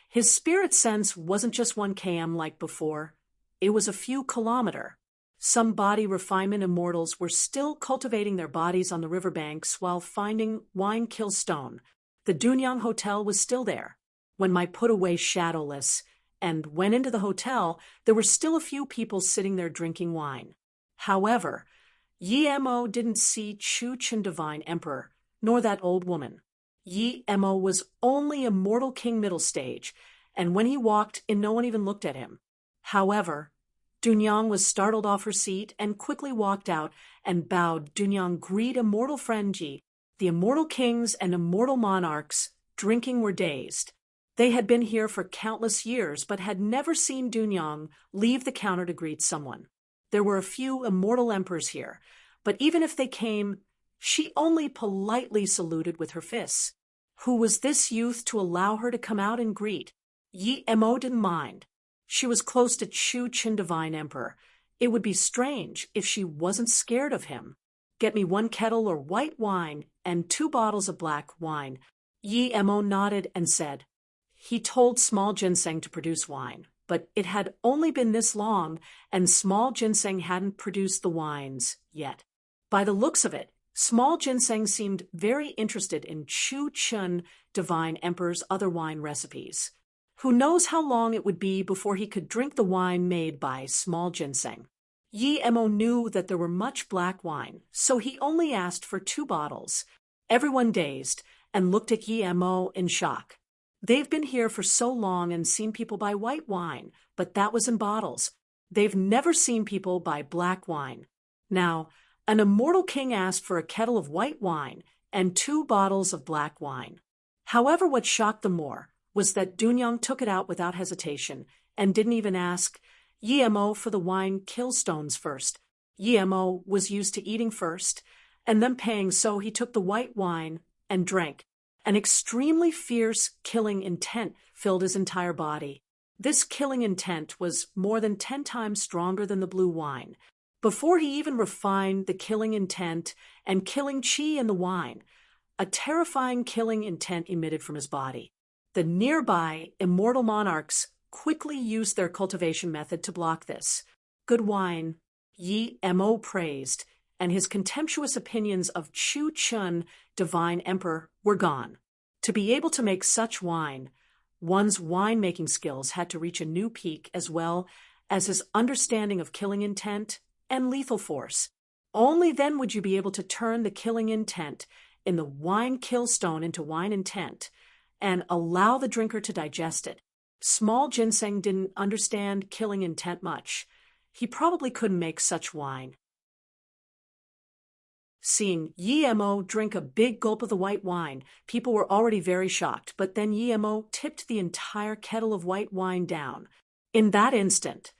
His spirit sense wasn't just 1 km like before. It was a few kilometers. Some body refinement immortals were still cultivating their bodies on the riverbanks while finding wine kill stone. The Dunyang Hotel was still there. When I put away Shadowless and went into the hotel, there were still a few people sitting there drinking wine. However, Yi Mo didn't see Chu Chen Divine Emperor, nor that old woman. Yi Mo was only Immortal King middle stage, and when he walked in, no one even looked at him. However, Dunyang was startled off her seat and quickly walked out and bowed. Dunyang greet immortal friend Ji. The immortal kings and immortal monarchs drinking were dazed. They had been here for countless years, but had never seen Dunyang leave the counter to greet someone. There were a few immortal emperors here, but even if they came, she only politely saluted with her fists. Who was this youth to allow her to come out and greet? Yi Mo didn't mind. She was close to Chu Chen Divine Emperor. It would be strange if she wasn't scared of him. Get me 1 kettle or white wine and 2 bottles of black wine. Yi Mo nodded and said. He told Small Ginseng to produce wine, but it had only been this long, and Small Ginseng hadn't produced the wines yet. By the looks of it, Small Ginseng seemed very interested in Chu Chen Divine Emperor's other wine recipes. Who knows how long it would be before he could drink the wine made by Small Ginseng. Yi Mo knew that there were much black wine, so he only asked for 2 bottles. Everyone dazed and looked at Yi Mo in shock. They've been here for so long and seen people buy white wine, but that was in bottles. They've never seen people buy black wine. Now, an immortal king asked for a kettle of white wine and 2 bottles of black wine. However, what shocked them more was that Dunyang took it out without hesitation and didn't even ask Yi Mo for the wine kill stones first. Yi Mo was used to eating first and then paying, so he took the white wine and drank. An extremely fierce killing intent filled his entire body. This killing intent was more than 10 times stronger than the blue wine. Before he even refined the killing intent and killing chi in the wine, a terrifying killing intent emitted from his body. The nearby immortal monarchs quickly used their cultivation method to block this. Good wine, Yi Mo praised, and his contemptuous opinions of Chu Chen Divine Emperor were gone. To be able to make such wine, one's wine-making skills had to reach a new peak, as well as his understanding of killing intent and lethal force. Only then would you be able to turn the killing intent in the wine kill stone into wine intent and allow the drinker to digest it. Small Ginseng didn't understand killing intent much. He probably couldn't make such wine. Seeing Yi-Mo drink a big gulp of the white wine, people were already very shocked, but then Yi-Mo tipped the entire kettle of white wine down. In that instant,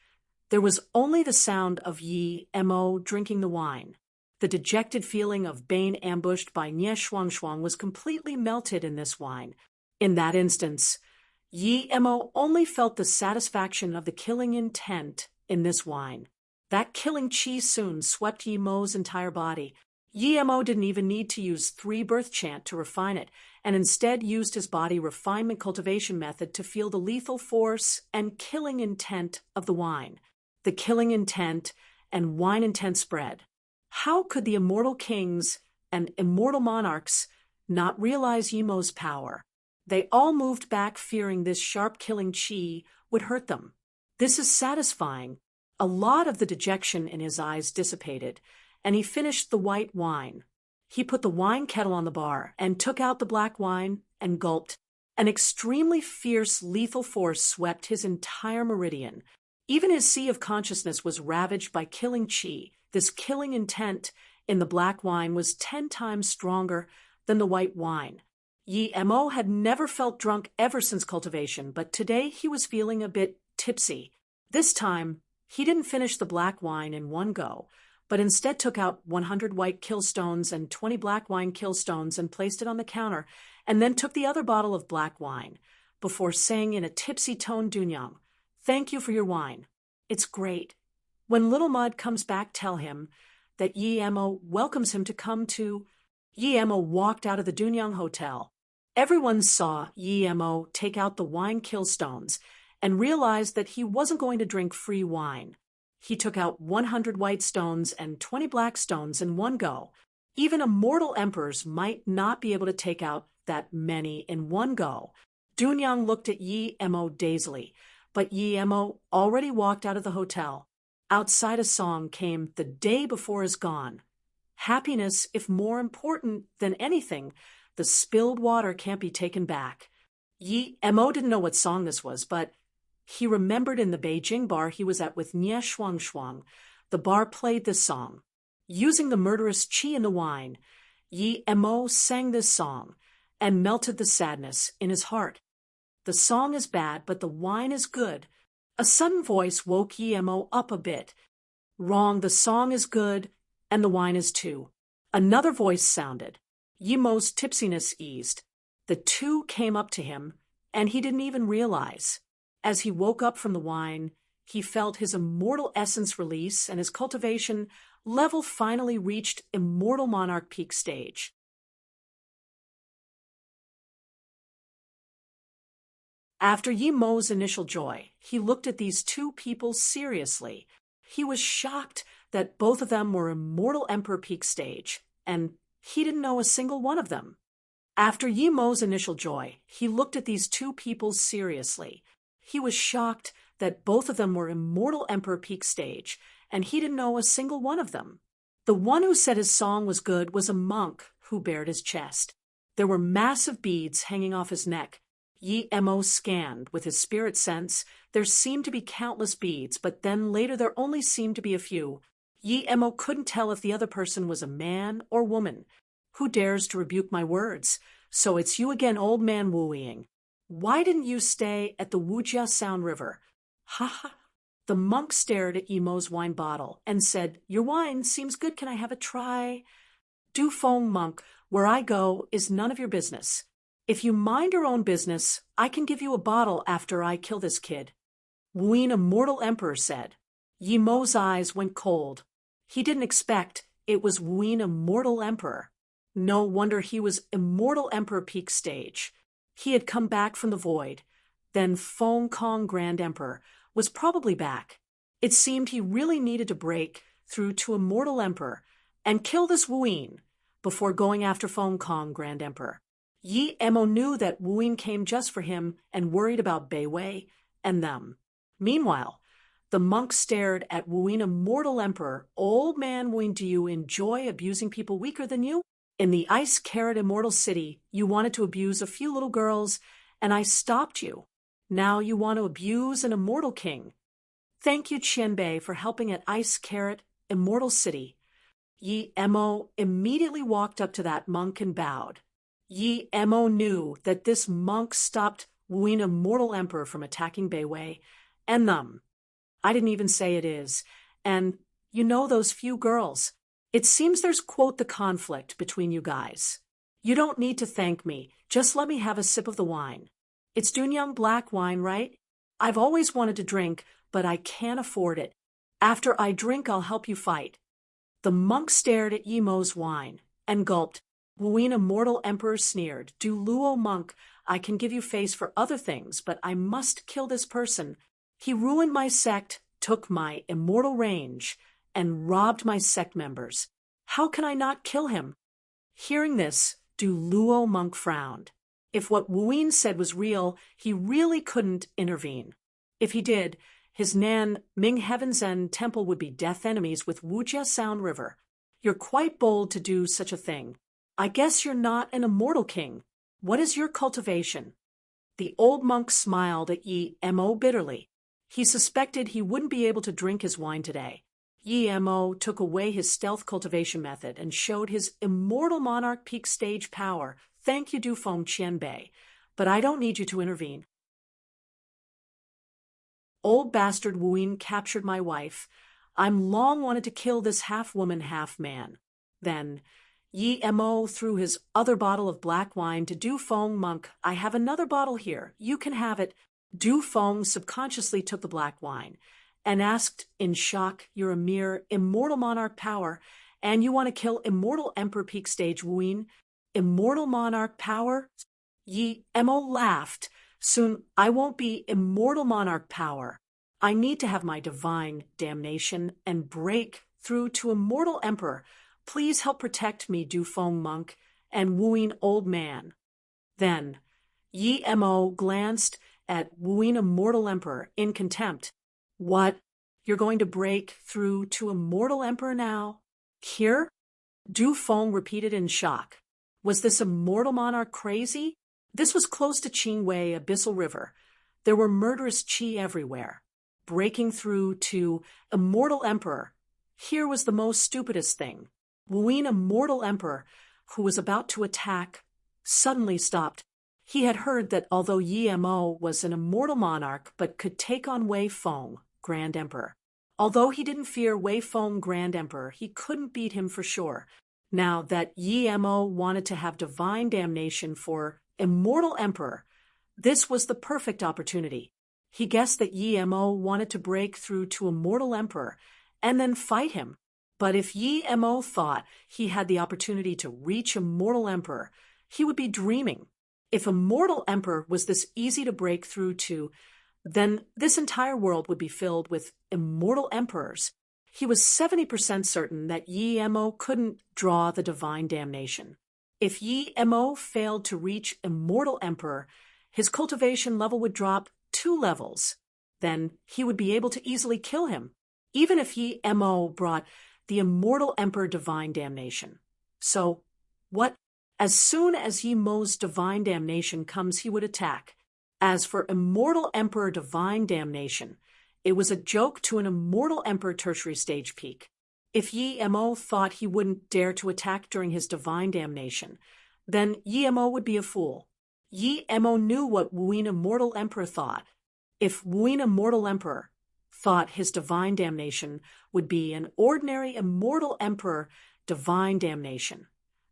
there was only the sound of Yi-Mo drinking the wine. The dejected feeling of being ambushed by Nie Shuangshuang was completely melted in this wine. In that instance, Yi-Mo only felt the satisfaction of the killing intent in this wine. That killing chi soon swept Yi-Mo's entire body. Yi-Mo didn't even need to use 3 birth chant to refine it, and instead used his body refinement cultivation method to feel the lethal force and killing intent of the wine. The killing intent and wine intent spread. How could the immortal kings and immortal monarchs not realize Yi-Mo's power? They all moved back fearing this sharp killing chi would hurt them. This is satisfying. A lot of the dejection in his eyes dissipated, and he finished the white wine. He put the wine kettle on the bar and took out the black wine and gulped. An extremely fierce, lethal force swept his entire meridian. Even his sea of consciousness was ravaged by killing chi. This killing intent in the black wine was 10 times stronger than the white wine. Yi-Mo had never felt drunk ever since cultivation, but today he was feeling a bit tipsy. This time, he didn't finish the black wine in one go, but instead took out 100 white killstones and 20 black wine killstones and placed it on the counter, and then took the other bottle of black wine, before saying in a tipsy tone, Dunyang, "Thank you for your wine. It's great. When Little Mud comes back, tell him that Yi-Mo welcomes him to come to." Yi-Mo walked out of the Dunyang Hotel. Everyone saw Yi-Mo take out the wine killstones and realized that he wasn't going to drink free wine. He took out 100 white stones and 20 black stones in one go. Even immortal emperors might not be able to take out that many in one go. Dunyang looked at Yi-Mo dazedly, but Yi-Mo already walked out of the hotel. Outside a song came "The Day Before Is Gone." Happiness, if more important than anything, the spilled water can't be taken back. Yi-Mo didn't know what song this was, but he remembered in the Beijing bar he was at with Nie Shuangshuang. The bar played this song. Using the murderous chi in the wine, Yi-Mo sang this song and melted the sadness in his heart. The song is bad, but the wine is good. A sudden voice woke Yi-Mo up a bit. Wrong, the song is good, and the wine is too. Another voice sounded. Yi-Mo's tipsiness eased. The two came up to him, and he didn't even realize. As he woke up from the wine, he felt his immortal essence release, and his cultivation level finally reached immortal monarch peak stage. After Yi-Mo's initial joy, he looked at these two people seriously. He was shocked that both of them were immortal emperor peak stage, and he didn't know a single one of them. After Yi-Mo's initial joy, he looked at these two people seriously. He was shocked that both of them were immortal emperor peak stage, and he didn't know a single one of them. The one who said his song was good was a monk who bared his chest. There were massive beads hanging off his neck. Yi-Mo scanned with his spirit sense. There seemed to be countless beads, but then later there only seemed to be a few. Yi-Mo couldn't tell if the other person was a man or woman. Who dares to rebuke my words? So it's you again, old man Wu Ying. Why didn't you stay at the Wujia Sound River? Ha ha. The monk stared at Yi-Mo's wine bottle and said, "Your wine seems good. Can I have a try?" "Du Feng, monk, where I go is none of your business. If you mind your own business, I can give you a bottle after I kill this kid." Wuyin, immortal emperor, said. Yi-Mo's eyes went cold. He didn't expect it was Wuyin, immortal emperor. No wonder he was immortal emperor peak stage. He had come back from the void. Then Feng Kong, grand emperor, was probably back. It seemed he really needed to break through to immortal emperor and kill this Wuyin before going after Feng Kong, grand emperor. Yi-Mo knew that Wuyin came just for him and worried about Bei Wei and them. Meanwhile, The monk stared at Wuin, immortal emperor. Old man Wuin, do you enjoy abusing people weaker than you? In the ice carrot immortal city, you wanted to abuse a few little girls, and I stopped you. Now you want to abuse an immortal king. Thank you, Qianbei, for helping at Ice Carrot, Immortal City. Yi Mo immediately walked up to that monk and bowed. Yi Mo knew that this monk stopped Wuin, immortal emperor, from attacking Beiwei, and them. I didn't even say it is. And you know those few girls. It seems there's, quote, the conflict between you guys. You don't need to thank me. Just let me have a sip of the wine. It's Dunyang black wine, right? I've always wanted to drink, but I can't afford it. After I drink, I'll help you fight. The monk stared at Yi Mo's wine and gulped. Wuin, immortal emperor, sneered. Du Luo monk, I can give you face for other things, but I must kill this person. He ruined my sect, took my immortal range, and robbed my sect members. How can I not kill him? Hearing this, Du Luo monk frowned. If what Wuin said was real, he really couldn't intervene. If he did, his Nan Ming Heaven's End temple would be death enemies with Wujia Sound River. You're quite bold to do such a thing. I guess you're not an immortal king. What is your cultivation? The old monk smiled at Yi Mo bitterly. He suspected he wouldn't be able to drink his wine today. Yi Mo took away his stealth cultivation method and showed his immortal monarch peak stage power. Thank you, Dufeng Qianbei, but I don't need you to intervene. Old bastard Wuin captured my wife. I'm long wanted to kill this half-woman, half-man. Then Yi Mo threw his other bottle of black wine to Dufeng monk. I have another bottle here. You can have it. Dufeng subconsciously took the black wine and asked in shock, you're a mere immortal monarch power, and you want to kill immortal emperor peak stage Wuin? Immortal monarch power? Yi Mo laughed. Soon I won't be immortal monarch power. I need to have my divine damnation and break through to immortal emperor. Please help protect me, Dufeng monk and Wuin old man. Then Yi Mo glanced at Wuin, immortal emperor, in contempt. What? You're going to break through to immortal emperor now? Here? Dufeng repeated in shock. Was this immortal monarch crazy? This was close to Qingwei Abyssal River. There were murderous qi everywhere. Breaking through to immortal emperor. Here was the most stupidest thing. Wuin, immortal emperor, who was about to attack, suddenly stopped. He had heard that although Yi Mo was an immortal monarch but could take on Wei Feng, Grand Emperor. Although he didn't fear Wei Feng, Grand Emperor, he couldn't beat him for sure. Now that Yi Mo wanted to have divine damnation for immortal emperor, this was the perfect opportunity. He guessed that Yi Mo wanted to break through to immortal emperor and then fight him. But if Yi Mo thought he had the opportunity to reach immortal emperor, he would be dreaming. If immortal emperor was this easy to break through to, then this entire world would be filled with immortal emperors. He was 70% certain that Yi Mo couldn't draw the divine damnation. If Yi Mo failed to reach immortal emperor, his cultivation level would drop 2 levels. Then he would be able to easily kill him, even if Yi Mo brought the immortal emperor divine damnation. So, what? As soon as Yi Mo's divine damnation comes, he would attack. As for immortal emperor divine damnation, it was a joke to an immortal emperor tertiary stage peak. If Yi Mo thought he wouldn't dare to attack during his divine damnation, then Yi Mo would be a fool. Yi Mo knew what Wuin, immortal emperor, thought. If Wuin, immortal emperor, thought his divine damnation would be an ordinary immortal emperor divine damnation,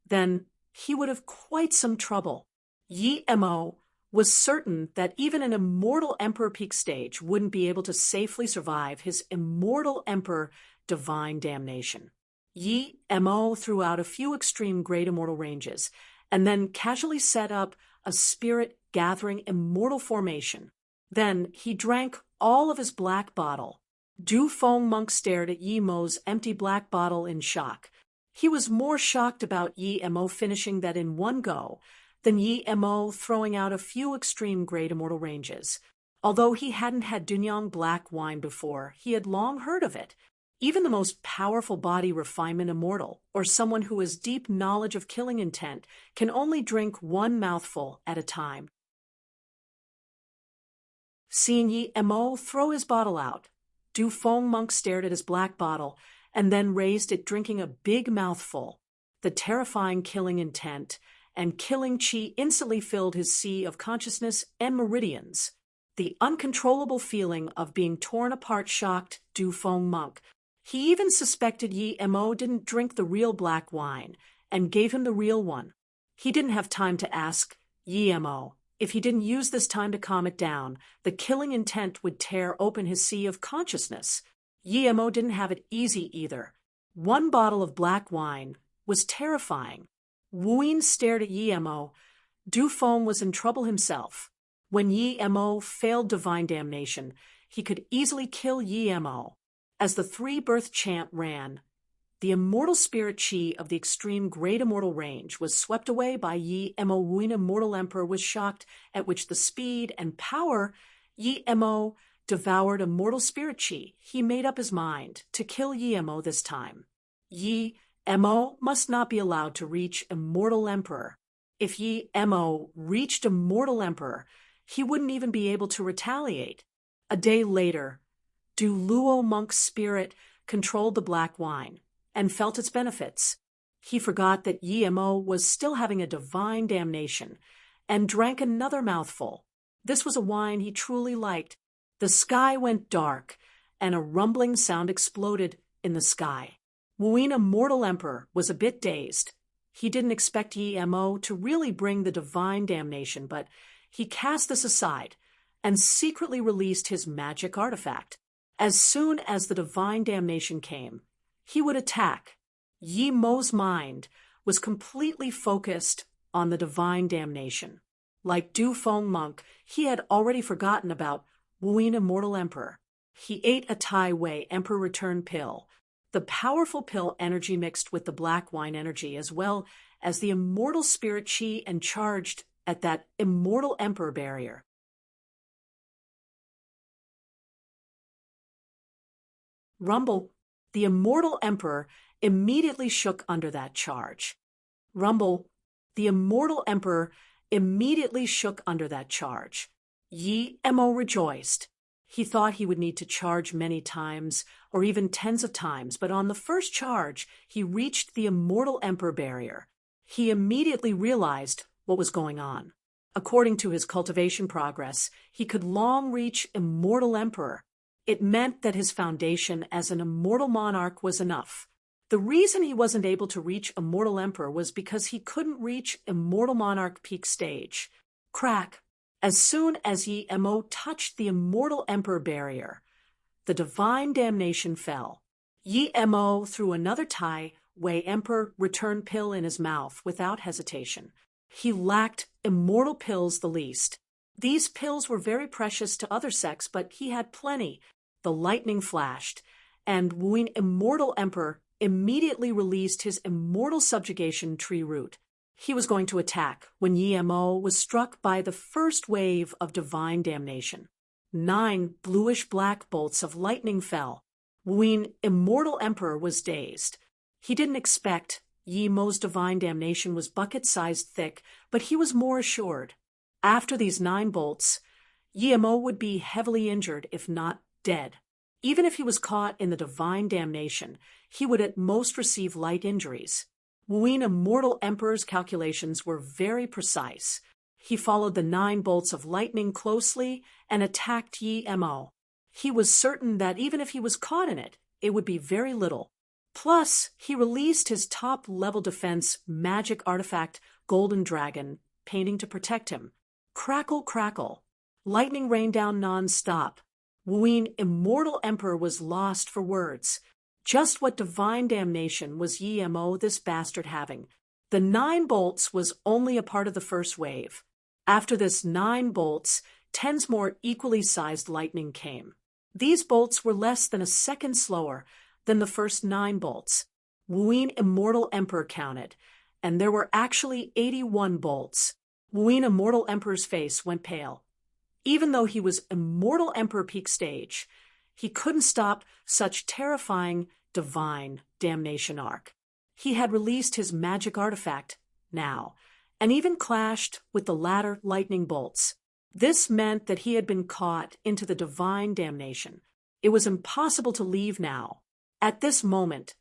then he would have quite some trouble. Yi Mo was certain that even an immortal emperor peak stage wouldn't be able to safely survive his immortal emperor divine damnation. Yi Mo threw out a few extreme great immortal ranges and then casually set up a spirit gathering immortal formation. Then he drank all of his black bottle. Dufeng monk stared at Yi Mo's empty black bottle in shock. He was more shocked about Yi Mo finishing that in one go than Yi Mo throwing out a few extreme great immortal ranges. Although he hadn't had Dunyang black wine before, he had long heard of it. Even the most powerful body refinement immortal, or someone who has deep knowledge of killing intent, can only drink one mouthful at a time. Seeing Yi Mo throw his bottle out, Du Feng monk stared at his black bottle and then raised it, drinking a big mouthful. The terrifying killing intent and killing chi instantly filled his sea of consciousness and meridians. The uncontrollable feeling of being torn apart shocked Du Feng monk. He even suspected Yi Mo didn't drink the real black wine and gave him the real one. He didn't have time to ask Yi Mo. If he didn't use this time to calm it down, the killing intent would tear open his sea of consciousness. Yi Mo didn't have it easy either. One bottle of black wine was terrifying. Wu Yin stared at Yi Mo. Du Feng was in trouble himself. When Yi Mo failed divine damnation, he could easily kill Yi Mo. As the three-birth chant ran, the immortal spirit chi of the extreme great immortal range was swept away by Yi Mo. Wu Yin, immortal emperor, was shocked at which the speed and power Yi Mo devoured immortal spirit chi. He made up his mind to kill Yi Mo this time. Yi Mo must not be allowed to reach immortal emperor. If Yi Mo reached immortal emperor, he wouldn't even be able to retaliate. A day later, Du Luo monk's spirit controlled the black wine and felt its benefits. He forgot that Yi Mo was still having a divine damnation and drank another mouthful. This was a wine he truly liked. The sky went dark and a rumbling sound exploded in the sky. Wu Yin, immortal emperor, was a bit dazed. He didn't expect Yi Mo to really bring the divine damnation, but he cast this aside and secretly released his magic artifact. As soon as the divine damnation came, he would attack. Yi Mo's mind was completely focused on the divine damnation. Like Du Feng monk, he had already forgotten about Wu Yin, immortal emperor. He ate a Tai Wei emperor return pill. The powerful pill energy mixed with the black wine energy, as well as the immortal spirit chi, and charged at that immortal emperor barrier. Rumble. The immortal emperor immediately shook under that charge. Rumble. The immortal emperor immediately shook under that charge. Yi Mo rejoiced. He thought he would need to charge many times, or even tens of times, but on the first charge, he reached the immortal emperor barrier. He immediately realized what was going on. According to his cultivation progress, he could long reach immortal emperor. It meant that his foundation as an immortal monarch was enough. The reason he wasn't able to reach immortal emperor was because he couldn't reach immortal monarch peak stage. Crack. As soon as Yi Mo touched the immortal emperor barrier, the divine damnation fell. Yi Mo threw another Tai Wei emperor return pill in his mouth without hesitation. He lacked immortal pills the least. These pills were very precious to other sects, but he had plenty. The lightning flashed, and Wu Yin, immortal emperor, immediately released his immortal subjugation tree root. He was going to attack when Yi Mo was struck by the first wave of divine damnation. 9 bluish-black bolts of lightning fell. Wu Yin, immortal emperor, was dazed. He didn't expect Yi Mo's divine damnation was bucket-sized thick, but he was more assured. After these 9 bolts, Yi Mo would be heavily injured, if not dead. Even if he was caught in the divine damnation, he would at most receive light injuries. Wu Yin, immortal emperor's calculations were very precise. He followed the 9 bolts of lightning closely and attacked Yi Mo. He was certain that even if he was caught in it, it would be very little. Plus, he released his top-level defense magic artifact, Golden Dragon, painting to protect him. Crackle, crackle. Lightning rained down non-stop. Wu Yin, immortal emperor, was lost for words. Just what divine damnation was Yi Mo, this bastard, having? The 9 bolts was only a part of the first wave. After this 9 bolts, 10s more equally sized lightning came. These bolts were less than a second slower than the first 9 bolts. Wu Yin, immortal emperor, counted, and there were actually 81 bolts. Wu Yin, immortal emperor's face went pale. Even though he was immortal emperor peak stage, he couldn't stop such terrifying divine damnation arc. He had released his magic artifact now, and even clashed with the latter lightning bolts. This meant that he had been caught into the divine damnation. It was impossible to leave now. At this moment,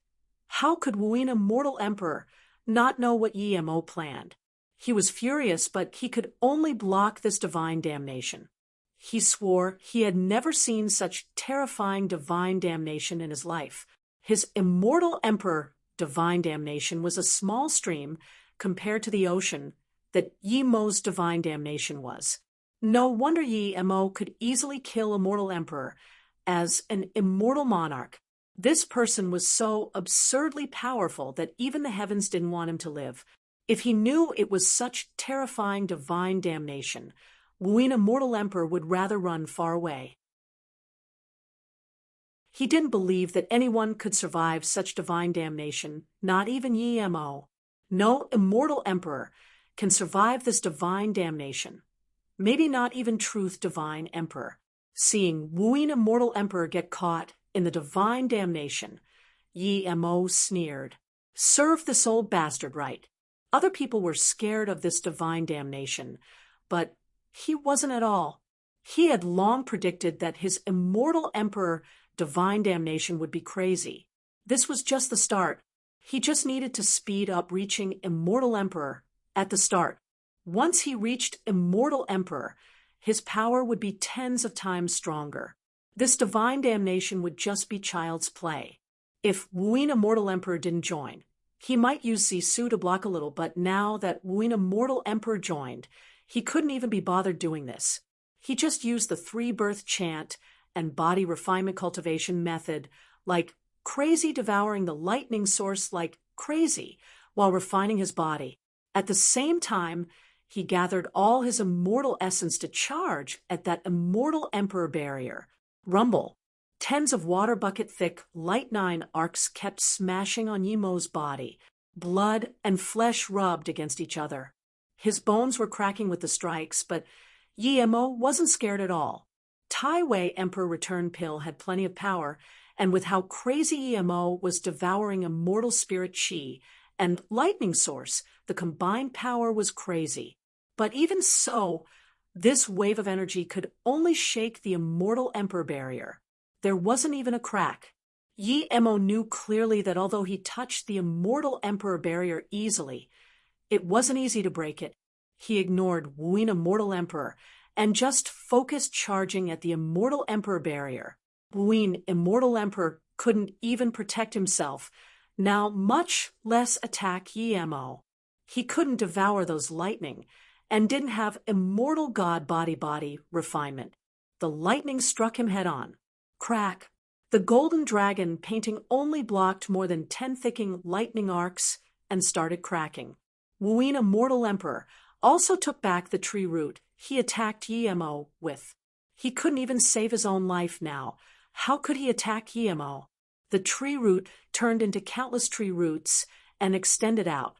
how could Wuina Mortal Emperor not know what Yi Mo planned? He was furious, but he could only block this divine damnation. He swore he had never seen such terrifying divine damnation in his life. His immortal emperor divine damnation was a small stream compared to the ocean that Yi Mo's divine damnation was. No wonder Yi Mo could easily kill a mortal emperor as an immortal monarch. This person was so absurdly powerful that even the heavens didn't want him to live. If he knew it was such terrifying divine damnation, Wuina Mortal Emperor would rather run far away. He didn't believe that anyone could survive such divine damnation, not even Yi Mo. No immortal emperor can survive this divine damnation. Maybe not even Truth Divine Emperor. Seeing Wuina Mortal Emperor get caught in the divine damnation, Yi Mo sneered. Serve this old bastard right. Other people were scared of this divine damnation, but he wasn't at all. He had long predicted that his immortal emperor divine damnation would be crazy. This was just the start. He just needed to speed up reaching immortal emperor at the start. Once he reached immortal emperor, his power would be tens of times stronger. This divine damnation would just be child's play. If Wuina Mortal Emperor didn't join, he might use Sisu to block a little, but now that Wuina Mortal Emperor joined, he couldn't even be bothered doing this. He just used the three-birth chant and body refinement cultivation method like crazy, devouring the lightning source like crazy while refining his body. At the same time, he gathered all his immortal essence to charge at that immortal emperor barrier. Rumble. Tens of water bucket thick light 9 arcs kept smashing on Yi Mo's body. Blood and flesh rubbed against each other. His bones were cracking with the strikes, but Yi Mo wasn't scared at all. Tai Wei Emperor Return Pill had plenty of power, and with how crazy Yi Mo was devouring immortal spirit chi and lightning source, the combined power was crazy. But even so, this wave of energy could only shake the immortal emperor barrier. There wasn't even a crack. Yi Mo knew clearly that although he touched the immortal emperor barrier easily, it wasn't easy to break it. He ignored Wuina Mortal Emperor and just focused charging at the immortal emperor barrier. Wuin Immortal Emperor couldn't even protect himself, now much less attack Yi Mo. He couldn't devour those lightning, and didn't have immortal god body refinement. The lightning struck him head on. Crack. The golden dragon painting only blocked more than 10 thicking lightning arcs and started cracking. Wuina Mortal Emperor also took back the tree root he attacked Yi Mo with. He couldn't even save his own life now. How could he attack Yi Mo? The tree root turned into countless tree roots and extended out.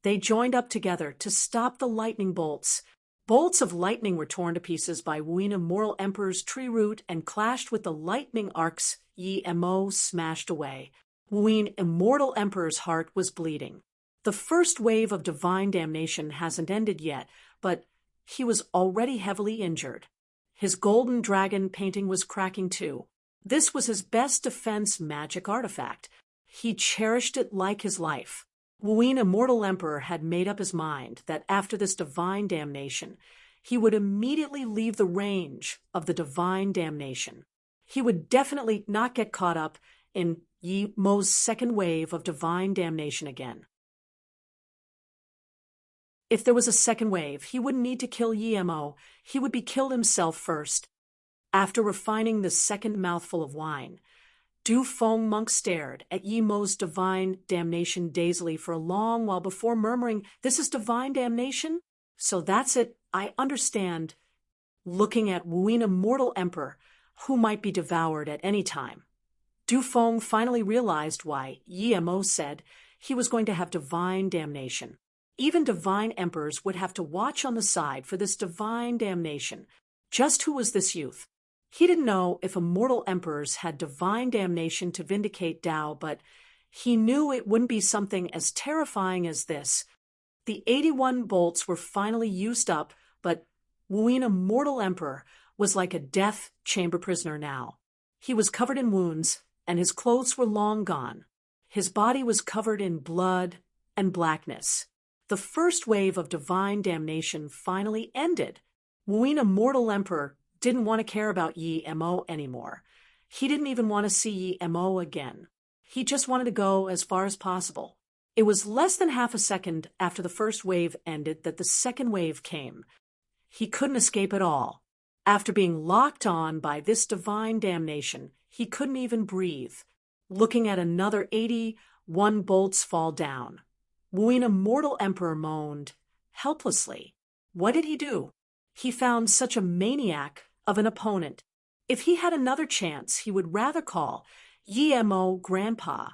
They joined up together to stop the lightning bolts. Bolts of lightning were torn to pieces by Wuina Mortal Emperor's tree root and clashed with the lightning arcs Yi Mo smashed away. Wuin Immortal Emperor's heart was bleeding. The first wave of divine damnation hasn't ended yet, but he was already heavily injured. His golden dragon painting was cracking too. This was his best defense magic artifact. He cherished it like his life. Wuin Immortal Emperor had made up his mind that after this divine damnation, he would immediately leave the range of the divine damnation. He would definitely not get caught up in Yi Mo's second wave of divine damnation again. If there was a second wave, he wouldn't need to kill Yi Mo. He would be killed himself first. After refining the second mouthful of wine, Du Feng monk stared at Yi Mo's divine damnation dazedly for a long while before murmuring, "This is divine damnation? So that's it, I understand." Looking at Wuina Mortal Emperor, who might be devoured at any time, Du Feng finally realized why Yi Mo said he was going to have divine damnation. Even divine emperors would have to watch on the side for this divine damnation. Just who was this youth? He didn't know if immortal emperors had divine damnation to vindicate Tao, but he knew it wouldn't be something as terrifying as this. The 81 bolts were finally used up, but Wuyin, immortal emperor, was like a death chamber prisoner now. He was covered in wounds, and his clothes were long gone. His body was covered in blood and blackness. The first wave of divine damnation finally ended. Wuyin, immortal emperor, didn't want to care about Yi Mo anymore. He didn't even want to see Yi Mo again. He just wanted to go as far as possible. It was less than half a second after the first wave ended that the second wave came. He couldn't escape at all. After being locked on by this divine damnation, he couldn't even breathe. Looking at another 81 bolts fall down, Wuyin, immortal emperor, moaned helplessly. What did he do? He found such a maniac of an opponent. If he had another chance, he would rather call Yi Mo grandpa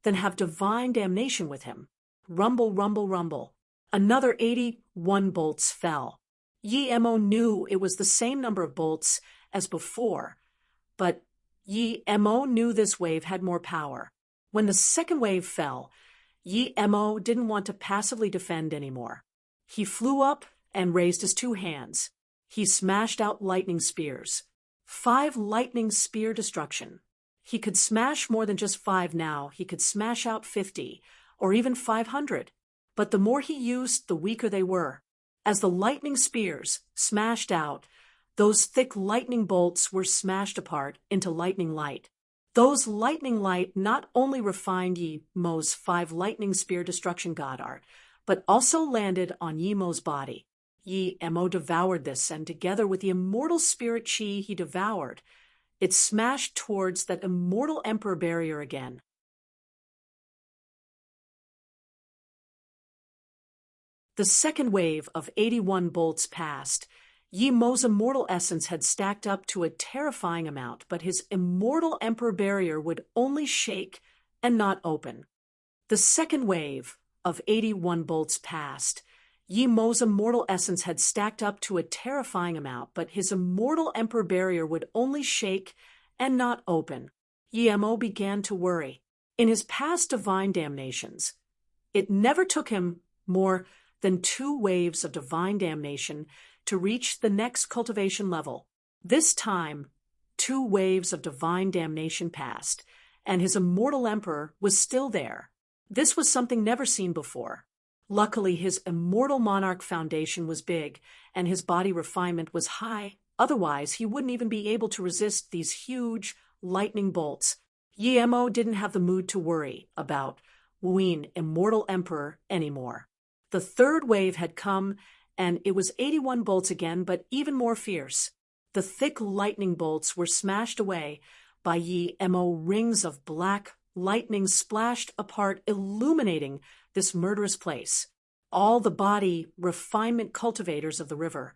than have divine damnation with him. Rumble, rumble, rumble. Another 81 bolts fell. Yi Mo knew it was the same number of bolts as before, but Yi Mo knew this wave had more power. When the second wave fell, Yi Mo didn't want to passively defend anymore. He flew up and raised his two hands. He smashed out lightning spears. 5 lightning spear destruction. He could smash more than just 5 now. He could smash out 50 or even 500. But the more he used, the weaker they were. As the lightning spears smashed out, those thick lightning bolts were smashed apart into lightning light. Those lightning light not only refined Yi Mo's 5 lightning spear destruction god art, but also landed on Yi Mo's body. Yi Mo devoured this, and together with the immortal spirit chi he devoured, it smashed towards that immortal emperor barrier again. The second wave of 81 bolts passed. Yi Mo's immortal essence had stacked up to a terrifying amount, but his immortal emperor barrier would only shake and not open. The second wave of 81 bolts passed. Yi Mo's immortal essence had stacked up to a terrifying amount, but his immortal emperor barrier would only shake and not open. Yi Mo began to worry. In his past divine damnations, it never took him more than 2 waves of divine damnation to reach the next cultivation level. This time, 2 waves of divine damnation passed, and his immortal emperor was still there. This was something never seen before. Luckily, his immortal monarch foundation was big, and his body refinement was high. Otherwise, he wouldn't even be able to resist these huge lightning bolts. Yi Mo didn't have the mood to worry about Wuyin, immortal emperor, anymore. The third wave had come, and it was 81 bolts again, but even more fierce. The thick lightning bolts were smashed away by Yi Mo. Rings of black lightning splashed apart, illuminating this murderous place. All the body refinement cultivators of the river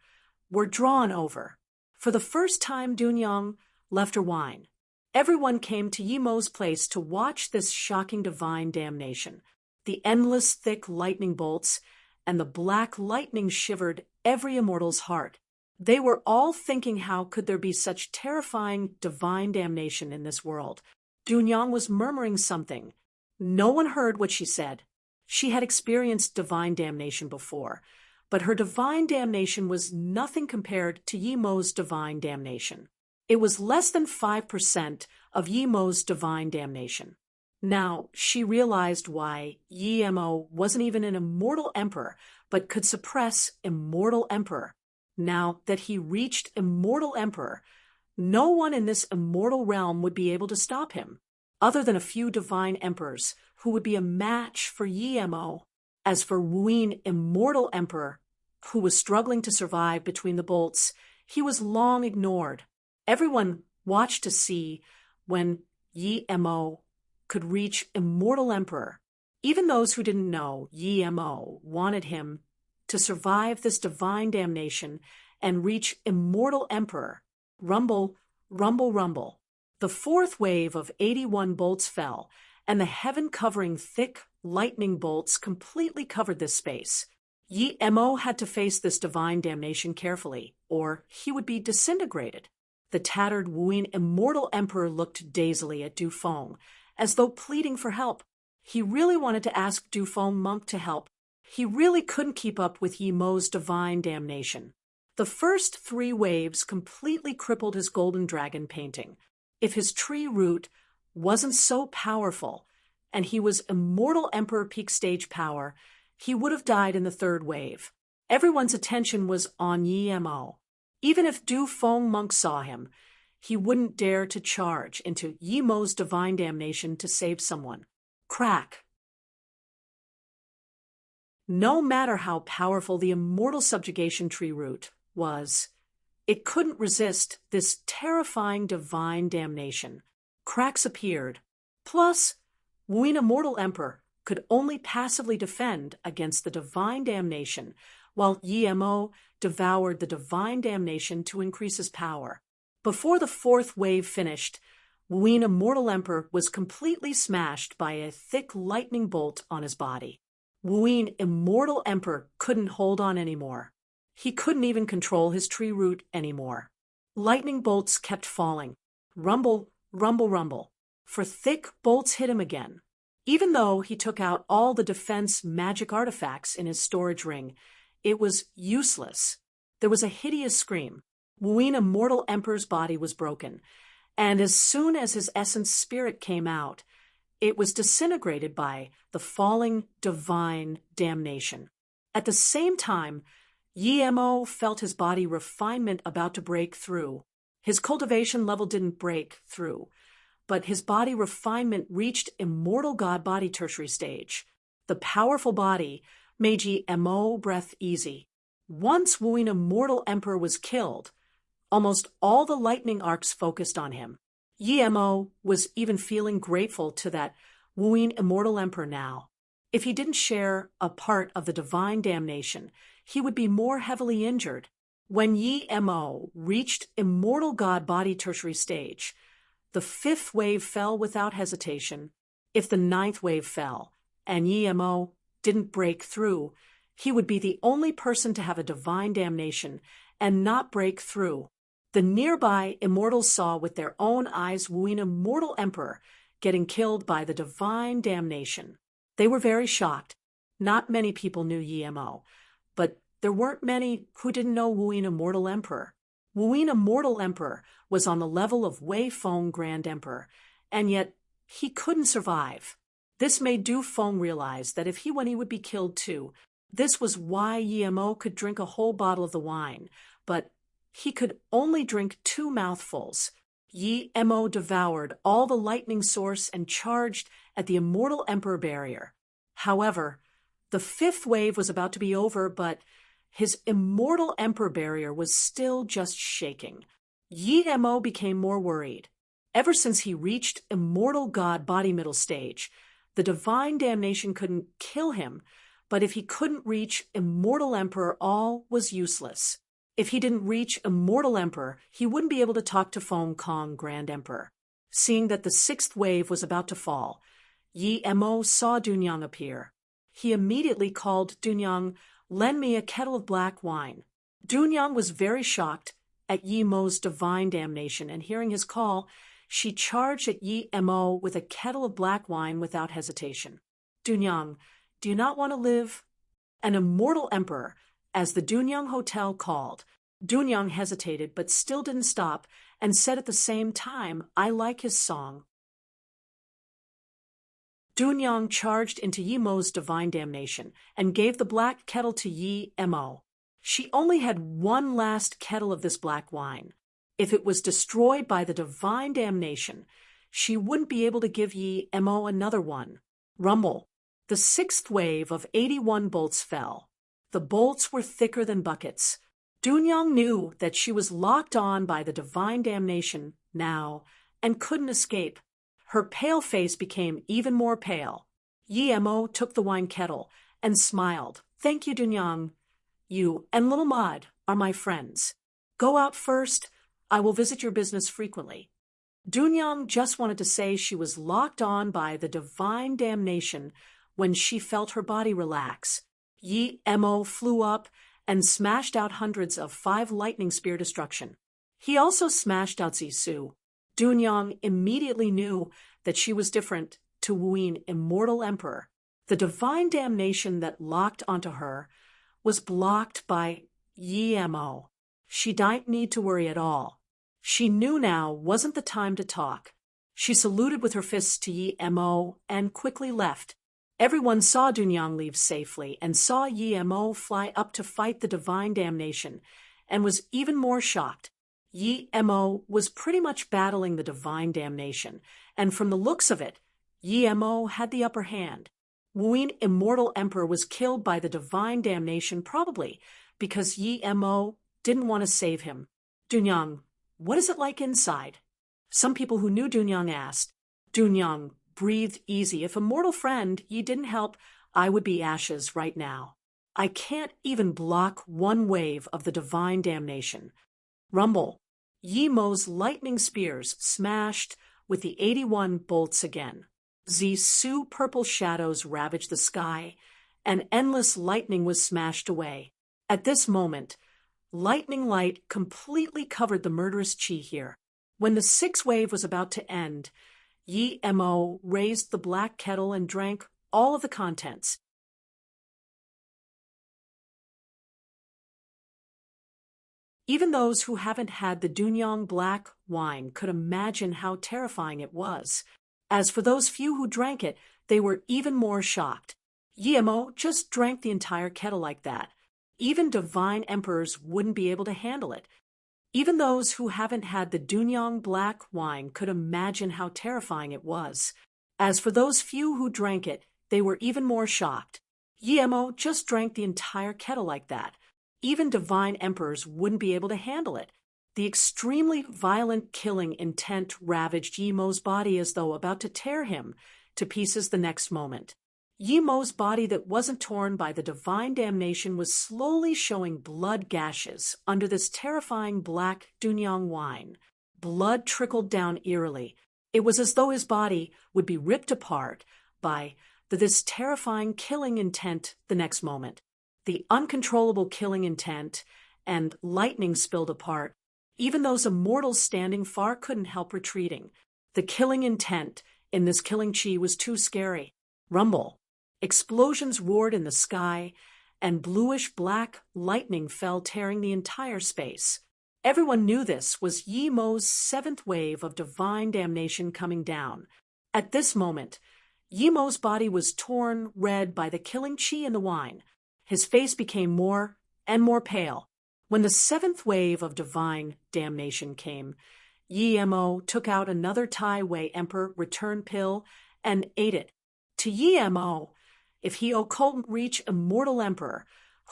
were drawn over. For the first time, Dunyang left her wine. Everyone came to Yi Mo's place to watch this shocking divine damnation. The endless thick lightning bolts and the black lightning shivered every immortal's heart. They were all thinking, how could there be such terrifying divine damnation in this world? Dunyang was murmuring something. No one heard what she said. She had experienced divine damnation before, but her divine damnation was nothing compared to Yi Mo's divine damnation. It was less than 5% of Yi Mo's divine damnation. Now, she realized why Yi Mo wasn't even an immortal emperor, but could suppress immortal emperor. Now that he reached immortal emperor, no one in this immortal realm would be able to stop him, other than a few divine emperors who would be a match for Yi Mo. As for Wuyin, immortal emperor, who was struggling to survive between the bolts, he was long ignored. Everyone watched to see when Yi Mo could reach immortal emperor. Even those who didn't know Yi Mo wanted him to survive this divine damnation and reach immortal emperor. Rumble, rumble, rumble. The fourth wave of 81 bolts fell, and the heaven-covering thick lightning bolts completely covered this space. Yi Mo had to face this divine damnation carefully, or he would be disintegrated. The tattered Wuyin immortal emperor looked dazedly at Du Feng, as though pleading for help. He really wanted to ask Du Feng monk to help. He really couldn't keep up with Yi Mo's divine damnation. The first 3 waves completely crippled his golden dragon painting. If his tree root wasn't so powerful, and he was immortal emperor peak stage power, he would have died in the 3rd wave. Everyone's attention was on Yi Mo. Even if Du Feng monk saw him, he wouldn't dare to charge into Yi Mo's divine damnation to save someone. Crack. No matter how powerful the immortal subjugation tree root was, it couldn't resist this terrifying divine damnation. Cracks appeared. Plus, Wuyin Immortal Emperor could only passively defend against the divine damnation, while Yi Mo devoured the divine damnation to increase his power. Before the 4th wave finished, Wuyin Immortal Emperor was completely smashed by a thick lightning bolt on his body. Wuyin Immortal Emperor couldn't hold on anymore. He couldn't even control his tree root anymore. Lightning bolts kept falling. Rumble, rumble, rumble. For thick bolts hit him again. Even though he took out all the defense magic artifacts in his storage ring, it was useless. There was a hideous scream. Wuyin Immortal Emperor's body was broken, and as soon as his essence spirit came out, it was disintegrated by the falling divine damnation. At the same time, Yi Mo felt his body refinement about to break through. His cultivation level didn't break through, but his body refinement reached immortal god body tertiary stage. The powerful body made Yi Mo breath easy. Once Wuyin Immortal Emperor was killed, almost all the lightning arcs focused on him. Yi Mo was even feeling grateful to that Wuyin Immortal Emperor now. If he didn't share a part of the divine damnation, he would be more heavily injured. When Yi Mo reached immortal god body tertiary stage, the 5th wave fell without hesitation. If the 9th wave fell, and Yi Mo didn't break through, he would be the only person to have a divine damnation and not break through. The nearby immortals saw with their own eyes Wuyin Immortal Emperor getting killed by the divine damnation. They were very shocked. Not many people knew Yi Mo, but there weren't many who didn't know Wuyin Immortal Emperor. Wuyin Immortal Emperor was on the level of Wei Feng Grand Emperor, and yet he couldn't survive. This made Du Feng realize that if he went, he would be killed too. This was why Yi Mo could drink a whole bottle of the wine, but he could only drink 2 mouthfuls. Yi Mo devoured all the lightning source and charged at the Immortal Emperor barrier. However, the 5th wave was about to be over, but his Immortal Emperor barrier was still just shaking. Yi Mo became more worried. Ever since he reached Immortal God body middle stage, the divine damnation couldn't kill him, but if he couldn't reach Immortal Emperor, all was useless. If he didn't reach Immortal Emperor, he wouldn't be able to talk to Feng Kong Grand Emperor. Seeing that the 6th wave was about to fall, Yi Mo saw Dunyang appear. He immediately called Dunyang, "Lend me a kettle of black wine." Dunyang was very shocked at Yi Mo's divine damnation, and hearing his call, she charged at Yi Mo with a kettle of black wine without hesitation. "Dunyang, do you not want to live?" An immortal emperor, as the Dunyang Hotel called. Dunyang hesitated, but still didn't stop, and said at the same time, "I like his song." Dunyang charged into Yi Mo's divine damnation and gave the black kettle to Yi Mo. She only had 1 last kettle of this black wine. If it was destroyed by the divine damnation, she wouldn't be able to give Yi Mo another one. Rumble. The 6th wave of 81 bolts fell. The bolts were thicker than buckets. Dunyang knew that she was locked on by the divine damnation now and couldn't escape. Her pale face became even more pale. Yi Mo took the wine kettle and smiled. "Thank you, Dunyang. You and little Maud are my friends. Go out first. I will visit your business frequently." Dunyang just wanted to say she was locked on by the divine damnation when she felt her body relax. Yi Mo flew up and smashed out hundreds of 5 lightning spear destruction. He also smashed out Zisu. Dunyang immediately knew that she was different to Wuyin, immortal emperor. The divine damnation that locked onto her was blocked by Yi Mo. She didn't need to worry at all. She knew now wasn't the time to talk. She saluted with her fists to Yi Mo and quickly left. Everyone saw Dunyang leave safely and saw Yi Mo fly up to fight the divine damnation and was even more shocked. Yi Mo was pretty much battling the divine damnation, and from the looks of it, Yi Mo had the upper hand. Wuyin, immortal emperor, was killed by the divine damnation probably because Yi Mo didn't want to save him. Dunyang, what is it like inside? Some people who knew Dunyang asked. Dunyang breathed easy. If a mortal friend, Yi didn't help, I would be ashes right now. I can't even block one wave of the divine damnation. Rumble. Yi Mo's lightning spears smashed with the 81 bolts again. Zisu purple shadows ravaged the sky, and endless lightning was smashed away. At this moment, lightning light completely covered the murderous chi here. When the 6th wave was about to end, Yi Mo raised the black kettle and drank all of the contents. Even those who haven't had the Dunyang black wine could imagine how terrifying it was. As for those few who drank it, they were even more shocked. Yi Mo just drank the entire kettle like that. Even divine emperors wouldn't be able to handle it. Even those who haven't had the Dunyang black wine could imagine how terrifying it was. As for those few who drank it, they were even more shocked. Yi Mo just drank the entire kettle like that. Even divine emperors wouldn't be able to handle it. The extremely violent killing intent ravaged Yi Mo's body as though about to tear him to pieces the next moment. Yi Mo's body that wasn't torn by the divine damnation was slowly showing blood gashes under this terrifying black Dunyang wine. Blood trickled down eerily. It was as though his body would be ripped apart by this terrifying killing intent the next moment. The uncontrollable killing intent and lightning spilled apart. Even those immortals standing far couldn't help retreating. The killing intent in this killing chi was too scary. Rumble. Explosions roared in the sky, and bluish-black lightning fell, tearing the entire space. Everyone knew this was Yi Mo's 7th wave of divine damnation coming down. At this moment, Yi Mo's body was torn red by the killing chi in the wine. His face became more and more pale. When the 7th wave of divine damnation came, Yi Mo took out another Tai Wei Emperor return pill and ate it. To Yi Mo, if he couldn't reach immortal emperor,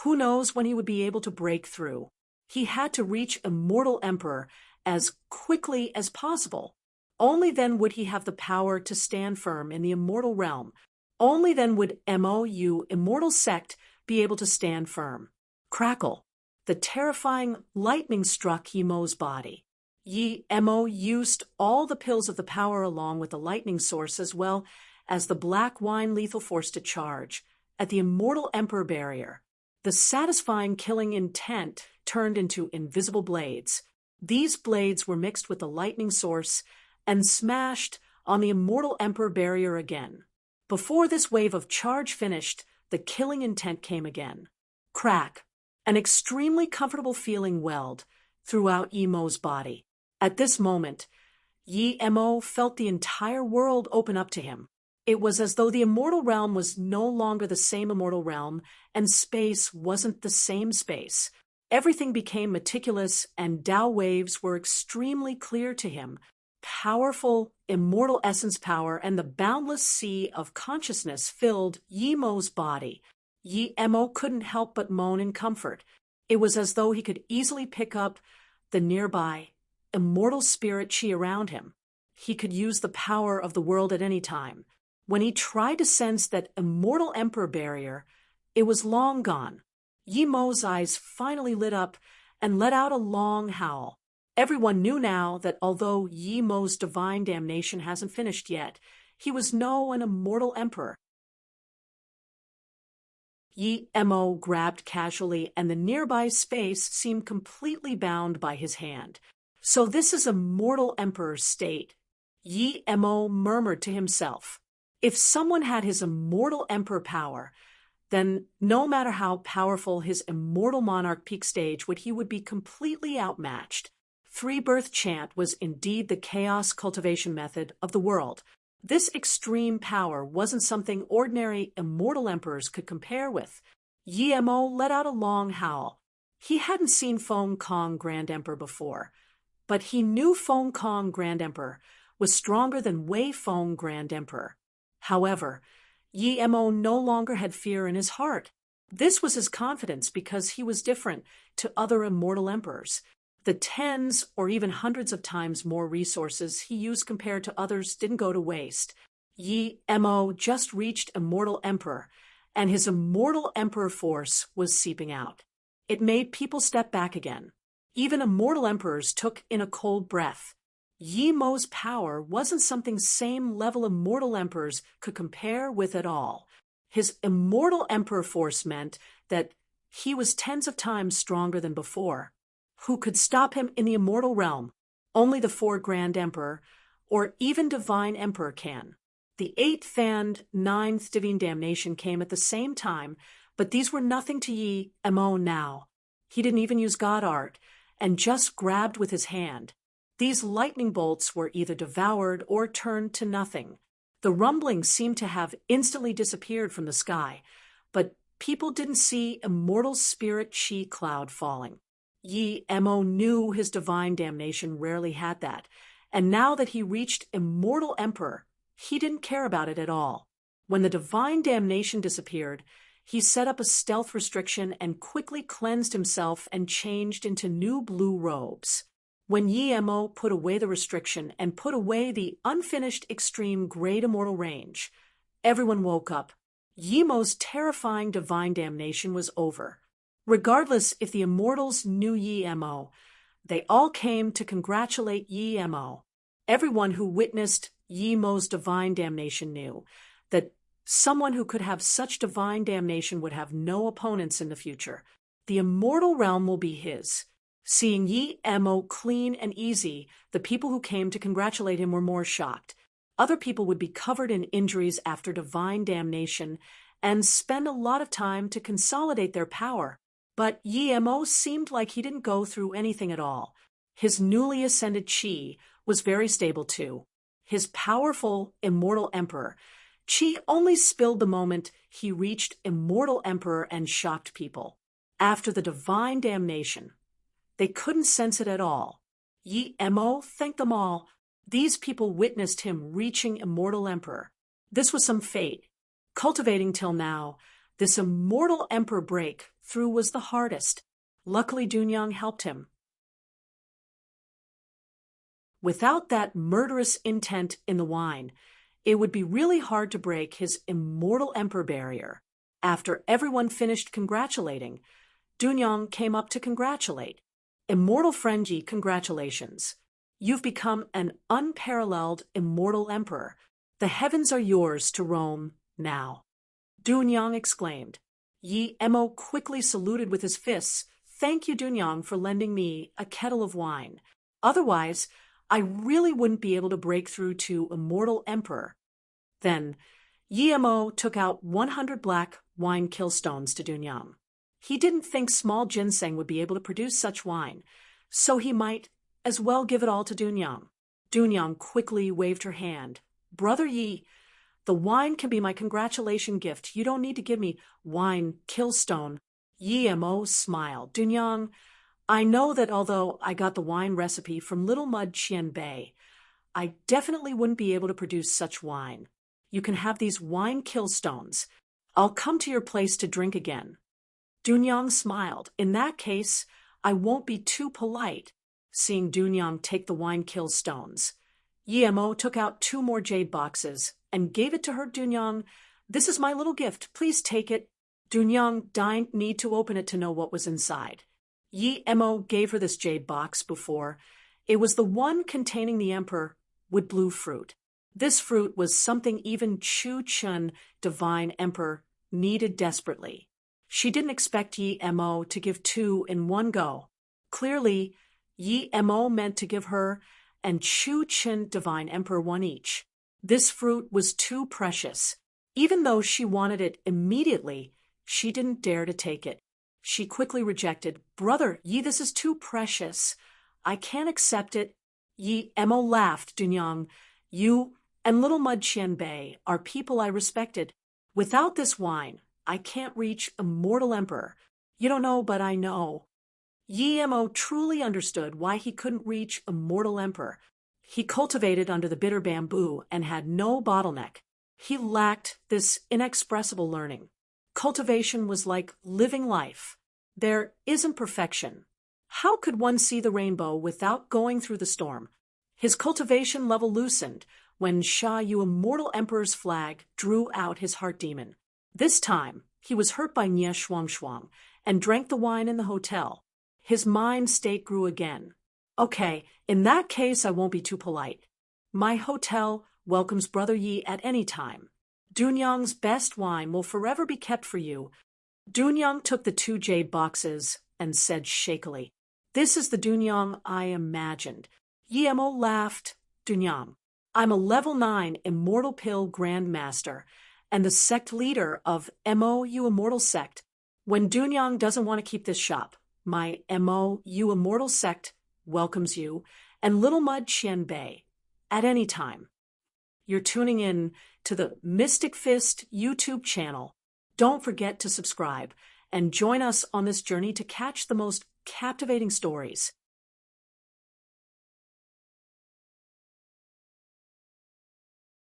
who knows when he would be able to break through. He had to reach immortal emperor as quickly as possible. Only then would he have the power to stand firm in the immortal realm. Only then would MOU, immortal sect, be able to stand firm. Crackle. The terrifying lightning struck Yi Mo's body. Yi Mo used all the pills of the power along with the lightning source as well as the black wine lethal force to charge at the immortal emperor barrier. The satisfying killing intent turned into invisible blades. These blades were mixed with the lightning source and smashed on the immortal emperor barrier again. Before this wave of charge finished, the killing intent came again. Crack. An extremely comfortable feeling welled throughout Yi Mo's body. At this moment, Yi Mo felt the entire world open up to him. It was as though the immortal realm was no longer the same immortal realm, and space wasn't the same space. Everything became meticulous, and Tao waves were extremely clear to him. Powerful, immortal essence power and the boundless sea of consciousness filled Yi Mo's body. Yi Mo couldn't help but moan in comfort. It was as though he could easily pick up the nearby, immortal spirit chi around him. He could use the power of the world at any time. When he tried to sense that immortal emperor barrier, it was long gone. Yi Mo's eyes finally lit up and let out a long howl. Everyone knew now that although Yi Mo's divine damnation hasn't finished yet, he was an immortal emperor. Yi Mo grabbed casually, and the nearby space seemed completely bound by his hand. So this is a mortal emperor's state, Yi Mo murmured to himself. If someone had his immortal emperor power, then no matter how powerful his immortal monarch peak stage he would be completely outmatched. Three birth chant was indeed the chaos cultivation method of the world. This extreme power wasn't something ordinary immortal emperors could compare with. Yi Mo let out a long howl. He hadn't seen Feng Kong Grand Emperor before, but he knew Feng Kong Grand Emperor was stronger than Wei Feng Grand Emperor. However, Yi Mo no longer had fear in his heart. This was his confidence because he was different to other immortal emperors. The tens or even hundreds of times more resources he used compared to others didn't go to waste. Yi Mo just reached immortal emperor, and his immortal emperor force was seeping out. It made people step back again. Even immortal emperors took in a cold breath. Yi Mo's power wasn't something same level immortal emperors could compare with at all. His immortal emperor force meant that he was tens of times stronger than before. Who could stop him in the immortal realm? Only the four Grand Emperor, or even Divine Emperor can. The 8th and 9th Divine Damnation came at the same time, but these were nothing to Yi Mo now. He didn't even use God art, and just grabbed with his hand. These lightning bolts were either devoured or turned to nothing. The rumbling seemed to have instantly disappeared from the sky, but people didn't see immortal spirit chi cloud falling. Yi Mo knew his divine damnation rarely had that, and now that he reached immortal emperor, he didn't care about it at all. When the divine damnation disappeared, he set up a stealth restriction and quickly cleansed himself and changed into new blue robes. When Yi Mo put away the restriction and put away the unfinished extreme great immortal range, everyone woke up. Yi Mo's terrifying divine damnation was over. Regardless if the immortals knew Yi Mo, they all came to congratulate Yi Mo. Everyone who witnessed Yi Mo's divine damnation knew that someone who could have such divine damnation would have no opponents in the future. The immortal realm will be his. Seeing Yi Mo clean and easy, the people who came to congratulate him were more shocked. Other people would be covered in injuries after divine damnation and spend a lot of time to consolidate their power. But Yi Mo seemed like he didn't go through anything at all. His newly ascended chi was very stable too. His powerful immortal emperor chi only spilled the moment he reached immortal emperor and shocked people. After the divine damnation, they couldn't sense it at all. Yi Mo thanked them all. These people witnessed him reaching immortal emperor. This was some fate. Cultivating till now, this immortal emperor breakthrough was the hardest. Luckily, Dunyang helped him. Without that murderous intent in the wine, it would be really hard to break his immortal emperor barrier. After everyone finished congratulating, Dunyang came up to congratulate. Immortal friend Yi, congratulations. You've become an unparalleled immortal emperor. The heavens are yours to roam now. Dunyang exclaimed. Yi Mo quickly saluted with his fists. Thank you, Dunyang, for lending me a kettle of wine. Otherwise, I really wouldn't be able to break through to immortal emperor. Then, Yi Mo took out 100 black wine killstones to Dunyang. He didn't think small ginseng would be able to produce such wine, so he might as well give it all to Dunyang. Dunyang quickly waved her hand. Brother Yi, the wine can be my congratulation gift. You don't need to give me wine killstone. Yi Mo smiled. Dunyang, I know that although I got the wine recipe from Little Mud Chien Bei, I definitely wouldn't be able to produce such wine. You can have these wine killstones. I'll come to your place to drink again. Dunyang smiled. In that case, I won't be too polite. Seeing Dunyang take the wine killstones, Yi Mo took out 2 more jade boxes and gave it to her. Dunyang, this is my little gift. Please take it. Dunyang didn't need to open it to know what was inside. Yi Mo gave her this jade box before. It was the one containing the emperor with blue fruit. This fruit was something even Chu Chun, divine emperor, needed desperately. She didn't expect Yi Mo to give two in one go. Clearly, Yi Mo meant to give her and Chu Qin Divine Emperor one each. This fruit was too precious. Even though she wanted it immediately, she didn't dare to take it. She quickly rejected. Brother, Yi, this is too precious. I can't accept it. Yi Mo laughed. Dunyang, you and little Mud Qianbei are people I respected. Without this wine, I can't reach Immortal Emperor. You don't know, but I know. Yi Mo truly understood why he couldn't reach Immortal Emperor. He cultivated under the bitter bamboo and had no bottleneck. He lacked this inexpressible learning. Cultivation was like living life. There isn't perfection. How could one see the rainbow without going through the storm? His cultivation level loosened when Sha Yu Immortal Emperor's flag drew out his heart demon. This time, he was hurt by Nie Shuang and drank the wine in the hotel. His mind state grew again. Okay, in that case I won't be too polite. My hotel welcomes Brother Yi at any time. Dunyang's best wine will forever be kept for you. Dunyang took the 2 jade boxes and said shakily, This is the Dunyang I imagined. Yi Mo laughed. Dunyang, I'm a level 9 Immortal Pill Grand Master and the sect leader of Mo You Immortal Sect. When Dunyang doesn't want to keep this shop, my Mo You Immortal Sect welcomes you and Little Mud Qianbei at any time. You're tuning in to the Mystic Fist YouTube channel. Don't forget to subscribe and join us on this journey to catch the most captivating stories.